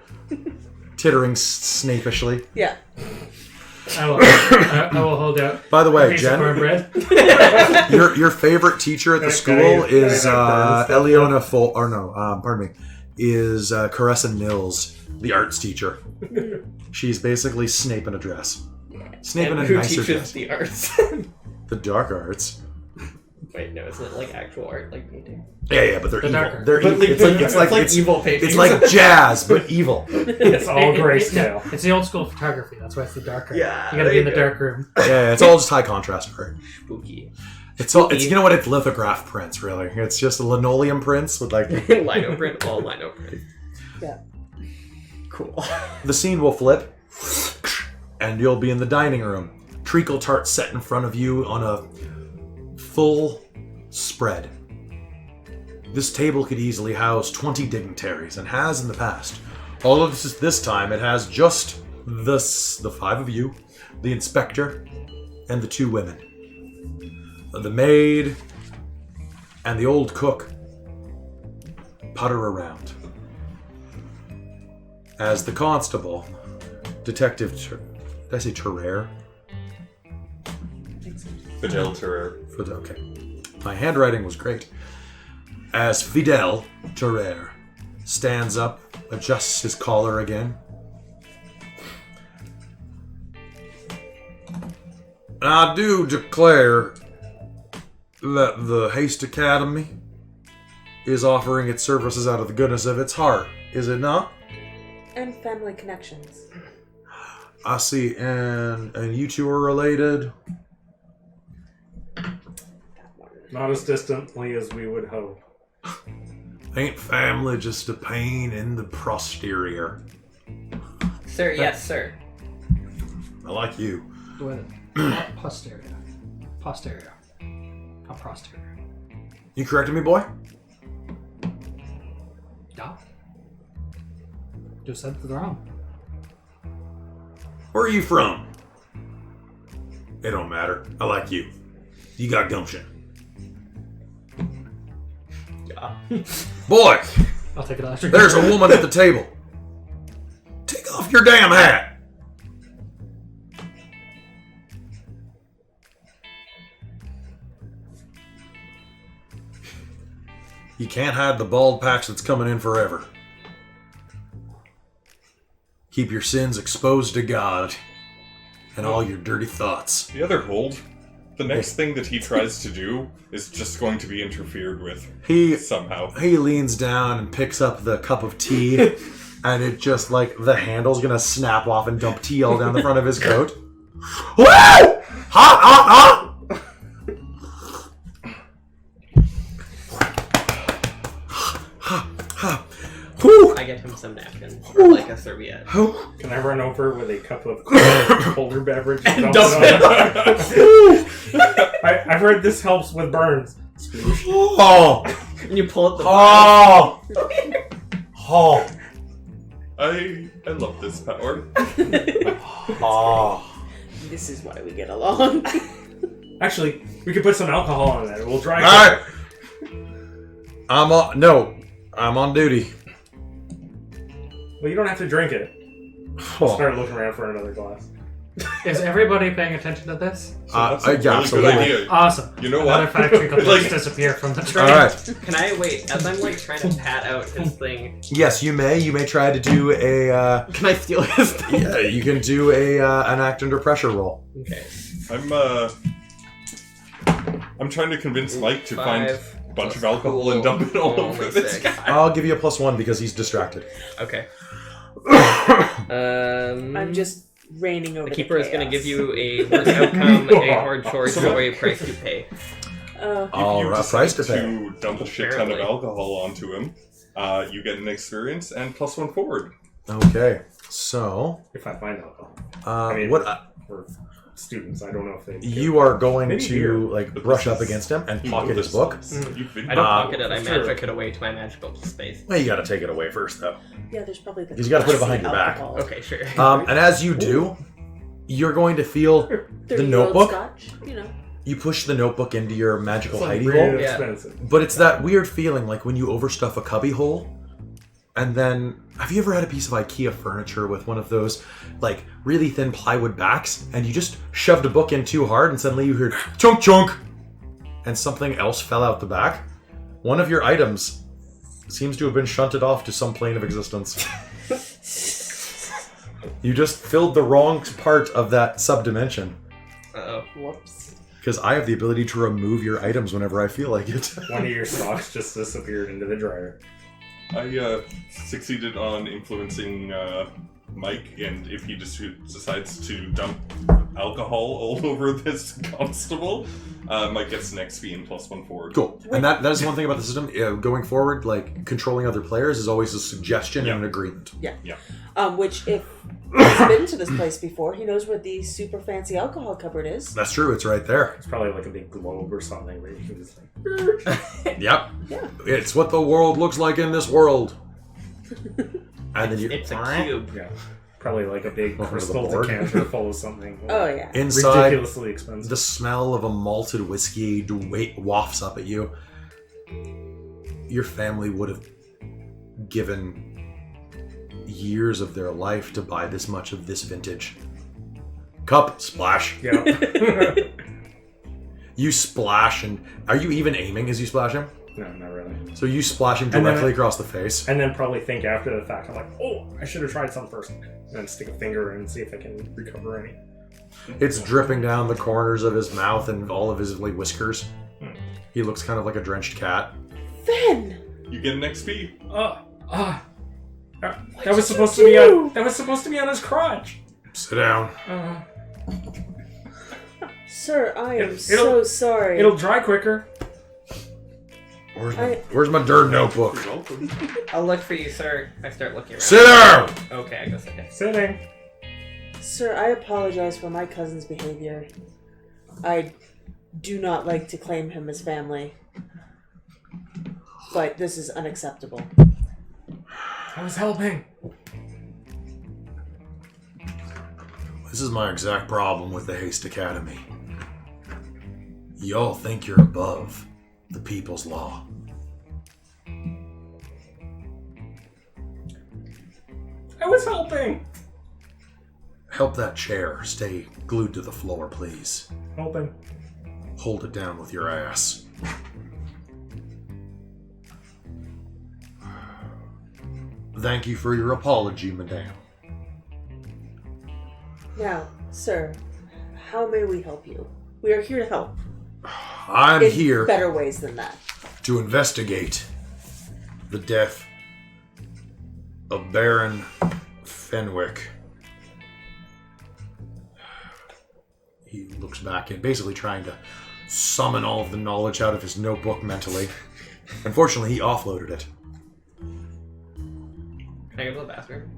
Tittering snapishly. Yeah. I will hold out. By the a way, piece of Jen, cornbread. your favorite teacher at the school is Eliona pardon me, is Caressa Nils, the arts teacher. She's basically Snape in a dress. Snape in And a who nicer teaches dress. the arts? The dark arts. Wait, no, isn't it like actual art, like painting? Yeah, but they're The evil. dark arts. They're evil. It's like evil painting. it's like jazz, but evil. It's all grayscale. It's the old school photography. That's why it's the dark art. Yeah, You gotta be in the there you dark room. Yeah, it's all just high contrast art. spooky. It's all. It's, you know what? It's lithograph prints, really. It's just linoleum prints with like. Lino print, all lino print. Yeah. Cool. The scene will flip, and you'll be in the dining room. Treacle tart set in front of you on a full spread. This table could easily house 20 dignitaries, and has in the past. Although this time it has just the five of you, the inspector, and the two women. The maid and the old cook putter around. As the constable, Detective... did I say Terrere? Fidel Terrere. Okay. My handwriting was great. As Fidel Terrere stands up, adjusts his collar again. I do declare that the Haiste Academy is offering its services out of the goodness of its heart, is it not? And family connections. I see, and you two are related. Not as distantly as we would hope. Ain't family just a pain in the posterior? Sir, yes, sir. I like you. Posterior. Posterior. Not posterior. You corrected me, boy? Yeah. Just said the wrong. Where are you from? It don't matter. I like you. You got gumption. Yeah. Boy, I'll take it after. there's a woman at the table. Take off your damn hat. You can't hide the bald patch that's coming in forever. Keep your sins exposed to God and all your dirty thoughts. The other hold, the next thing that he tries to do is just going to be interfered with He somehow. leans down and picks up the cup of tea, and it just like the handle's gonna snap off and dump tea all down the front of his coat. Woo! Hot, hot, hot! Whew! I get him some napkins or like a serviette. Can I run over with a cup of colder beverage and dump I've heard this helps with burns. Oh! And you pull up the Oh! Oh! I love this power. Oh! This is why we get along. Actually, we could put some alcohol on that. It will dry. Alright! I'm on duty. Well, you don't have to drink it. Oh. Start looking around for another glass. Is everybody paying attention to this? That's a yeah, really absolutely. good idea. Awesome. You know Another what? factory complex Like- disappear from the train. All right. Can I wait? As I'm like trying to pat out his thing, Yes, you may. You may try to do a. can I steal his thing? Yeah, you can do an act under pressure roll. Okay. I'm trying to convince Mike to find a 5 bunch of plus alcohol cool. and dump it all Only over this 6. guy. I'll give you a +1 because he's distracted. Okay. I'm just reigning over The keeper is going to chaos. give you a worse outcome, a hard chore, or a price to pay. All If you right, decide price to pay. to dump a shit ton of Apparently. alcohol onto him, you get an experience and +1 forward. Okay, so If I find alcohol. what For students, I don't know if they. you are going Maybe to here. like But brush this up is- against him and You pocket know his this. book. You've been I don't pocket it, I sure. magic it away to my magical space. Well, you got to take it away first, though. Yeah, there's probably the. You gotta put it behind your back. alcohol. Okay, sure. And as you do, you're going to feel 30-year-old notebook? Scotch, you know. you push the notebook into your magical It's like hidey really hole. Yeah. expensive. But it's that weird feeling like when you overstuff a cubby hole. And then, have you ever had a piece of IKEA furniture with one of those, like, really thin plywood backs, and you just shoved a book in too hard, and suddenly you heard chunk chunk, and something else fell out the back? One of your items seems to have been shunted off to some plane of existence. You just filled the wrong part of that subdimension. Uh-oh. Whoops. Because I have the ability to remove your items whenever I feel like it. One of your stocks just disappeared into the dryer. I succeeded on influencing Mike, and if he just decides to dump alcohol all over this constable, Mike gets an XP and +1 forward. Cool. And that is one thing about the system. Going forward, like, controlling other players is always a suggestion and an agreement. Which, if he's been to this place before, he knows where the super fancy alcohol cupboard is. That's true. It's right there. It's probably like a big globe or something where you can just like. Yep. Yeah. It's what the world looks like in this world. And then you It's a cube. Yeah. Probably like a big Over to the crystal board. decanter full of something. Oh, yeah. inside, Ridiculously expensive. the smell of a malted whiskey wafts up at you. Your family would have given years of their life to buy this much of this vintage. Cup, splash. Yeah. You splash, and are you even aiming as you splash him? No, not really. So you splash him And then directly I- across the face. And then probably think after the fact, I'm like, oh, I should have tried some first. And then stick a finger in and see if I can recover any. It's dripping down the corners of his mouth and all of his like whiskers. Hmm. He looks kind of like a drenched cat. Finn! You get an XP. That was supposed to be on. That was supposed to be on his crotch. Sit down. Sir, I am It'll- so sorry. It'll dry quicker. Where's my dirt notebook? You're welcome. I'll look for you, sir. I start looking around. Sit down! Okay, I guess I did. Sitting. Sir, I apologize for my cousin's behavior. I do not like to claim him as family. But this is unacceptable. I was helping. This is my exact problem with the Haiste Academy. Y'all think you're above the people's law. I was helping. Help that chair stay glued to the floor, please. Helping. Hold it down with your ass. Thank you for your apology, madame. Now, sir, how may we help you? We are here to help. I'm in here better ways than that. to investigate the death of Baron Fenwick. He looks back and basically trying to summon all of the knowledge out of his notebook mentally. Unfortunately, he offloaded it. Can I go to the bathroom?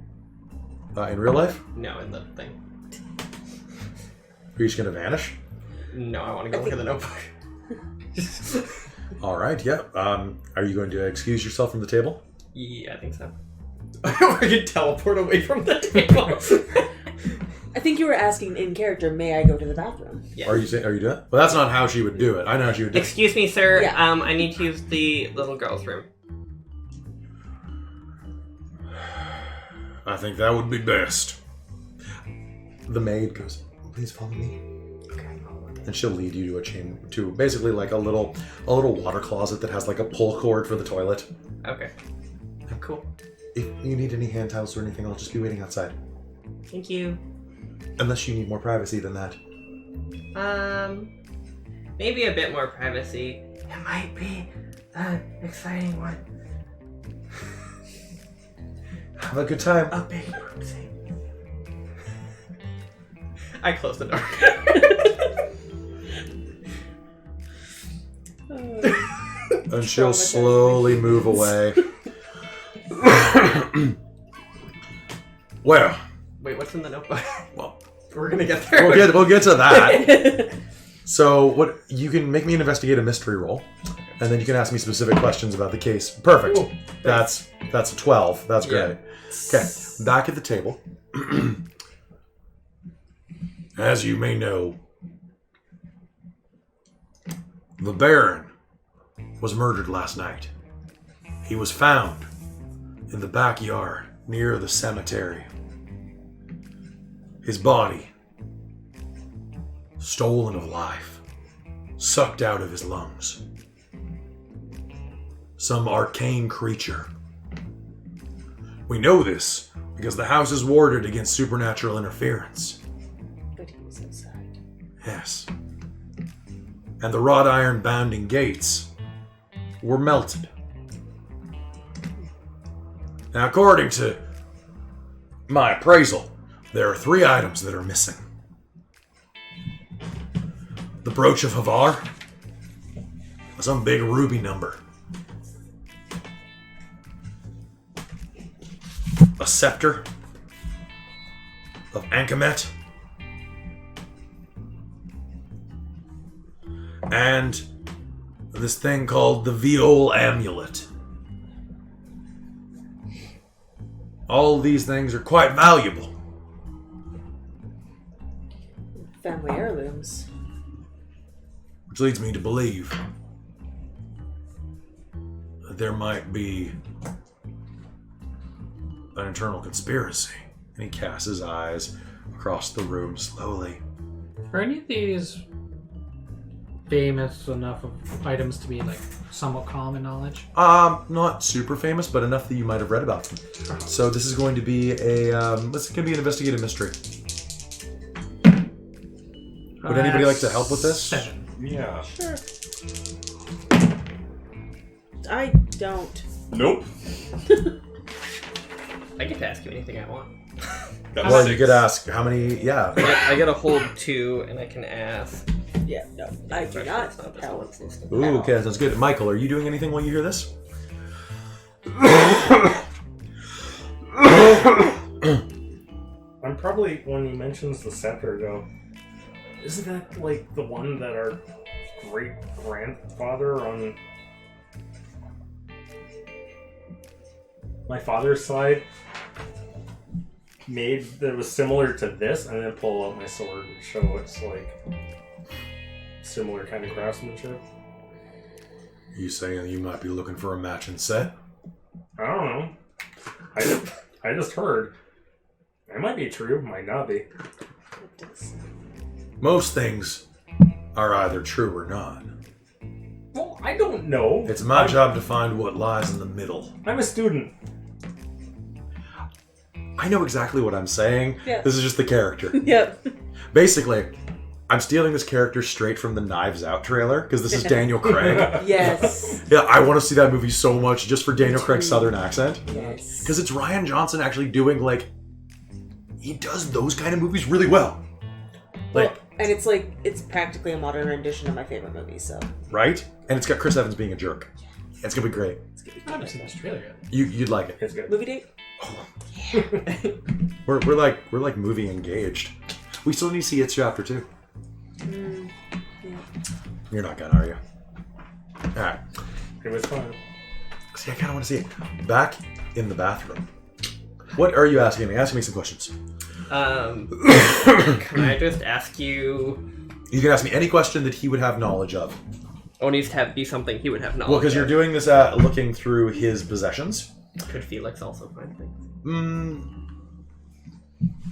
In real life, No, in the thing. are you just going to vanish? No, I want to go look at the notebook. All right, yeah. Are you going to excuse yourself from the table? Yeah, I think so. I can teleport away from the table. I think you were asking in character, may I go to the bathroom? Yeah. Are you doing it? Well, that's not how she would do it. I know how she would do it. Excuse me, sir. Yeah. I need to use the little girl's room. I think that would be best. The maid goes, please follow me. And she'll lead you to a chamber, to basically like a little water closet that has like a pull cord for the toilet. Okay. Cool. If you need any hand towels or anything, I'll just be waiting outside. Thank you. Unless you need more privacy than that. Maybe a bit more privacy. It might be the exciting one. Have a good time. A big oopsie. I closed the door. And she'll slowly move away. Well, Wait, what's in the notebook? well, We're gonna get there. we'll get to that. So, what you can make me an investigate a mystery roll, and then you can ask me specific questions about the case. Perfect. Ooh, That's a 12. That's great. Okay, back at the table. As you may know, the Baron was murdered last night. He was found in the backyard near the cemetery. His body stolen of life, sucked out of his lungs. Some arcane creature. We know this because the house is warded against supernatural interference. But he was outside. Yes. And the wrought iron bounding gates were melted. Now, according to my appraisal, there are 3 items that are missing. The brooch of Havar, some big ruby number. A scepter of Alchemist. And this thing called the Viol Amulet. All these things are quite valuable. Family heirlooms. Which leads me to believe that there might be an internal conspiracy. And he casts his eyes across the room slowly. Are any of these famous enough of items to be like somewhat common knowledge? Not super famous, but enough that you might have read about them. So this is going to be an investigative mystery. Would anybody like to help with this? 7. Yeah. Sure. I don't. Nope. I get to ask you anything I want. That's Well, 6. you could ask how many. Yeah. I get a hold 2, and I can ask. Yeah, no. I do Actually, not it's not this help. one, it's listed. Ooh, okay, sounds good. Michael, are you doing anything while you hear this? I'm probably, when he mentions the scepter, go, isn't that like the one that our great grandfather on my father's side made that was similar to this? And then pull out my sword and show it's like similar kind of craftsmanship. Are you saying you might be looking for a matching set? I don't know. I just heard. It might be true, might not be. Most things are either true or not. Well, I don't know. It's my job to find what lies in the middle. I'm a student. I know exactly what I'm saying. Yeah. This is just the character. Yep. Basically, I'm stealing this character straight from the Knives Out trailer, because this is Daniel Craig. Yes. Yeah, I want to see that movie so much just for Daniel Craig's southern accent. Yes. Because it's Ryan Johnson actually doing, like, he does those kind of movies really well. Like, Well, and it's like, it's practically a modern rendition of my favorite movie, so. right? And it's got Chris Evans being a jerk. It's going to be great. I haven't seen this trailer yet. You'd like it. It's good. Movie date? We're like movie engaged. We still need to see It's Chapter 2. Yeah. You're not gonna, are you? Alright. It was fun. See, I kind of want to see it. Back in the bathroom. What are you asking me? Ask me some questions. Can I just ask you? You can ask me any question that he would have knowledge of. Oh, it needs to be something he would have knowledge. Well, because you're of. doing this looking through his possessions. Could Felix also find things?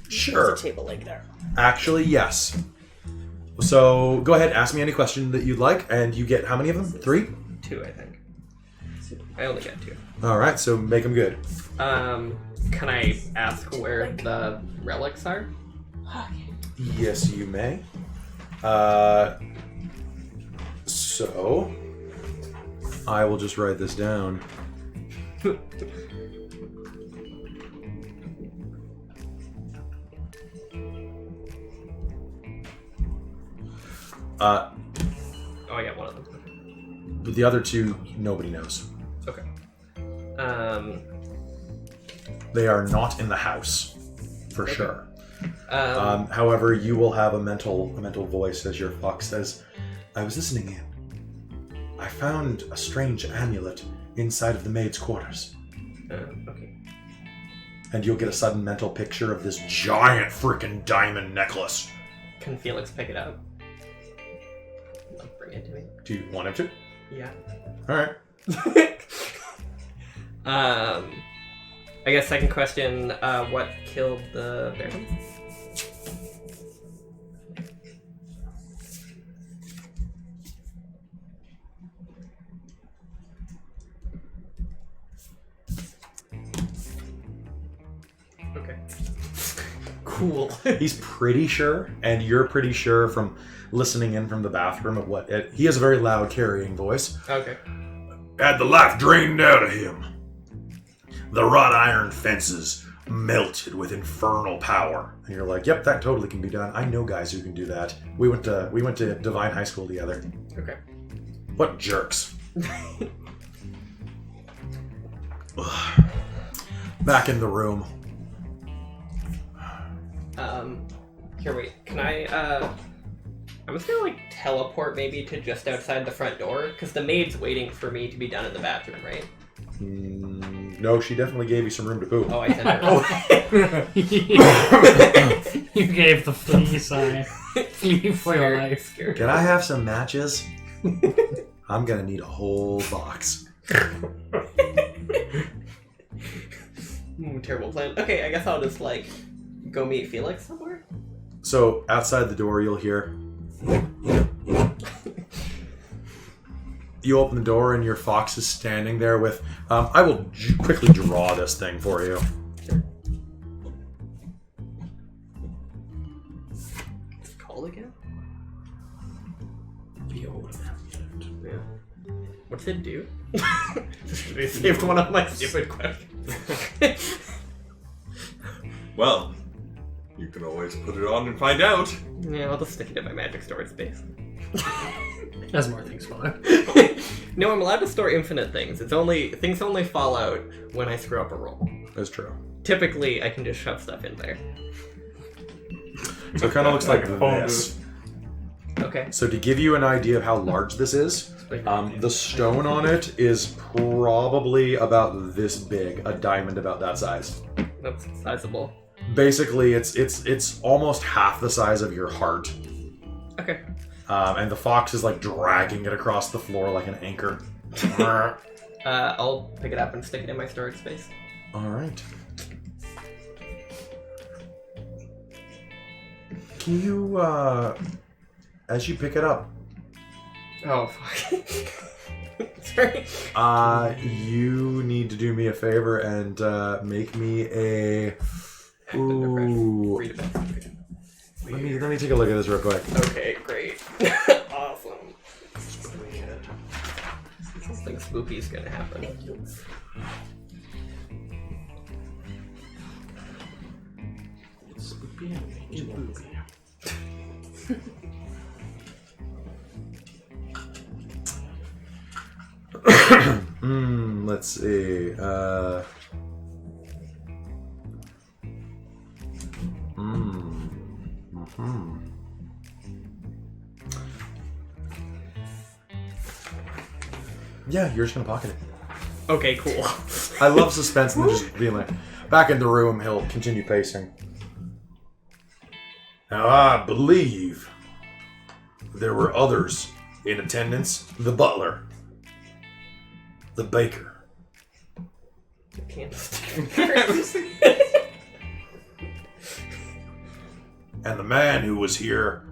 Sure. There's a table like there. Actually, yes. So go ahead, ask me any question that you'd like, and you get how many of them? 3? 2, I think. I only got 2. All right, so make them good. Can I ask where the relics are? Yes, you may. So I will just write this down. Oh, I got one of them. But the other 2, nobody knows. Okay. They are not in the house, for sure. However, you will have a mental voice as your fox says, "I was listening in. I found a strange amulet inside of the maid's quarters." Okay. And you'll get a sudden mental picture of this giant freaking diamond necklace. Can Felix pick it up? I'll bring it to me. Do you want him to? Yeah. All right. I guess second question, what killed the Baron? Okay. Cool. He's pretty sure, and you're pretty sure from listening in from the bathroom of what he has a very loud carrying voice. Okay. Had the life drained out of him. The wrought iron fences melted with infernal power. And you're like, yep, that totally can be done. I know guys who can do that. We went to Divine High School together. Okay. What jerks. Back in the room. Here, wait. Can I, I'm just gonna, like, teleport maybe to just outside the front door? Because the maid's waiting for me to be done in the bathroom, right? No, she definitely gave you some room to poop. Oh, I sent her. You gave the flea sign. Flee for your life. Scared. Can I have some matches? I'm gonna need a whole box. Terrible plan. Okay, I guess I'll just, like, go meet Felix somewhere. So outside the door, you'll hear. You open the door, and your fox is standing there with. I will quickly draw this thing for you. Sure. What's it called again? Yeah. What's it do? They saved one of my stupid questions. Well, you can always put it on and find out. Yeah, I'll just stick it in my magic storage space. As more things follow. No, I'm allowed to store infinite things. Things only fall out when I screw up a roll. That's true. Typically, I can just shove stuff in there. So it kind of looks like Like a phone this. Okay. So to give you an idea of how large this is, the stone on it is probably about this big, a diamond about that size. That's sizable. Basically, it's almost half the size of your heart. Okay. And the fox is like dragging it across the floor like an anchor. I'll pick it up and stick it in my storage space. All right. Can you, as you pick it up, Oh, fuck. Sorry. you need to do me a favor and make me a. Ooh. Read about it. Let me take a look at this real quick. Okay, great. Awesome. Something spooky is gonna happen. Let's see. Yeah, you're just gonna pocket it. Okay, cool. I love suspense and then just being like, back in the room, he'll continue pacing. Now, I believe there were others in attendance. The butler. The baker. I can't. and the man who was here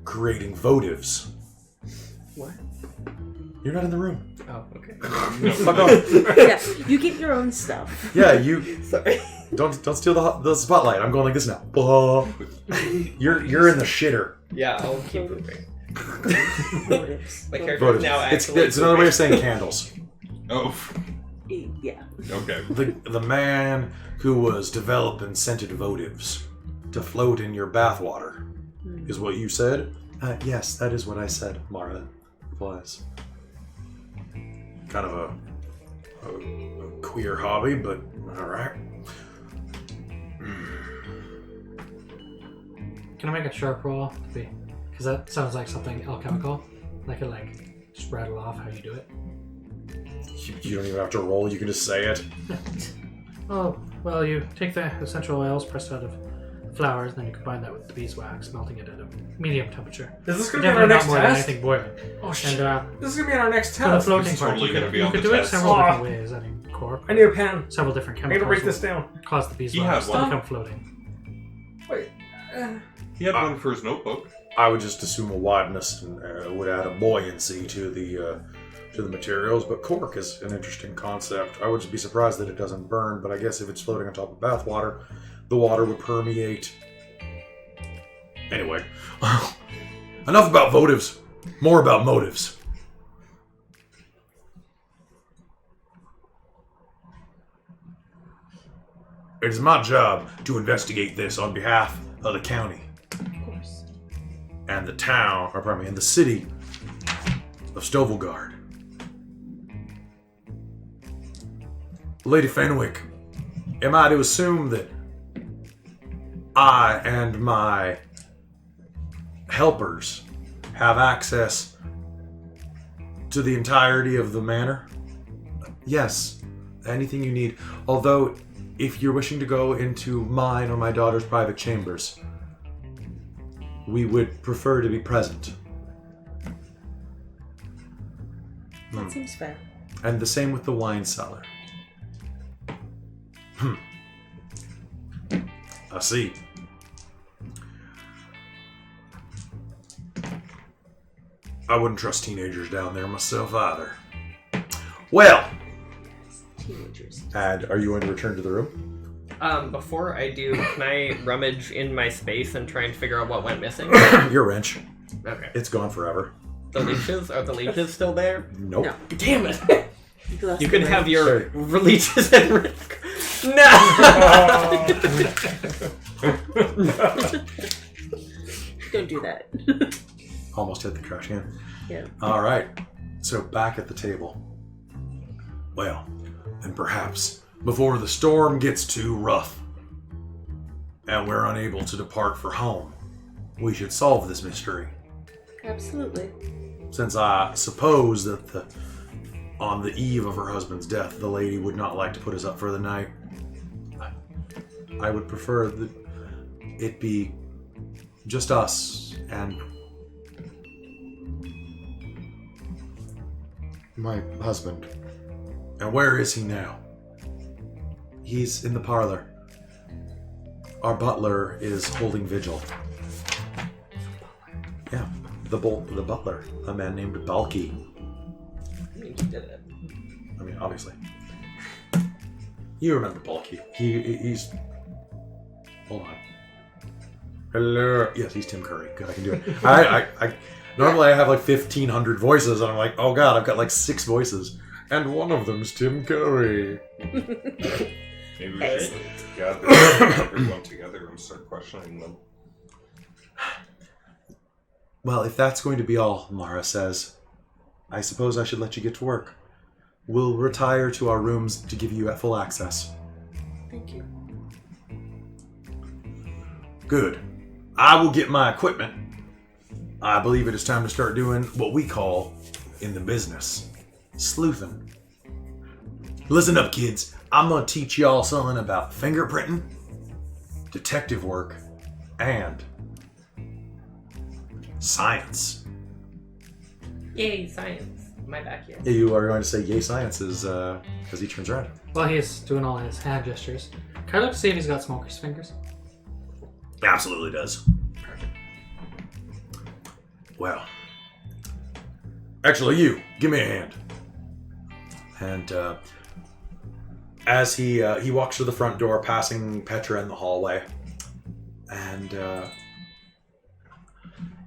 creating votives. What? You're not in the room. Oh, okay. Fuck off. Yeah, you get your own stuff. Yeah, you Sorry. don't steal the spotlight. I'm going like this now. You're in the shitter. Yeah, I'll keep moving. Motives. My character Votives. is now It's actually. another way of saying candles. Oh, Yeah. okay. The man who was developing scented votives to float in your bathwater is what you said? Yes, that is what I said, Mara replies. Kind of a queer hobby, but alright. Can I make a sharp roll? Because that sounds like something alchemical. I could just rattle off how you do it. You don't even have to roll, you can just say it. Oh, well, you take the essential oils pressed out of flowers, and then you combine that with the beeswax, melting it at a medium temperature. Is this going to be our Definitely not next more than test? anything boiling. Oh shit! And This is going to be our next for the test. floating It's part, totally you gonna could, be you on could the do it test. several Oh. different ways. I mean, core. I need a pen. Several different I need to chemicals write this will down. cause the beeswax had to one. become floating. Wait. He had one for his notebook. I would just assume a wideness and would add a buoyancy to the materials, but cork is an interesting concept. I would just be surprised that it doesn't burn, but I guess if it's floating on top of bathwater, the water would permeate. Anyway, enough about votives. More about motives. It is my job to investigate this on behalf of the county Of course. and the town, or pardon me, and the city of Stovelgard. Lady Fenwick, am I to assume that I and my helpers have access to the entirety of the manor? Yes, anything you need. Although, if you're wishing to go into mine or my daughter's private chambers, we would prefer to be present. That seems fair. And the same with the wine cellar. I see. I wouldn't trust teenagers down there myself either. Well, Teenagers. and are you going to return to the room? Before I do, can I rummage in my space and try and figure out what went missing? Your wrench. Okay. It's gone forever. The leeches? Are the leeches still there? Nope. No. Damn it! lost You can the have wrench. your leeches and risk. No! Don't do that. Almost hit the trash can. Yeah. All right. So back at the table. Well, and perhaps before the storm gets too rough and we're unable to depart for home, we should solve this mystery. Absolutely. Since I suppose that on the eve of her husband's death, the lady would not like to put us up for the night. I would prefer that it be just us and my husband. And where is he now? He's in the parlor. Our butler is holding vigil. Yeah, the butler, a man named Balky. I mean, he did it. I mean, obviously. You remember Balky. He's... Hold on. Hello. Yes, he's Tim Curry. Good, I can do it. I normally I have like 1,500 voices, and I'm like, oh god, I've got like 6 voices. And one of them's Tim Curry. Maybe we should gather everyone together and start questioning them. Well, if that's going to be all, Mara says, I suppose I should let you get to work. We'll retire to our rooms to give you full access. Thank you. Good. I will get my equipment. I believe it is time to start doing what we call, in the business, sleuthing. Listen up, kids. I'm going to teach y'all something about fingerprinting, detective work, and science. Yay, science. My backyard. You are going to say yay science as he turns around. While he's doing all his hand gestures, can I look to see if he's got smoker's fingers? Absolutely does. Well, actually, you give me a hand. And as he walks to the front door, passing Petra in the hallway, and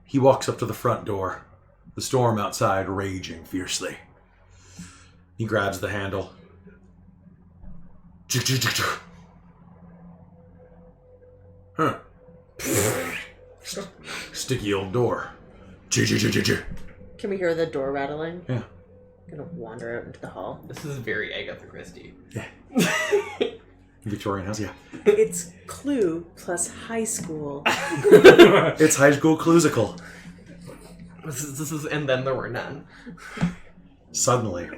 he walks up to the front door. The storm outside raging fiercely. He grabs the handle. Huh. Sticky old door. Can we hear the door rattling? Yeah. I'm gonna wander out into the hall. This is very Agatha Christie. Yeah. Victorian house, yeah. It's Clue plus high school. It's high school cluesical. This is, and then there were none. Suddenly,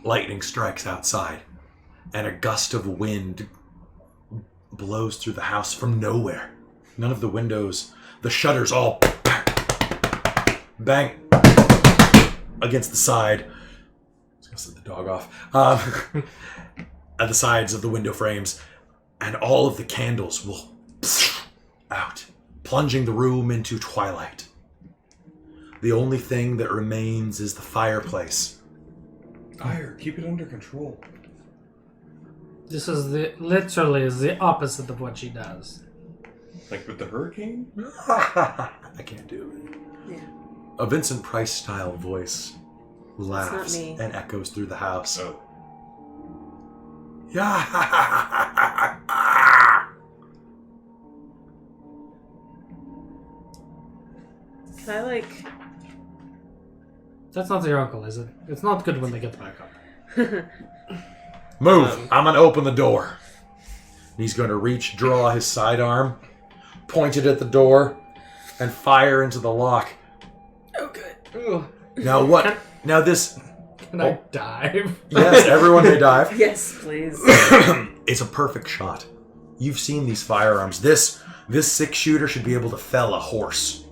lightning strikes outside, and a gust of wind blows through the house from nowhere. None of the windows, the shutters all bang against the side. I was gonna set the dog off. At the sides of the window frames, and all of the candles will out, plunging the room into twilight. The only thing that remains is the fireplace. Ire, keep it under control. This is literally the opposite of what she does. Like with the hurricane? I can't do it. Yeah. A Vincent Price style voice laughs me. and echoes through the house. Oh. Yeah. Can I like? That's not your uncle, is it? It's not good when they get back up. Move! I'm gonna open the door. He's gonna draw his sidearm, point it at the door, and fire into the lock. Oh, good. Ooh. Now what? Now this. Can I dive? Yes, everyone may dive. Yes, please. It's a perfect shot. You've seen these firearms. This 6-shooter should be able to fell a horse.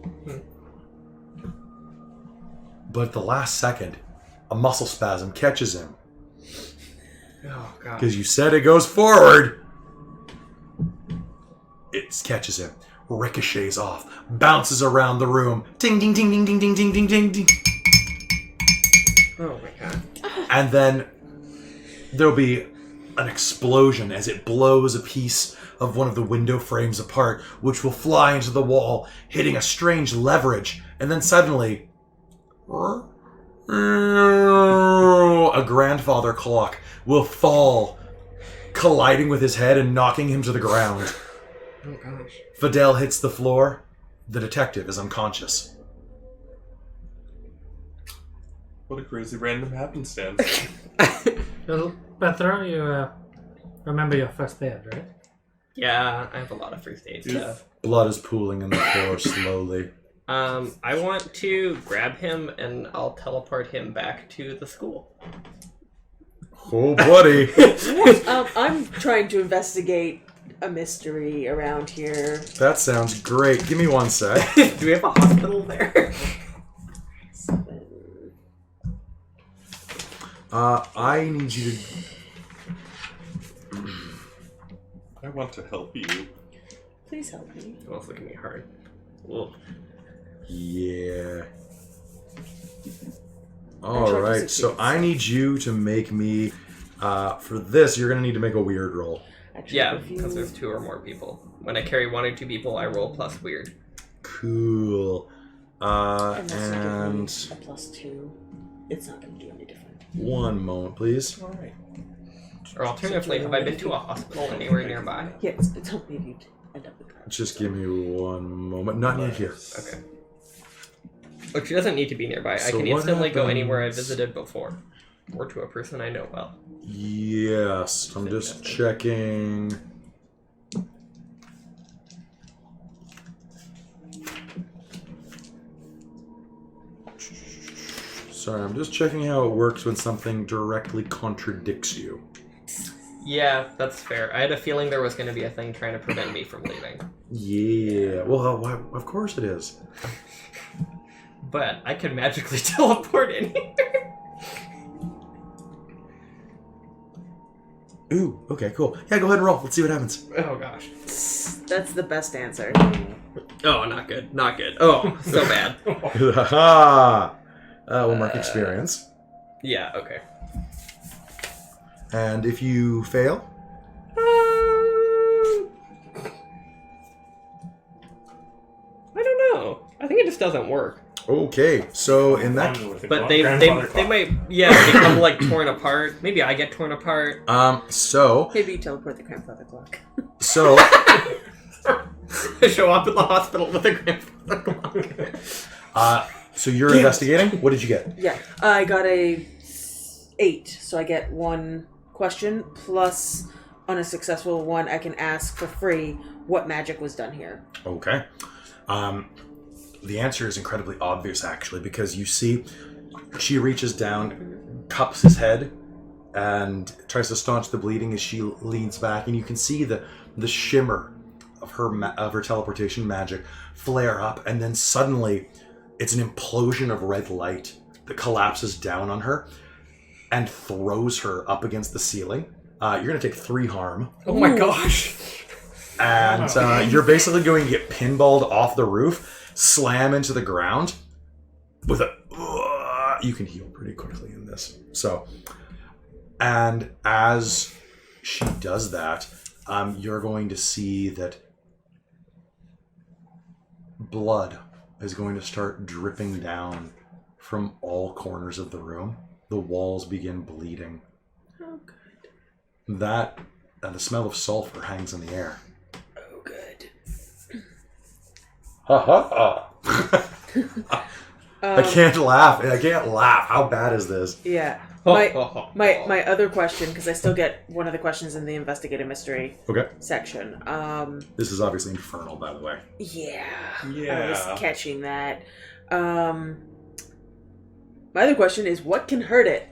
But at the last second, a muscle spasm catches him. Oh, God. Because you said it goes forward. It catches him, ricochets off, bounces around the room. Ding, ding, ding, ding, ding, ding, ding, ding, ding, ding. Oh, my God. And then there'll be an explosion as it blows a piece of one of the window frames apart, which will fly into the wall, hitting a strange leverage. And then suddenly, a grandfather clock will fall, colliding with his head and knocking him to the ground. Oh, gosh. Fidel hits the floor. The detective is unconscious. What a crazy random happenstance. Well, Petra, you remember your first aid, right? Yeah, I have a lot of first aid stuff. Blood is pooling in the floor slowly. I want to grab him and I'll teleport him back to the school. Oh, buddy. I'm trying to investigate a mystery around here. That sounds great. Give me 1 sec. Do we have a hospital there? I need you to... I want to help you. Please help me. Don't look at me hard. Ugh. Yeah. I tried to Alright, so succeed. I need you to make me... for this, you're going to need to make a weird roll. Actually, Yeah, if you- because there's 2 or more people. When I carry 1 or 2 people, I roll plus weird. Cool. And that's not giving me And... a +2. It's not going to do any different. One moment, please. Alright. Or alternatively, have I been to a hospital anywhere nearby? Yeah, it's helping if you end up with that. Just give me 1 moment. Not near here. Okay. Which doesn't need to be nearby. So I can what instantly go anywhere I happens- visited before. Or to a person I know well. Yes, I'm just checking. Sorry, I'm just checking how it works when something directly contradicts you. Yeah, that's fair. I had a feeling there was going to be a thing trying to prevent me from leaving. Yeah, well, of course it is. But I could magically teleport anywhere. Ooh, okay, cool. Yeah, go ahead and roll. Let's see what happens. Oh gosh. That's the best answer. Oh, not good. Not good. Oh, so bad. We'll mark experience. Yeah, okay. And if you fail, I don't know. I think it just doesn't work. okay. So in that, But they might become like torn apart. Maybe I get torn apart. so Maybe you teleport the grandfather clock. so Show up at the hospital with a grandfather clock. so you're investigating. What did you get? Yeah, I got a 8, so I get 1 question plus on a successful one I can ask for free what magic was done here. Okay. The answer is incredibly obvious, actually, because you see she reaches down, cups his head, and tries to staunch the bleeding as she leans back, and you can see the shimmer of her teleportation magic flare up, and then suddenly it's an implosion of red light that collapses down on her and throws her up against the ceiling. You're going to take 3 harm. Oh my gosh. And you're basically going to get pinballed off the roof, slam into the ground with a... you can heal pretty quickly in this. So, and as she does that, you're going to see that blood is going to start dripping down from all corners of the room. The walls begin bleeding. Oh, good. That and the smell of sulfur hangs in the air. Oh, good. Ha ha ha. I can't laugh. How bad is this? Yeah. My other question, because I still get one of the questions in the investigative mystery Okay. section. This is obviously infernal, by the way. Yeah. Yeah. I was catching that. My other question is, what can hurt it?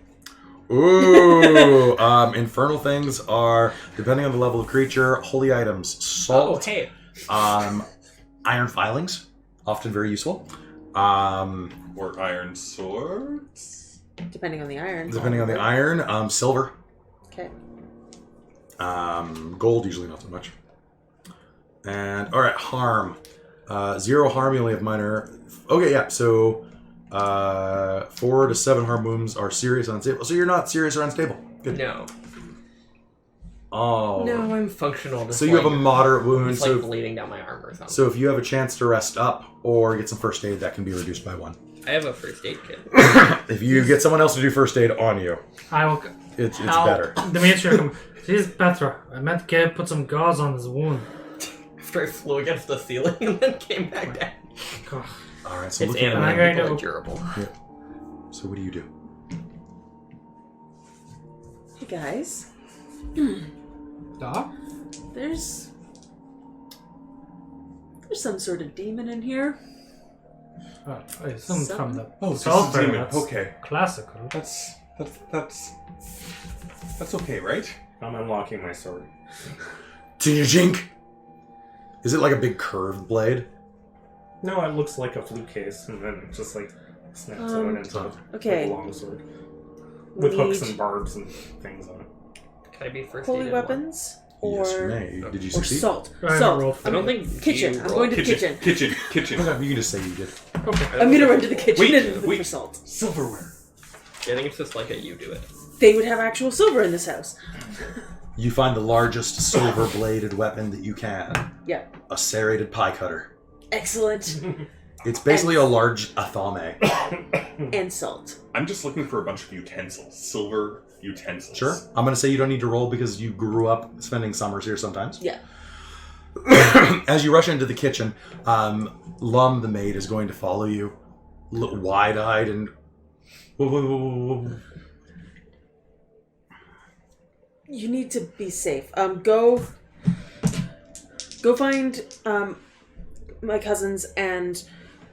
Ooh. Infernal things are, depending on the level of creature, holy items, Oh, salt, hey. iron filings, often very useful. Or iron swords. Depending on the iron. Depending on the iron, silver, Okay. gold, usually not so much. And, alright, harm. 0 harm, you only have minor. Okay, yeah, so 4 to 7 harm wounds are serious or unstable. So you're not serious or unstable. Good. No. Oh. No, I'm functional. So you have a moderate wound. It's like bleeding down my arm or something. So if you have a chance to rest up or get some first aid, that can be reduced by 1. I have a first aid kit. If you get someone else to do first aid on you, I will. it's help better. Dimitri, jeez, Petra, I meant to put some gauze on his wound. After I flew against the ceiling and then came back down. God. All right, so It's looking animal at I'm going people to- are durable. So what do you do? Hey, guys. Doc? There's some sort of demon in here. I assume from the Oh, it's sulfur. just a demon. That's Okay. classical. That's okay, right? I'm unlocking my sword. Jink. Is it like a big curved blade? No, it looks like a flute case, and then it just like snaps out into okay. like a long sword We with hooks need and barbs and things on it. Can I be first holy aided weapons or Yes, you may. Did you or succeed? salt. I Salt. rolled I don't think Kitchen. you I'm roll. going to the kitchen. Kitchen. Okay, you can just say you did. Okay. I'm gonna run to the kitchen Wait, and look wait. for salt. Silverware. I think it's just like a you do it. They would have actual silver in this house. You find the largest silver-bladed weapon that you can. Yeah. A serrated pie cutter. Excellent. It's basically a large athame. And salt. I'm just looking for a bunch of utensils. Silver utensils. Sure. I'm going to say you don't need to roll because you grew up spending summers here sometimes. Yeah. As you rush into the kitchen, Lum, the maid, is going to follow you, wide-eyed and... Whoa, whoa, whoa, whoa, whoa. You need to be safe. Go find my cousins and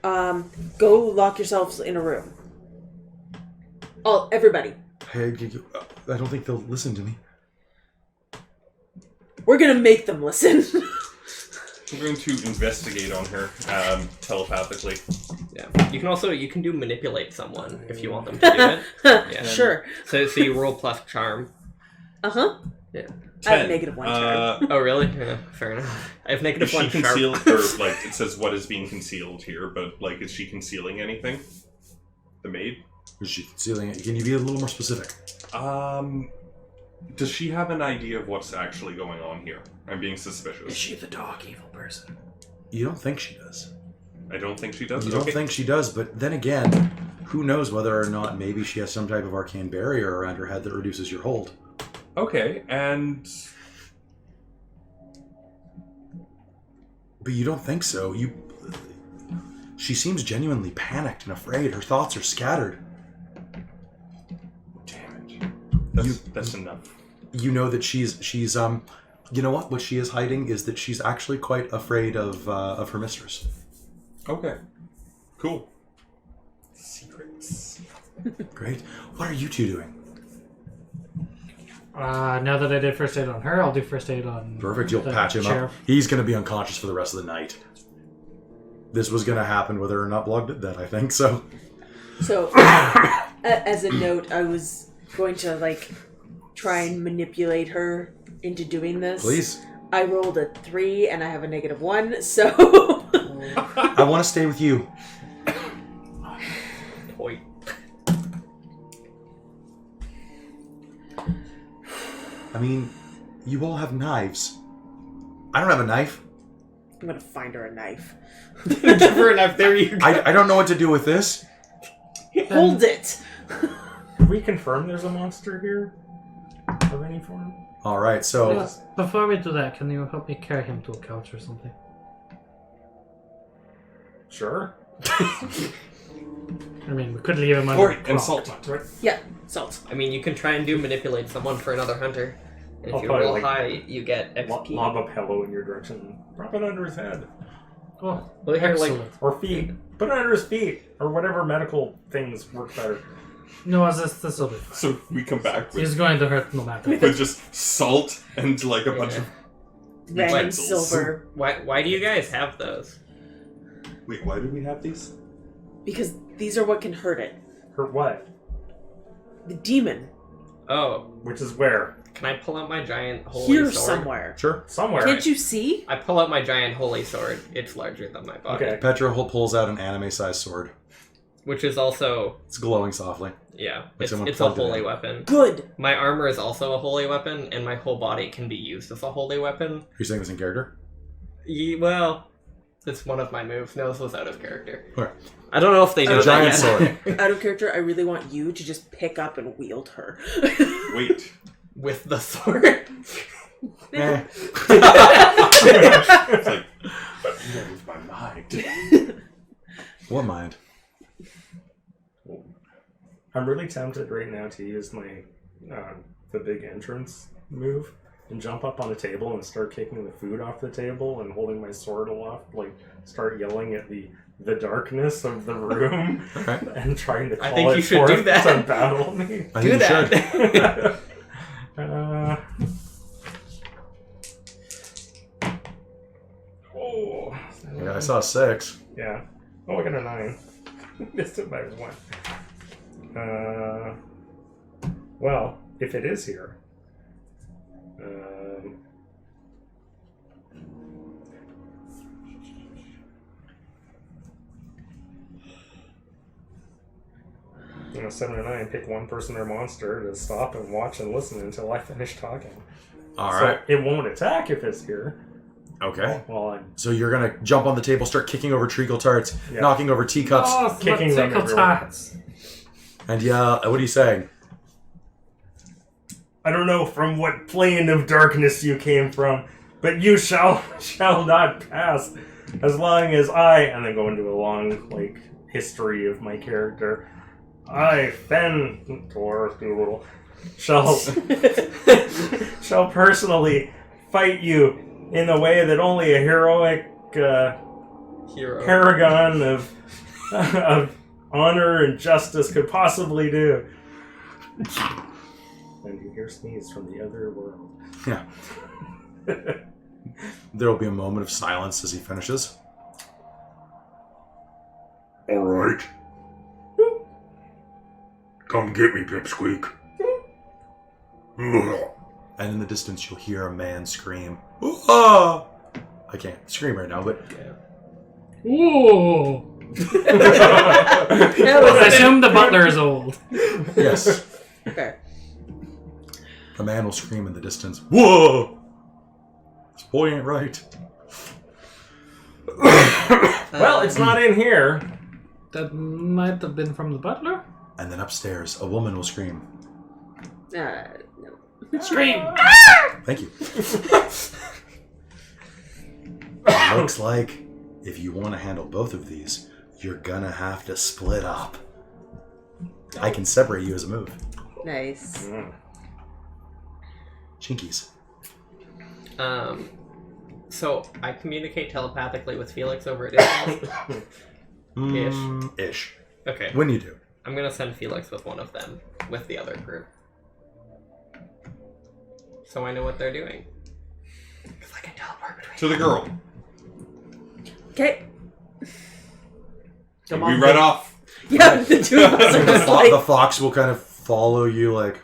go lock yourselves in a room. Oh, everybody. Hey, I don't think they'll listen to me. We're gonna make them listen. I'm going to investigate on her telepathically. Yeah. You can do manipulate someone if you want them to do it. Yeah. Sure. So you roll plus charm. Uh-huh. Yeah. I have -1 charm. Oh, really? Yeah, fair enough. I have Is she -1 sharp. concealed, or like it says what is being concealed here, but like is she concealing anything? The maid? Is she concealing it? Can you be a little more specific? Does she have an idea of what's actually going on here? I'm being suspicious. Is she the dark evil person? You don't think she does. I don't think she does. You don't think she does, but then again, who knows whether or not maybe she has some type of arcane barrier around her head that reduces your hold. Okay, and But you don't think so. She seems genuinely panicked and afraid. Her thoughts are scattered. damn it, that's enough. You know that she's you know what she is hiding is that she's actually quite afraid of her mistress. Okay, cool. Secrets. Great. What are you two doing? Now that I did first aid on her, I'll do first aid on... Perfect. You'll the patch him sheriff. up. He's going to be unconscious for the rest of the night. This was going to happen whether or not Blog did that, I think, so... So, as a note, I was going to, try and manipulate her into doing this. Please. I rolled a 3 and I have a -1, so... I want to stay with you. Point. I mean, you all have knives. I don't have a knife. I'm gonna find her a knife. Give her a knife. There you go. I don't know what to do with this. Hold it! Can we confirm there's a monster here? Of any form? All right, so... Before we do that, can you help me carry him to a couch or something? Sure. I mean, we could leave him under Or the clock, insult. but- Yeah, salt. I mean, you can try and manipulate someone for another hunter. And I'll if you probably, roll high, you get XP. Lob a pillow in your direction. Drop it under his head. Oh, Well, here, excellent. Or feet. Put it under his feet. Or whatever medical things work better. No, this will be fine. So we come back He's with going to hurt no matter what. just salt and like a bunch of Random utensils. silver. why do you guys have those? Wait, why do we have these? Because these are what can hurt it. Hurt what? The demon. Oh, Which is where? can I pull out my giant holy Here sword? somewhere. Sure. Somewhere. Can't you see? I pull out my giant holy sword. It's larger than my body. Okay. Petra pulls out an anime-sized sword. Which is also, It's glowing softly. yeah, Like someone it's a plugged it holy in. weapon. Good. My armor is also a holy weapon, and my whole body can be used as a holy weapon. You're saying this in character? Well, it's one of my moves. No, this was out of character. Okay. I don't know if they know A giant that yet. sword. Out of character, I really want you to just pick up and wield her. Wait. With the sword. Eh. It's like, but you moved my mind. What mind? I'm really tempted right now to use my the big entrance move and jump up on a table and start kicking the food off the table and holding my sword aloft, start yelling at the darkness of the room Okay. and trying to call I think it you should forth do that. to battle me. I Do think you should. that. Oh. Yeah, I saw a 6. Yeah. Oh, I got a 9. Missed it by 1. Well, if it is here. You know, 7 and 9, pick one person or monster to stop and watch and listen until I finish talking. All right. So it won't attack if it's here. Okay. Well, I'm So you're going to jump on the table, start kicking over treacle tarts, Yeah. knocking over teacups, Oh, Kicking them tickle everywhere. tots. and what are you saying? I don't know from what plane of darkness you came from, but you shall not pass as long as and then go into a long, history of my character. I, Fen Doolittle, shall personally fight you in a way that only a heroic Hero. paragon of honor and justice could possibly do. And you hear sneeze from the other world. Yeah. There will be a moment of silence as he finishes. All right. Come get me, Pipsqueak. and in the distance you'll hear a man scream. Ah! I can't scream right now, but Ooh. I assume the butler is old. yes, Okay. the man will scream in the distance. Whoa! This boy ain't right. Well, it's not in here. That might have been from the butler. And then upstairs, a woman will scream. No. Scream! Thank you. It looks like if you want to handle both of these, you're gonna have to split up. I can separate you as a move. Nice. Chinkies. So I communicate telepathically with Felix over at Discord. Ish. Okay. When you do. I'm gonna send Felix with one of them, with the other group. So I know what they're doing. Because I can teleport between To the girl. Okay. Come We on, run off. Yeah, the two of us are The, just the like... fox will kind of follow you like...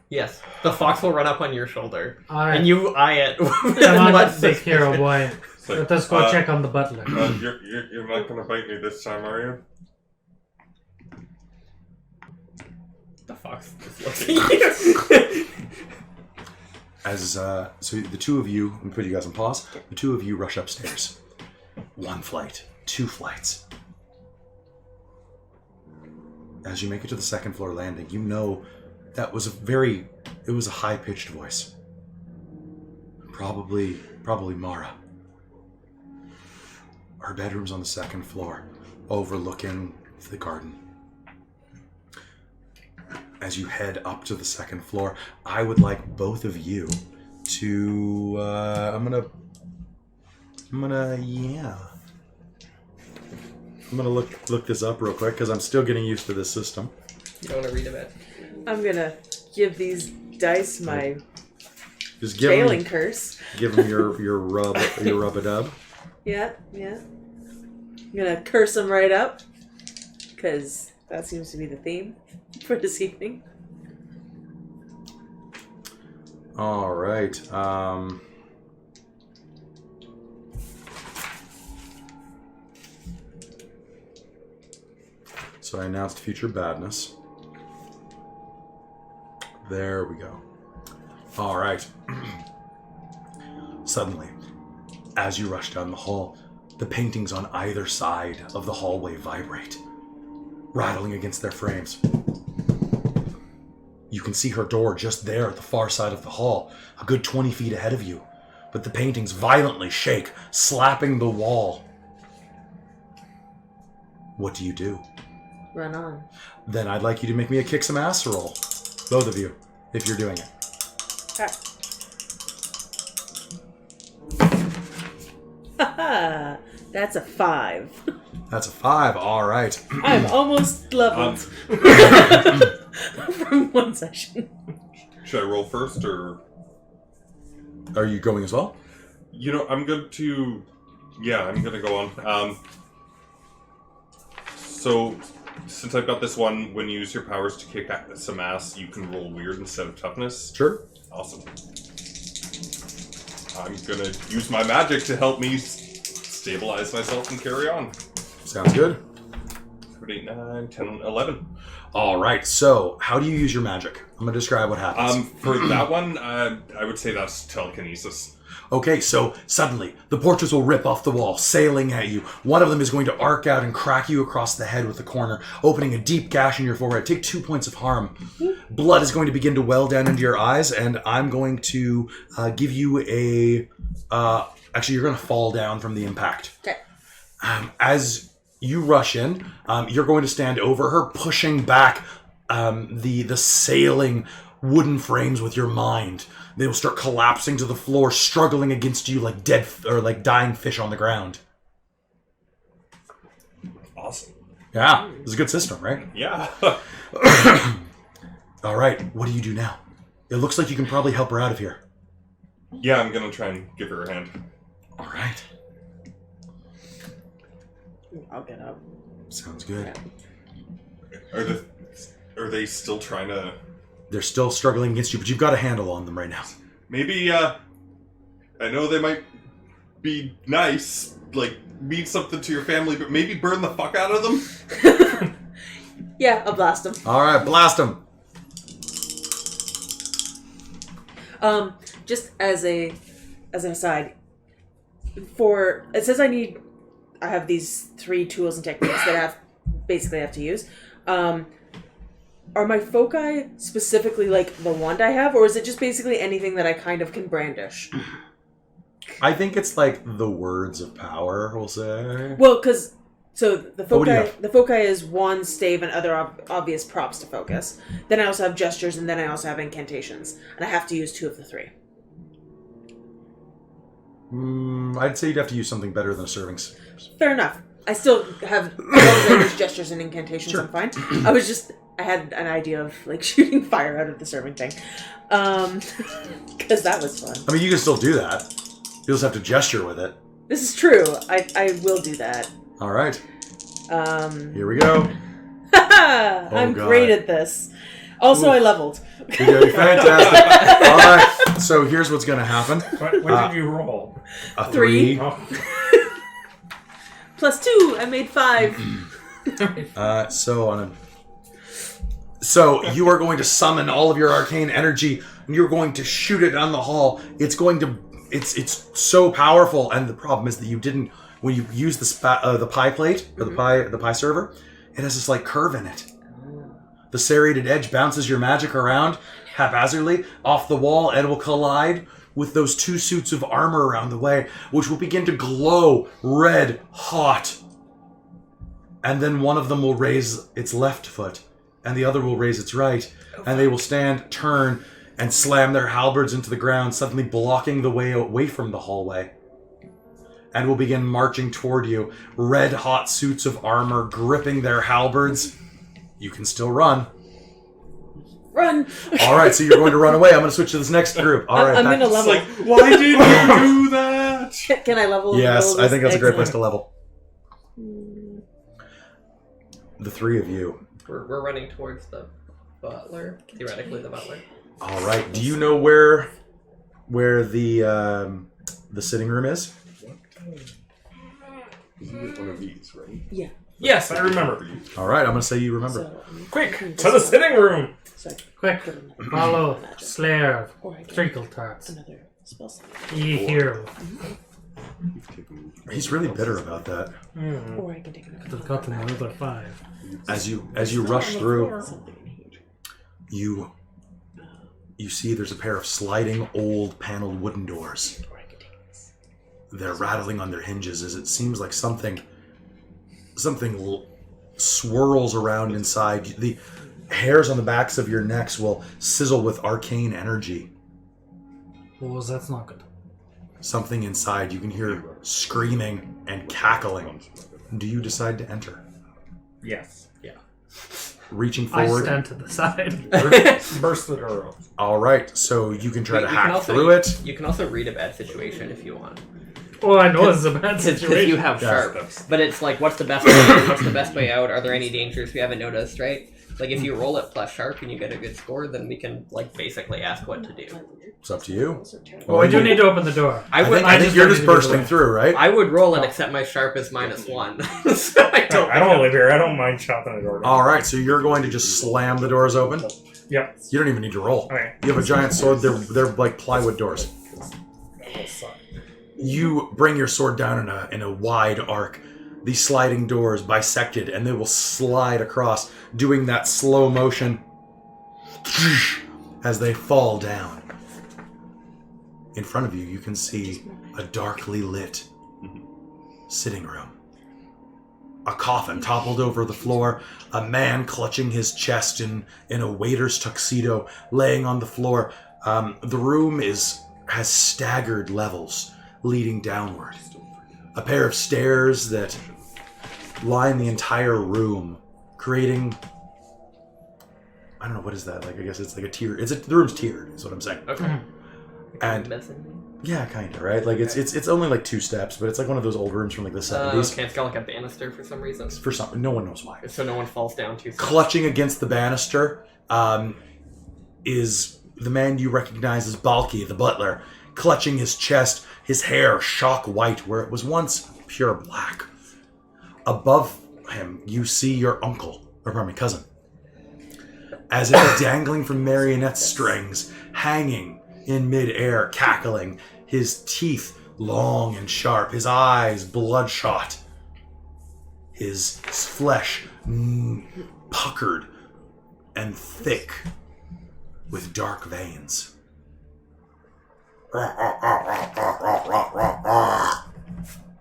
Yes. The fox will run up on your shoulder. Alright. And you eye it. Come on, What's big this? hero boy. It's like, Let us go check on the butler. You're not gonna bite me this time, are you? The fox is looking at you. As, so the two of you, let me put you guys on pause. The two of you rush upstairs. 1 flight. 2 flights. As you make it to the 2nd floor landing, you know that was it was a high-pitched voice. Probably Mara. Her bedroom's on the 2nd floor, overlooking the garden. As you head up to the 2nd floor, I would like both of you to, I'm gonna look this up real quick because I'm still getting used to this system. You don't want to read a bit? I'm gonna give these dice my Just give failing them, curse. give them your rub-a-dub. Yeah. I'm gonna curse them right up. Because that seems to be the theme for this evening. All right. So I announced future badness. There we go. All right. Suddenly, as you rush down the hall, the paintings on either side of the hallway vibrate, rattling against their frames. You can see her door just there at the far side of the hall, a good 20 feet ahead of you, but the paintings violently shake, slapping the wall. What do you do? Run on. Then I'd like you to make me a kick some ass roll. Both of you, if you're doing it. Haha! That's a 5. That's a 5, all right. I'm almost leveled from one session. Should I roll first, or Are you going as well? I'm going to? Yeah, I'm gonna go on. So, since I've got this one, when you use your powers to kick some ass, you can roll weird instead of toughness. Sure. Awesome. I'm gonna use my magic to help me stabilize myself and carry on. Sounds good. 8, 9, 10, 11. All right, so how do you use your magic? I'm going to describe what happens. For that one, I would say that's telekinesis. Okay, so suddenly the portraits will rip off the wall, sailing at you. One of them is going to arc out and crack you across the head with the corner, opening a deep gash in your forehead. Take 2 points of harm. Blood is going to begin to well down into your eyes, and I'm going to give you a... actually, you're going to fall down from the impact. Okay. As you rush in, you're going to stand over her, pushing back the sailing wooden frames with your mind. They will start collapsing to the floor, struggling against you like dead or like dying fish on the ground. Awesome. Yeah, it's a good system, right? Yeah. All right, what do you do now? It looks like you can probably help her out of here. Yeah, I'm gonna try and give her a hand. All right, I'll get up. sounds good. Are they still trying to They're still struggling against you, but you've got a handle on them right now. Maybe, I know they might be nice, like, mean something to your family, but maybe burn the fuck out of them? Yeah, I'll blast them. All right, blast them. Just as an aside, it says I have these 3 tools and techniques that I have to use. Are my foci specifically like the wand I have, or is it just basically anything that I kind of can brandish? I think it's like the words of power, we'll say. Well, because the what do you foci is wand, stave, and other obvious props to focus. Then I also have gestures, and then I also have incantations, and I have to use 2 of the 3. I'd say you'd have to use something better than a serving. Fair enough. I still have as long as I use gestures and incantations. Sure. I'm fine. I had an idea of like shooting fire out of the serving thing, because that was fun. I mean, you can still do that. You just have to gesture with it. This is true. I will do that. All right. Here we go. I'm God. great at this. Also, I leveled. You're doing fantastic. All right. So here's what's going to happen. What did you roll? A 3. 3. Oh. Plus 2. I made 5. So you are going to summon all of your arcane energy, and you're going to shoot it down the hall. It's so powerful, and the problem is that you didn't, when you use the pie plate or the pie server, it has this like curve in it. The serrated edge bounces your magic around haphazardly off the wall and will collide with those 2 suits of armor around the way, which will begin to glow red hot. And then one of them will raise its left foot, and the other will raise its right, and they will stand, turn, and slam their halberds into the ground, suddenly blocking the way away from the hallway. And will begin marching toward you, red-hot suits of armor gripping their halberds. You can still run. Run! All right, so you're going to run away. I'm going to switch to this next group. All right, I'm going to It's level. like, why did you do that? Can I level? Yes, level I think that's a great place Excellent. to level. The 3 of you. We're running towards the butler. Theoretically, the butler. All right. Do you know where the sitting room is? Isn't it one of these, right? Yeah. Yes, I remember. All right. I'm going to say you remember. So, Quick, to the sitting room. So Quick, follow Slayer, Or I get Treacle Tarts. another spell slot. Ye hero. He's really bitter about that. Or I can take another. I've got another 5. As you rush through, Something in here. you see there's a pair of sliding old paneled wooden doors. Or I can take this. They're rattling on their hinges as it seems like something swirls around inside. The hairs on the backs of your necks will sizzle with arcane energy. Oh, that's not good. Something inside, you can hear screaming and cackling. Do you decide to enter? Yes. Reaching I forward. stand to the side. Burst the door open. All right, so you can try to You can hack also- through it. You can also read a bad situation if you want. Oh, I know this is a bad Because situation. you have Yeah. sharp. But it's like, what's the best way in? What's the best way out? Are there any dangers we haven't noticed, right? Like, if you roll it plus sharp and you get a good score, then we can, like, basically ask what to do. It's up to you. Oh, I do need to open the door. I I would, think, I think just you're don't just need to be bursting the way. through, right? I would roll and accept my sharp as -1. So I don't. I don't live here. I don't mind chopping the door down. All right, so you're going to just slam the doors open. Yep. You don't even need to roll. Okay. You have a giant sword. They're like plywood doors. That will suck. You bring your sword down in a wide arc. These sliding doors bisected, and they will slide across, doing that slow motion as they fall down. In front of you, you can see a darkly lit sitting room. A coffin toppled over the floor, a man clutching his chest in a waiter's tuxedo laying on the floor. The room has staggered levels leading downward. A pair of stairs that line the entire room, creating... I don't know, what is that? Like, I guess it's like a tier. The room's tiered, is what I'm saying. Okay. And yeah, kind of, right? Like it's only like 2 steps, but it's like one of those old rooms from like the 70s. Okay, it's got like a banister for some reason. For some, no one knows why. So no one falls down too soon. Clutching against the banister, is the man you recognize as Balky, the butler, clutching his chest, his hair shock white where it was once pure black. Above him, you see your cousin, as if dangling from marionette strings, hanging in midair, cackling, his teeth long and sharp, his eyes bloodshot, his flesh puckered and thick with dark veins. Wait,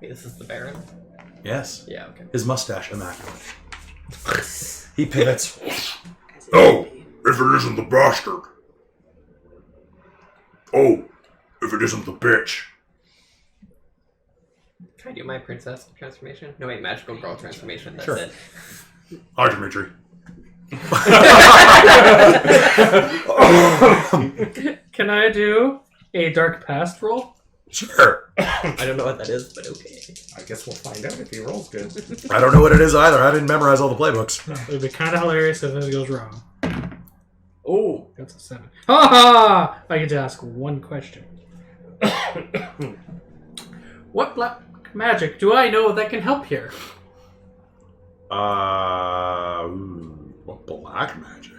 this is the Baron? Yes. Yeah, okay. His mustache immaculate. He pivots. Oh, if it isn't the bastard. Oh, if it isn't the bitch. Can I do my princess transformation? No, wait, magical girl transformation. That's Sure. it. Hi, Dimitri. Can I do a dark past roll? Sure. I don't know what that is, but okay. I guess we'll find out if he rolls good. I don't know what it is either. I didn't memorize all the playbooks. It would be kind of hilarious if it goes wrong. Oh, That's a 7. Ha ha! I get to ask one question. What black magic do I know that can help here? What black magic?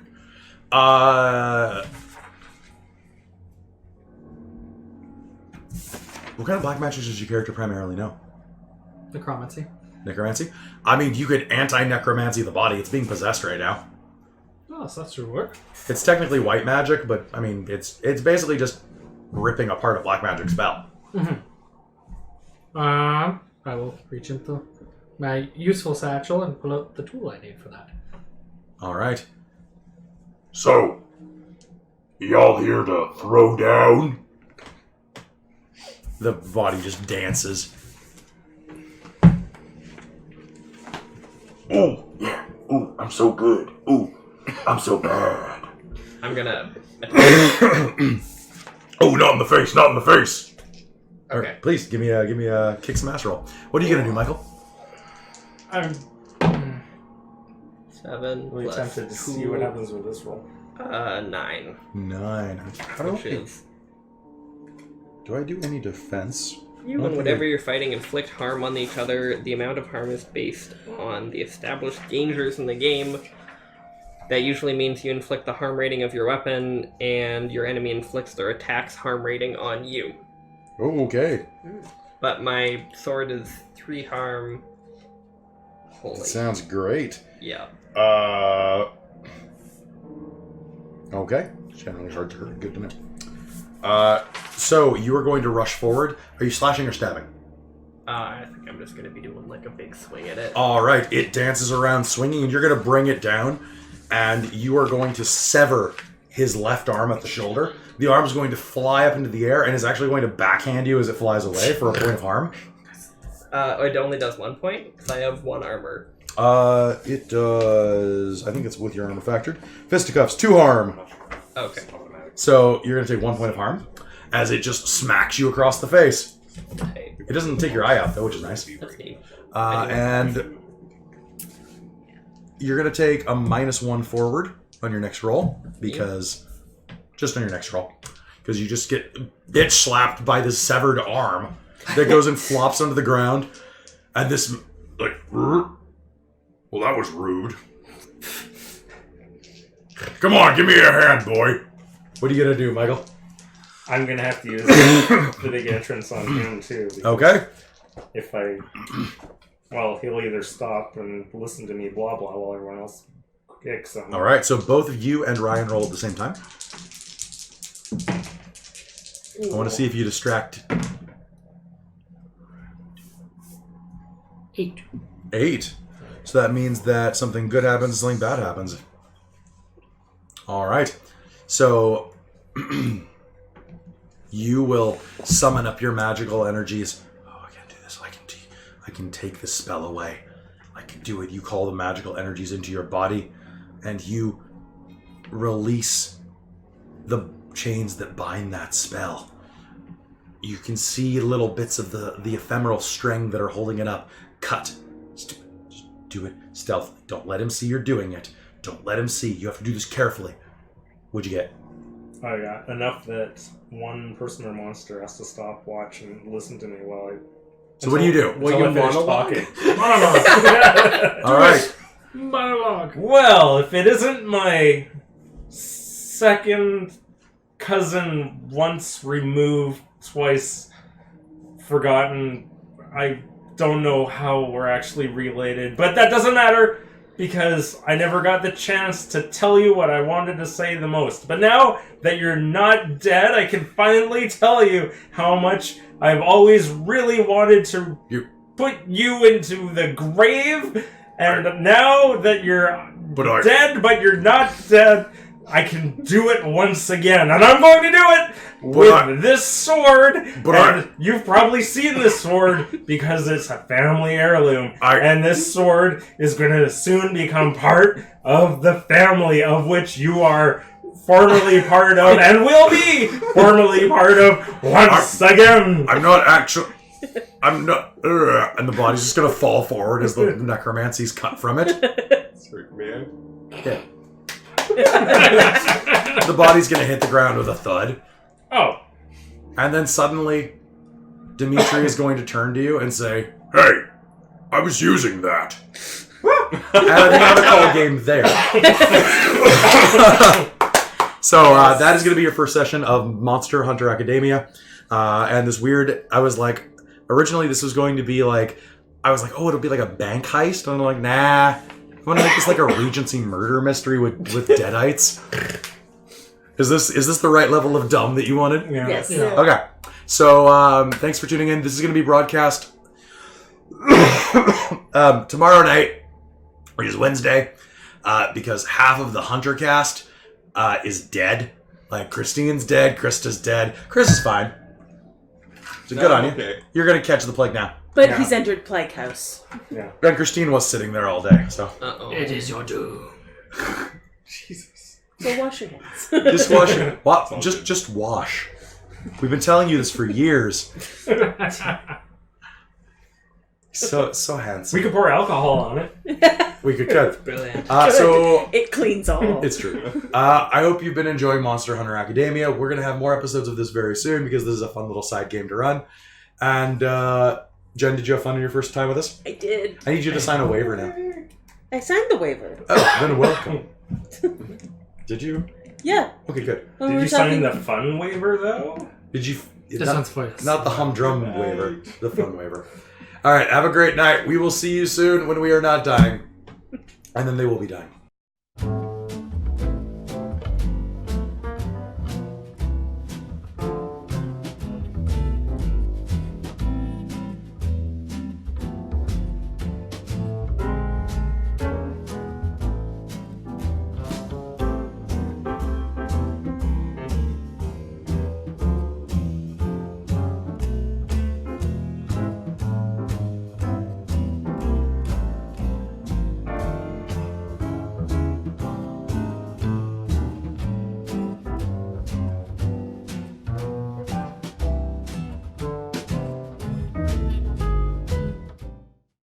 What kind of black magic does your character primarily know? Necromancy. Necromancy? I mean, you could anti-necromancy the body. It's being possessed right now. Oh, so that's your work. It's technically white magic, but I mean, it's basically just ripping apart a black magic spell. I will reach into my useful satchel and pull out the tool I need for that. All right. So, y'all here to throw down? The body just dances. Ooh, yeah. Ooh, I'm so good. Ooh, I'm so bad. I'm gonna. Oh, not in the face, not in the face. All right, please give me a kick some ass roll. What are you gonna do, Michael? I'm 7 really plus tempted to see what happens with this roll. 9. 9. Which is Do I do any defense? you and whatever you're fighting inflict harm on each other. The amount of harm is based on the established dangers in the game. That usually means you inflict the harm rating of your weapon, and your enemy inflicts their attack's harm rating on you. Oh, okay. But my sword is 3 harm. Holy. Sounds great. Yeah. Okay. Generally hard to hurt. Good to know. So you are going to rush forward. Are you slashing or stabbing? I think I'm just going to be doing like a big swing at it. All right. It dances around swinging, and you're going to bring it down, and you are going to sever his left arm at the shoulder. The arm is going to fly up into the air and is actually going to backhand you as it flies away for a point of harm. It only does 1 point, because I have 1 armor. It does... I think it's with your armor factored. Fisticuffs, 2 harm. Okay. So you're going to take 1 point of harm as it just smacks you across the face. Hey, It doesn't take your eye out, though, which is nice. that's neat. And you're going to take a -1 forward on your next roll, because... Just on your next roll. Because you just get bitch slapped by this severed arm that goes and flops onto the ground. And this... Like, well, that was rude. Come on, give me a hand, boy. What are you going to do, Michael? I'm gonna have to use the big entrance on him too. because Okay. If I, well, he'll either stop and listen to me blah blah while everyone else kicks him. All right, so both of you and Ryan roll at the same time. I want to see if you distract. 8. 8. So that means that something good happens and something bad happens. All right. So you will summon up your magical energies. Oh, I can't do this. I can take this spell away. I can do it. You call the magical energies into your body, and you release the chains that bind that spell. You can see little bits of the ephemeral string that are holding it up. Cut. Just do it stealthily. Don't let him see you're doing it. Don't let him see. You have to do this carefully. What'd you get? Oh yeah, enough that one person or monster has to stop, watch, and listen to me while I. So what do you do? Until I finish talking. All right. Monologue. Well, if it isn't my second cousin, once removed, twice forgotten, I don't know how we're actually related, but that doesn't matter because I never got the chance to tell you what I wanted to say the most. But now that you're not dead, I can finally tell you how much I've always really wanted to put you into the grave. And now that you're dead, but you're not dead, I can do it once again. And I'm going to do it with this sword. And you've probably seen this sword because it's a family heirloom. And this sword is going to soon become part of the family of which you are formerly part of and will be formerly part of once again. I'm not. And the body's just gonna fall forward as the necromancy's cut from it. Sorry, man. Yeah. The body's gonna hit the ground with a thud. Oh. And then suddenly, Dimitri is going to turn to you and say, "Hey, I was using that." And the other game there. So that is going to be your first session of Monster Hunter Academia. And this weird, I was like, originally this was going to be like, I was like, oh, it'll be like a bank heist. And I'm like, nah, I want to make this like a Regency murder mystery with Deadites. Is this the right level of dumb that you wanted? Yeah. Yes. Yeah. Okay. So thanks for tuning in. This is going to be broadcast tomorrow night, which is Wednesday, because half of the Hunter cast is dead. Like, Christine's dead, Krista's dead. Chris is fine. So good on you. Okay. You're going to catch the plague now. But Yeah. he's entered Plague House. Yeah. And Christine was sitting there all day, so. Uh-oh. It is your doom. Jesus. So wash your hands. Just wash it. Just wash. We've been telling you this for years. So handsome. We could pour alcohol on it. We could. Brilliant. So It cleans all. it's true. I hope you've been enjoying Monster Hunter Academia. We're going to have more episodes of this very soon because this is a fun little side game to run. And Jen, did you have fun in your first time with us? I did. I need you to sign a waiver now. I signed the waiver. Oh, then welcome. Did you? Yeah. Okay, good. When Did we you were sign talking- the fun waiver, though? Did you? This not, one's for us. not the humdrum waiver, the fun waiver. All right, have a great night. We will see you soon when we are not dying, and then they will be dying.